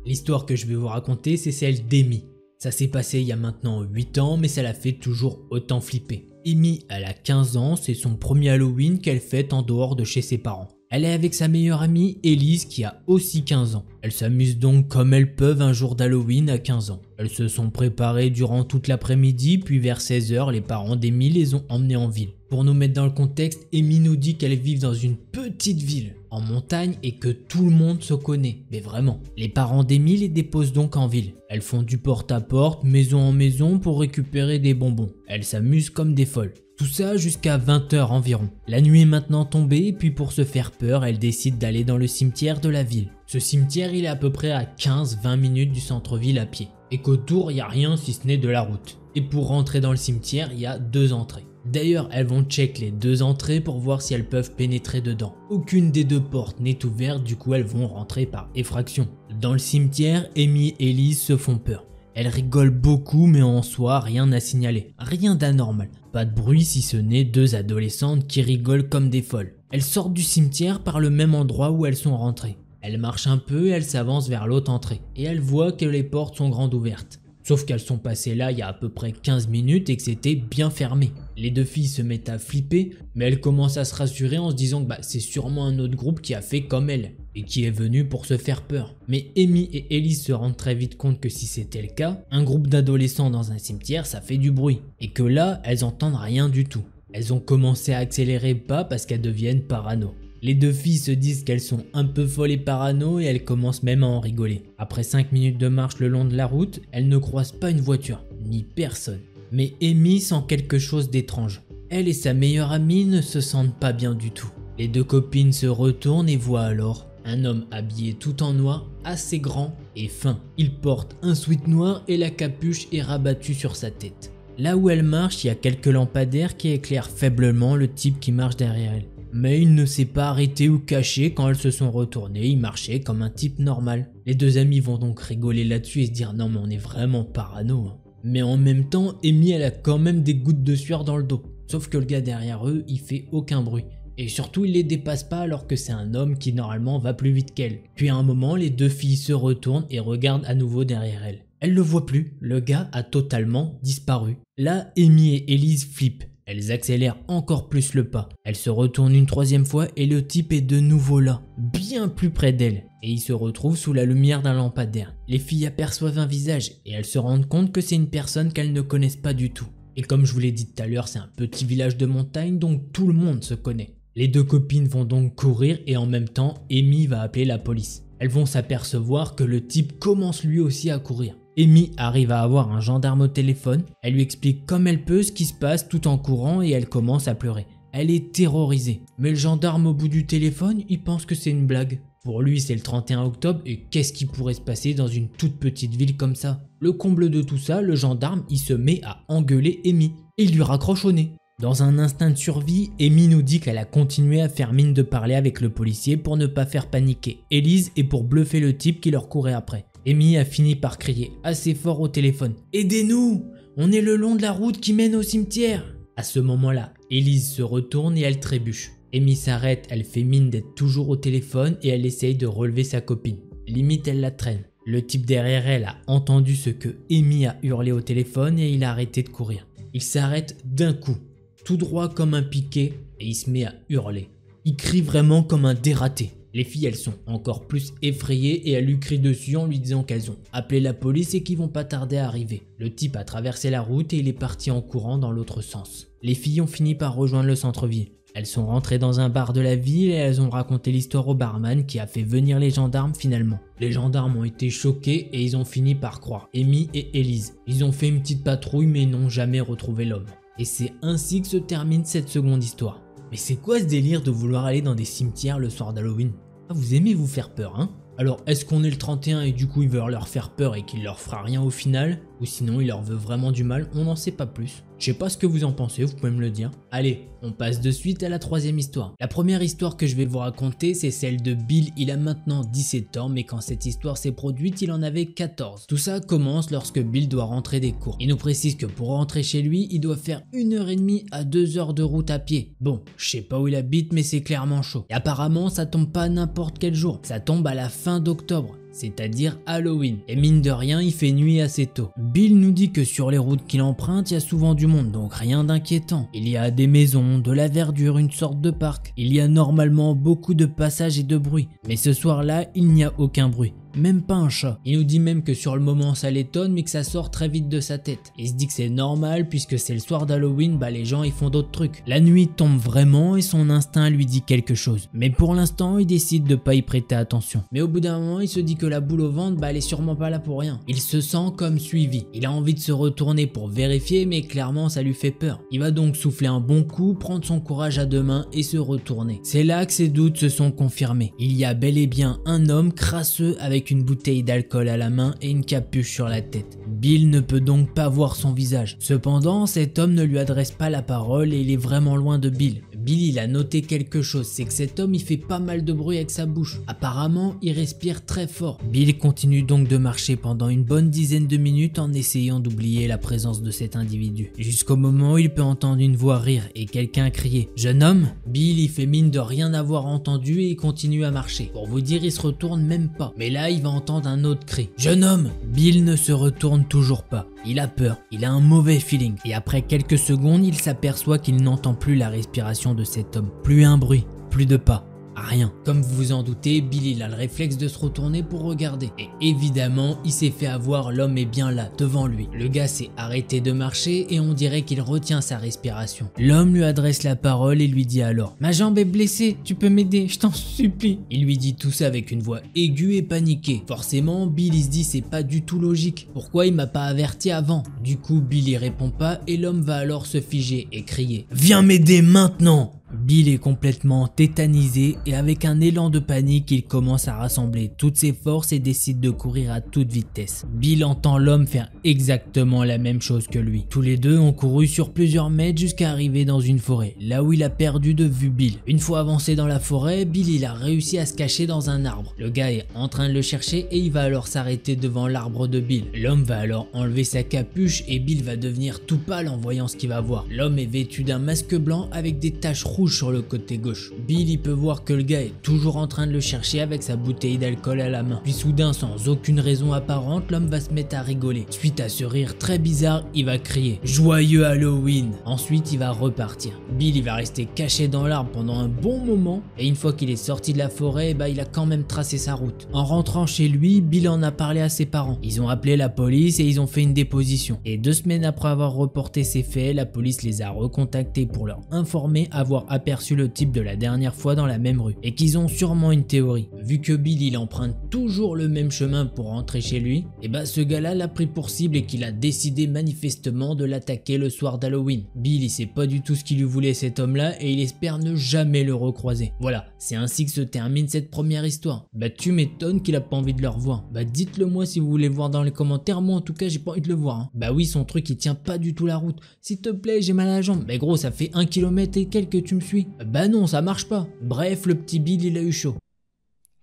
L'histoire que je vais vous raconter, c'est celle d'Amy. Ça s'est passé il y a maintenant 8 ans, mais ça la fait toujours autant flipper. Amy, elle a 15 ans, c'est son premier Halloween qu'elle fête en dehors de chez ses parents. Elle est avec sa meilleure amie, Elise, qui a aussi 15 ans. Elles s'amusent donc comme elles peuvent un jour d'Halloween à 15 ans. Elles se sont préparées durant toute l'après-midi, puis vers 16 h, les parents d'Amy les ont emmenées en ville. Pour nous mettre dans le contexte, Amy nous dit qu'elle vit dans une petite ville, en montagne, et que tout le monde se connaît. Mais vraiment. Les parents d'Amy les déposent donc en ville. Elles font du porte-à-porte, maison en maison, pour récupérer des bonbons. Elles s'amusent comme des folles. Tout ça jusqu'à 20 h environ. La nuit est maintenant tombée et puis pour se faire peur, elle décide d'aller dans le cimetière de la ville. Ce cimetière il est à peu près à 15-20 minutes du centre-ville à pied. et qu'autour il n'y a rien si ce n'est de la route. Et pour rentrer dans le cimetière, il y a 2 entrées. D'ailleurs, elles vont check les 2 entrées pour voir si elles peuvent pénétrer dedans. Aucune des 2 portes n'est ouverte, du coup elles vont rentrer par effraction. Dans le cimetière, Amy et Elise se font peur. Elles rigolent beaucoup mais en soi rien à signaler, rien d'anormal. Pas de bruit si ce n'est 2 adolescentes qui rigolent comme des folles. Elles sortent du cimetière par le même endroit où elles sont rentrées. Elles marchent un peu et elles s'avancent vers l'autre entrée. Et elles voient que les portes sont grandes ouvertes. Sauf qu'elles sont passées là il y a à peu près 15 minutes et que c'était bien fermé. Les 2 filles se mettent à flipper, mais elles commencent à se rassurer en se disant que c'est sûrement un autre groupe qui a fait comme elles et qui est venu pour se faire peur. Mais Amy et Elise se rendent très vite compte que si c'était le cas, un groupe d'adolescents dans un cimetière ça fait du bruit. Et que là, elles entendent rien du tout. Elles ont commencé à accélérer pas parce qu'elles deviennent parano. Les 2 filles se disent qu'elles sont un peu folles et parano et elles commencent même à en rigoler. Après 5 minutes de marche le long de la route, elles ne croisent pas une voiture, ni personne. Mais Amy sent quelque chose d'étrange. Elle et sa meilleure amie ne se sentent pas bien du tout. Les 2 copines se retournent et voient alors un homme habillé tout en noir, assez grand et fin. Il porte un sweat noir et la capuche est rabattue sur sa tête. Là où elle marche, il y a quelques lampadaires qui éclairent faiblement le type qui marche derrière elle. Mais il ne s'est pas arrêté ou caché quand elles se sont retournées, il marchait comme un type normal. Les 2 amis vont donc rigoler là-dessus et se dire non mais on est vraiment parano. Mais en même temps, Amy elle a quand même des gouttes de sueur dans le dos. Sauf que le gars derrière eux, il fait aucun bruit. Et surtout il les dépasse pas alors que c'est un homme qui normalement va plus vite qu'elle. Puis à un moment, les 2 filles se retournent et regardent à nouveau derrière elles. Elles le voient plus, le gars a totalement disparu. Là, Amy et Elise flippent. Elles accélèrent encore plus le pas. Elles se retournent une 3e fois et le type est de nouveau là, bien plus près d'elles. Et il se retrouve sous la lumière d'un lampadaire. Les filles aperçoivent un visage et elles se rendent compte que c'est une personne qu'elles ne connaissent pas du tout. Et comme je vous l'ai dit tout à l'heure, c'est un petit village de montagne donc tout le monde se connaît. Les 2 copines vont donc courir et en même temps, Amy va appeler la police. Elles vont s'apercevoir que le type commence lui aussi à courir. Amy arrive à avoir un gendarme au téléphone, elle lui explique comme elle peut ce qui se passe tout en courant et elle commence à pleurer. Elle est terrorisée. Mais le gendarme au bout du téléphone, il pense que c'est une blague. Pour lui, c'est le 31 octobre et qu'est-ce qui pourrait se passer dans une toute petite ville comme ça? Le comble de tout ça, le gendarme, il se met à engueuler Amy et il lui raccroche au nez. Dans un instinct de survie, Amy nous dit qu'elle a continué à faire mine de parler avec le policier pour ne pas faire paniquer Elise et pour bluffer le type qui leur courait après. Amy a fini par crier assez fort au téléphone « Aidez-nous! On est le long de la route qui mène au cimetière !» À ce moment-là, Elise se retourne et elle trébuche. Amy s'arrête, elle fait mine d'être toujours au téléphone et elle essaye de relever sa copine. Limite, elle la traîne. Le type derrière elle a entendu ce que Amy a hurlé au téléphone et il a arrêté de courir. Il s'arrête d'un coup, tout droit comme un piquet et il se met à hurler. Il crie vraiment comme un dératé. Les filles, elles sont encore plus effrayées et elles lui crient dessus en lui disant qu'elles ont appelé la police et qu'ils vont pas tarder à arriver. Le type a traversé la route et il est parti en courant dans l'autre sens. Les filles ont fini par rejoindre le centre-ville. Elles sont rentrées dans un bar de la ville et elles ont raconté l'histoire au barman qui a fait venir les gendarmes finalement. Les gendarmes ont été choqués et ils ont fini par croire Amy et Elise. Ils ont fait une petite patrouille mais n'ont jamais retrouvé l'homme. Et c'est ainsi que se termine cette seconde histoire. Mais c'est quoi ce délire de vouloir aller dans des cimetières le soir d'Halloween? Vous aimez vous faire peur, hein? Alors est-ce qu'on est le 31 et du coup il veut leur faire peur et qu'il leur fera rien au final? Ou sinon il leur veut vraiment du mal? On n'en sait pas plus. Je sais pas ce que vous en pensez, vous pouvez me le dire. Allez, on passe de suite à la 3e histoire. La première histoire que je vais vous raconter, c'est celle de Bill. Il a maintenant 17 ans, mais quand cette histoire s'est produite, il en avait 14. Tout ça commence lorsque Bill doit rentrer des cours. Il nous précise que pour rentrer chez lui, il doit faire 1h30 à 2 heures de route à pied. Bon, je sais pas où il habite, mais c'est clairement chaud. Et apparemment, ça tombe pas n'importe quel jour. Ça tombe à la fin d'octobre, c'est-à-dire Halloween. Et mine de rien, il fait nuit assez tôt. Bill nous dit que sur les routes qu'il emprunte, il y a souvent du monde, donc rien d'inquiétant. Il y a des maisons, de la verdure, une sorte de parc. Il y a normalement beaucoup de passages et de bruit. Mais ce soir-là, il n'y a aucun bruit. Même pas un chat. Il nous dit même que sur le moment ça l'étonne mais que ça sort très vite de sa tête. Il se dit que c'est normal puisque c'est le soir d'Halloween, les gens ils font d'autres trucs. La nuit tombe vraiment et son instinct lui dit quelque chose. Mais pour l'instant il décide de pas y prêter attention. Mais au bout d'un moment il se dit que la boule au ventre elle est sûrement pas là pour rien. Il se sent comme suivi. Il a envie de se retourner pour vérifier mais clairement ça lui fait peur. Il va donc souffler un bon coup, prendre son courage à 2 mains et se retourner. C'est là que ses doutes se sont confirmés. Il y a bel et bien un homme crasseux avec avec une bouteille d'alcool à la main et une capuche sur la tête. Bill ne peut donc pas voir son visage. Cependant, cet homme ne lui adresse pas la parole et il est vraiment loin de Bill. Bill il a noté quelque chose, c'est que cet homme il fait pas mal de bruit avec sa bouche. Apparemment, il respire très fort. Bill continue donc de marcher pendant une bonne dizaine de minutes en essayant d'oublier la présence de cet individu. Jusqu'au moment où il peut entendre une voix rire et quelqu'un crier « Jeune homme !» Bill il fait mine de rien avoir entendu et il continue à marcher. Pour vous dire, il se retourne même pas. Mais là, il va entendre un autre cri « Jeune homme !» Bill ne se retourne toujours pas. Il a peur, il a un mauvais feeling. Et après quelques secondes, il s'aperçoit qu'il n'entend plus la respiration de cet homme. Plus un bruit, plus de pas. Rien. Comme vous vous en doutez, Bill il a le réflexe de se retourner pour regarder. Et évidemment, il s'est fait avoir, l'homme est bien là, devant lui. Le gars s'est arrêté de marcher et on dirait qu'il retient sa respiration. L'homme lui adresse la parole et lui dit alors « Ma jambe est blessée, tu peux m'aider, je t'en supplie ». Il lui dit tout ça avec une voix aiguë et paniquée. Forcément, Bill il se dit c'est pas du tout logique. Pourquoi il m'a pas averti avant? Du coup, Bill y répond pas et l'homme va alors se figer et crier « Viens m'aider maintenant !» Bill est complètement tétanisé et avec un élan de panique, il commence à rassembler toutes ses forces et décide de courir à toute vitesse. Bill entend l'homme faire exactement la même chose que lui. Tous les deux ont couru sur plusieurs mètres jusqu'à arriver dans une forêt, là où il a perdu de vue Bill. Une fois avancé dans la forêt, Bill il a réussi à se cacher dans un arbre. Le gars est en train de le chercher et il va alors s'arrêter devant l'arbre de Bill. L'homme va alors enlever sa capuche et Bill va devenir tout pâle en voyant ce qu'il va voir. L'homme est vêtu d'un masque blanc avec des taches rouges sur le côté gauche. Bill il peut voir que le gars est toujours en train de le chercher avec sa bouteille d'alcool à la main. Puis soudain, sans aucune raison apparente, l'homme va se mettre à rigoler. Suite à ce rire très bizarre, il va crier « Joyeux Halloween !» Ensuite, il va repartir. Bill il va rester caché dans l'arbre pendant un bon moment et une fois qu'il est sorti de la forêt, il a quand même tracé sa route. En rentrant chez lui, Bill en a parlé à ses parents. Ils ont appelé la police et ils ont fait une déposition. Et 2 semaines après avoir reporté ces faits, la police les a recontactés pour leur informer avoir aperçu le type de la dernière fois dans la même rue et qu'ils ont sûrement une théorie. Vu que Bill il emprunte toujours le même chemin pour rentrer chez lui, ce gars-là l'a pris pour cible et qu'il a décidé manifestement de l'attaquer le soir d'Halloween. Bill il sait pas du tout ce qu'il lui voulait cet homme-là et il espère ne jamais le recroiser. Voilà, c'est ainsi que se termine cette première histoire. Tu m'étonnes qu'il a pas envie de le revoir. Dites-le moi si vous voulez voir dans les commentaires, moi en tout cas j'ai pas envie de le voir. Hein. Oui, son truc il tient pas du tout la route. S'il te plaît, j'ai mal à la jambe. Mais gros, ça fait 1 km et quelques que tu me suis. Non, ça marche pas. Bref, le petit Bill il a eu chaud.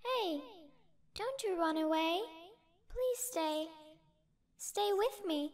Hey, don't you run away. Please stay. Stay with me.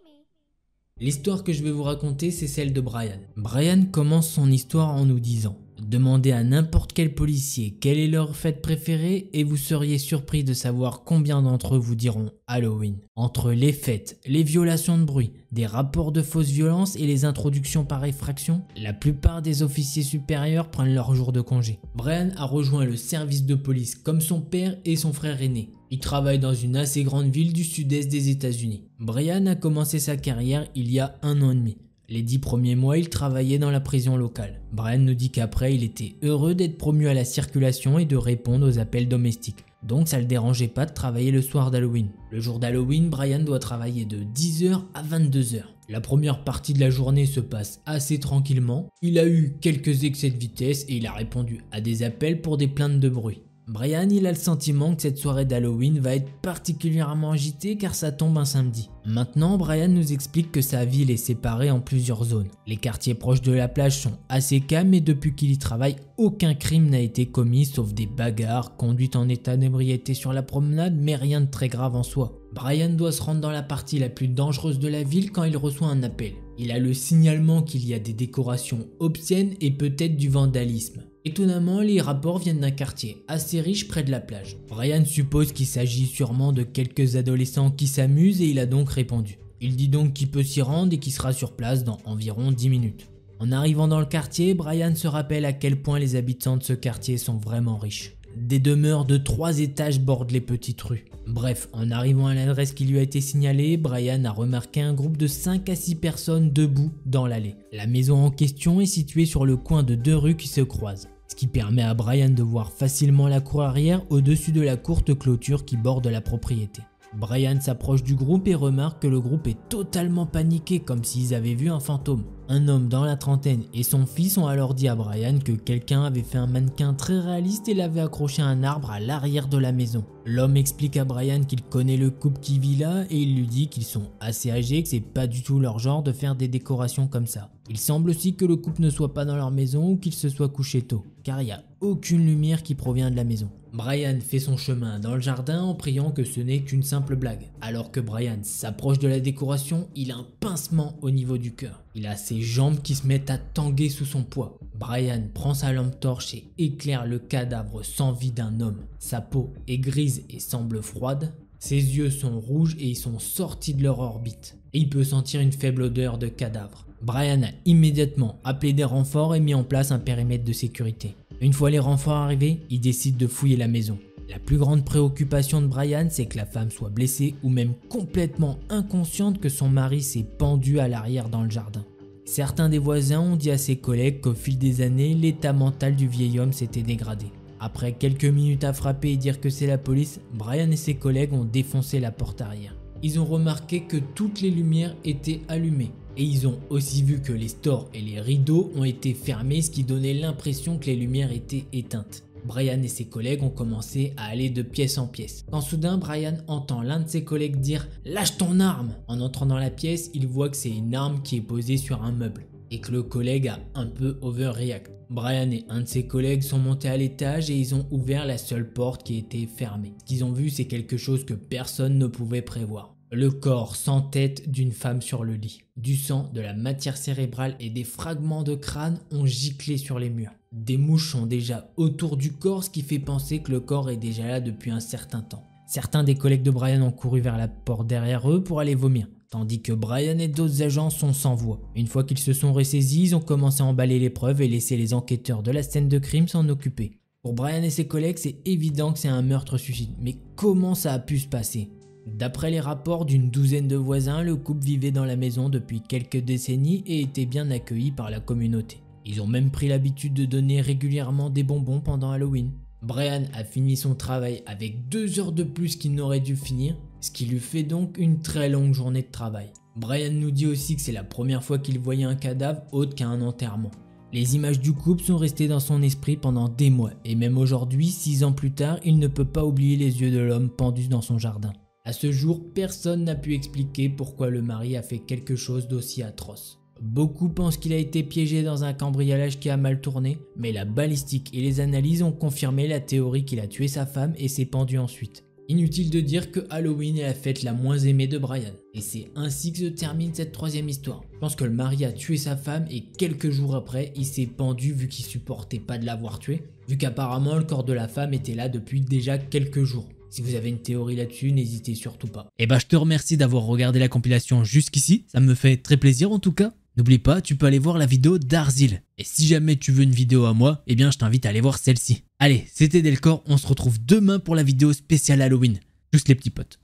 L'histoire que je vais vous raconter, c'est celle de Brian. Brian commence son histoire en nous disant: demandez à n'importe quel policier quelle est leur fête préférée et vous seriez surpris de savoir combien d'entre eux vous diront Halloween. Entre les fêtes, les violations de bruit, des rapports de fausse violence et les introductions par effraction, la plupart des officiers supérieurs prennent leur jour de congé. Brian a rejoint le service de police comme son père et son frère aîné. Il travaille dans une assez grande ville du sud-est des États-Unis. Brian a commencé sa carrière il y a 1 an et demi. Les 10 premiers mois, il travaillait dans la prison locale. Brian nous dit qu'après, il était heureux d'être promu à la circulation et de répondre aux appels domestiques. Donc ça le dérangeait pas de travailler le soir d'Halloween. Le jour d'Halloween, Brian doit travailler de 10h à 22h. La première partie de la journée se passe assez tranquillement. Il a eu quelques excès de vitesse et il a répondu à des appels pour des plaintes de bruit. Brian, il a le sentiment que cette soirée d'Halloween va être particulièrement agitée car ça tombe un samedi. Maintenant, Brian nous explique que sa ville est séparée en plusieurs zones. Les quartiers proches de la plage sont assez calmes et depuis qu'il y travaille, aucun crime n'a été commis sauf des bagarres, conduite en état d'ébriété sur la promenade, mais rien de très grave en soi. Brian doit se rendre dans la partie la plus dangereuse de la ville quand il reçoit un appel. Il a le signalement qu'il y a des décorations obscènes et peut-être du vandalisme. Étonnamment, les rapports viennent d'un quartier assez riche près de la plage. Brian suppose qu'il s'agit sûrement de quelques adolescents qui s'amusent et il a donc répondu. Il dit donc qu'il peut s'y rendre et qu'il sera sur place dans environ 10 minutes. En arrivant dans le quartier, Brian se rappelle à quel point les habitants de ce quartier sont vraiment riches. Des demeures de 3 étages bordent les petites rues. Bref, en arrivant à l'adresse qui lui a été signalée, Brian a remarqué un groupe de 5 à 6 personnes debout dans l'allée. La maison en question est située sur le coin de 2 rues qui se croisent, ce qui permet à Brian de voir facilement la cour arrière au-dessus de la courte clôture qui borde la propriété. Brian s'approche du groupe et remarque que le groupe est totalement paniqué comme s'ils avaient vu un fantôme. Un homme dans la trentaine et son fils ont alors dit à Brian que quelqu'un avait fait un mannequin très réaliste et l'avait accroché à un arbre à l'arrière de la maison. L'homme explique à Brian qu'il connaît le couple qui vit là et il lui dit qu'ils sont assez âgés, que c'est pas du tout leur genre de faire des décorations comme ça. Il semble aussi que le couple ne soit pas dans leur maison ou qu'ils se soient couchés tôt, car il n'y a aucune lumière qui provient de la maison. Brian fait son chemin dans le jardin en priant que ce n'est qu'une simple blague. Alors que Brian s'approche de la décoration, il a un pincement au niveau du cœur. Il a ses jambes qui se mettent à tanguer sous son poids. Brian prend sa lampe torche et éclaire le cadavre sans vie d'un homme. Sa peau est grise et semble froide. Ses yeux sont rouges et ils sont sortis de leur orbite. Et il peut sentir une faible odeur de cadavre. Brian a immédiatement appelé des renforts et mis en place un périmètre de sécurité. Une fois les renforts arrivés, il décide de fouiller la maison. La plus grande préoccupation de Brian, c'est que la femme soit blessée ou même complètement inconsciente que son mari s'est pendu à l'arrière dans le jardin. Certains des voisins ont dit à ses collègues qu'au fil des années, l'état mental du vieil homme s'était dégradé. Après quelques minutes à frapper et dire que c'est la police, Brian et ses collègues ont défoncé la porte arrière. Ils ont remarqué que toutes les lumières étaient allumées. Et ils ont aussi vu que les stores et les rideaux ont été fermés, ce qui donnait l'impression que les lumières étaient éteintes. Brian et ses collègues ont commencé à aller de pièce en pièce. Quand soudain, Brian entend l'un de ses collègues dire « Lâche ton arme !» En entrant dans la pièce, il voit que c'est une arme qui est posée sur un meuble et que le collègue a un peu overreact. Brian et un de ses collègues sont montés à l'étage et ils ont ouvert la seule porte qui était fermée. Ce qu'ils ont vu, c'est quelque chose que personne ne pouvait prévoir. Le corps sans tête d'une femme sur le lit. Du sang, de la matière cérébrale et des fragments de crâne ont giclé sur les murs. Des mouches sont déjà autour du corps, ce qui fait penser que le corps est déjà là depuis un certain temps. Certains des collègues de Brian ont couru vers la porte derrière eux pour aller vomir, tandis que Brian et d'autres agents sont sans voix. Une fois qu'ils se sont ressaisis, ils ont commencé à emballer les preuves et laisser les enquêteurs de la scène de crime s'en occuper. Pour Brian et ses collègues, c'est évident que c'est un meurtre-suicide, mais comment ça a pu se passer ? D'après les rapports d'une douzaine de voisins, le couple vivait dans la maison depuis quelques décennies et était bien accueilli par la communauté. Ils ont même pris l'habitude de donner régulièrement des bonbons pendant Halloween. Brian a fini son travail avec 2 heures de plus qu'il n'aurait dû finir, ce qui lui fait donc une très longue journée de travail. Brian nous dit aussi que c'est la première fois qu'il voyait un cadavre autre qu'à un enterrement. Les images du couple sont restées dans son esprit pendant des mois et même aujourd'hui, 6 ans plus tard, il ne peut pas oublier les yeux de l'homme pendu dans son jardin. À ce jour, personne n'a pu expliquer pourquoi le mari a fait quelque chose d'aussi atroce. Beaucoup pensent qu'il a été piégé dans un cambriolage qui a mal tourné, mais la balistique et les analyses ont confirmé la théorie qu'il a tué sa femme et s'est pendu ensuite. Inutile de dire que Halloween est la fête la moins aimée de Brian, et c'est ainsi que se termine cette 3e histoire. Je pense que le mari a tué sa femme et quelques jours après, il s'est pendu vu qu'il supportait pas de l'avoir tué, vu qu'apparemment le corps de la femme était là depuis déjà quelques jours. Si vous avez une théorie là-dessus, n'hésitez surtout pas. Et bah je te remercie d'avoir regardé la compilation jusqu'ici, ça me fait très plaisir en tout cas. N'oublie pas, tu peux aller voir la vidéo d'Arzil. Et si jamais tu veux une vidéo à moi, eh bien je t'invite à aller voir celle-ci. Allez, c'était Delcor, on se retrouve demain pour la vidéo spéciale Halloween. Juste les petits potes.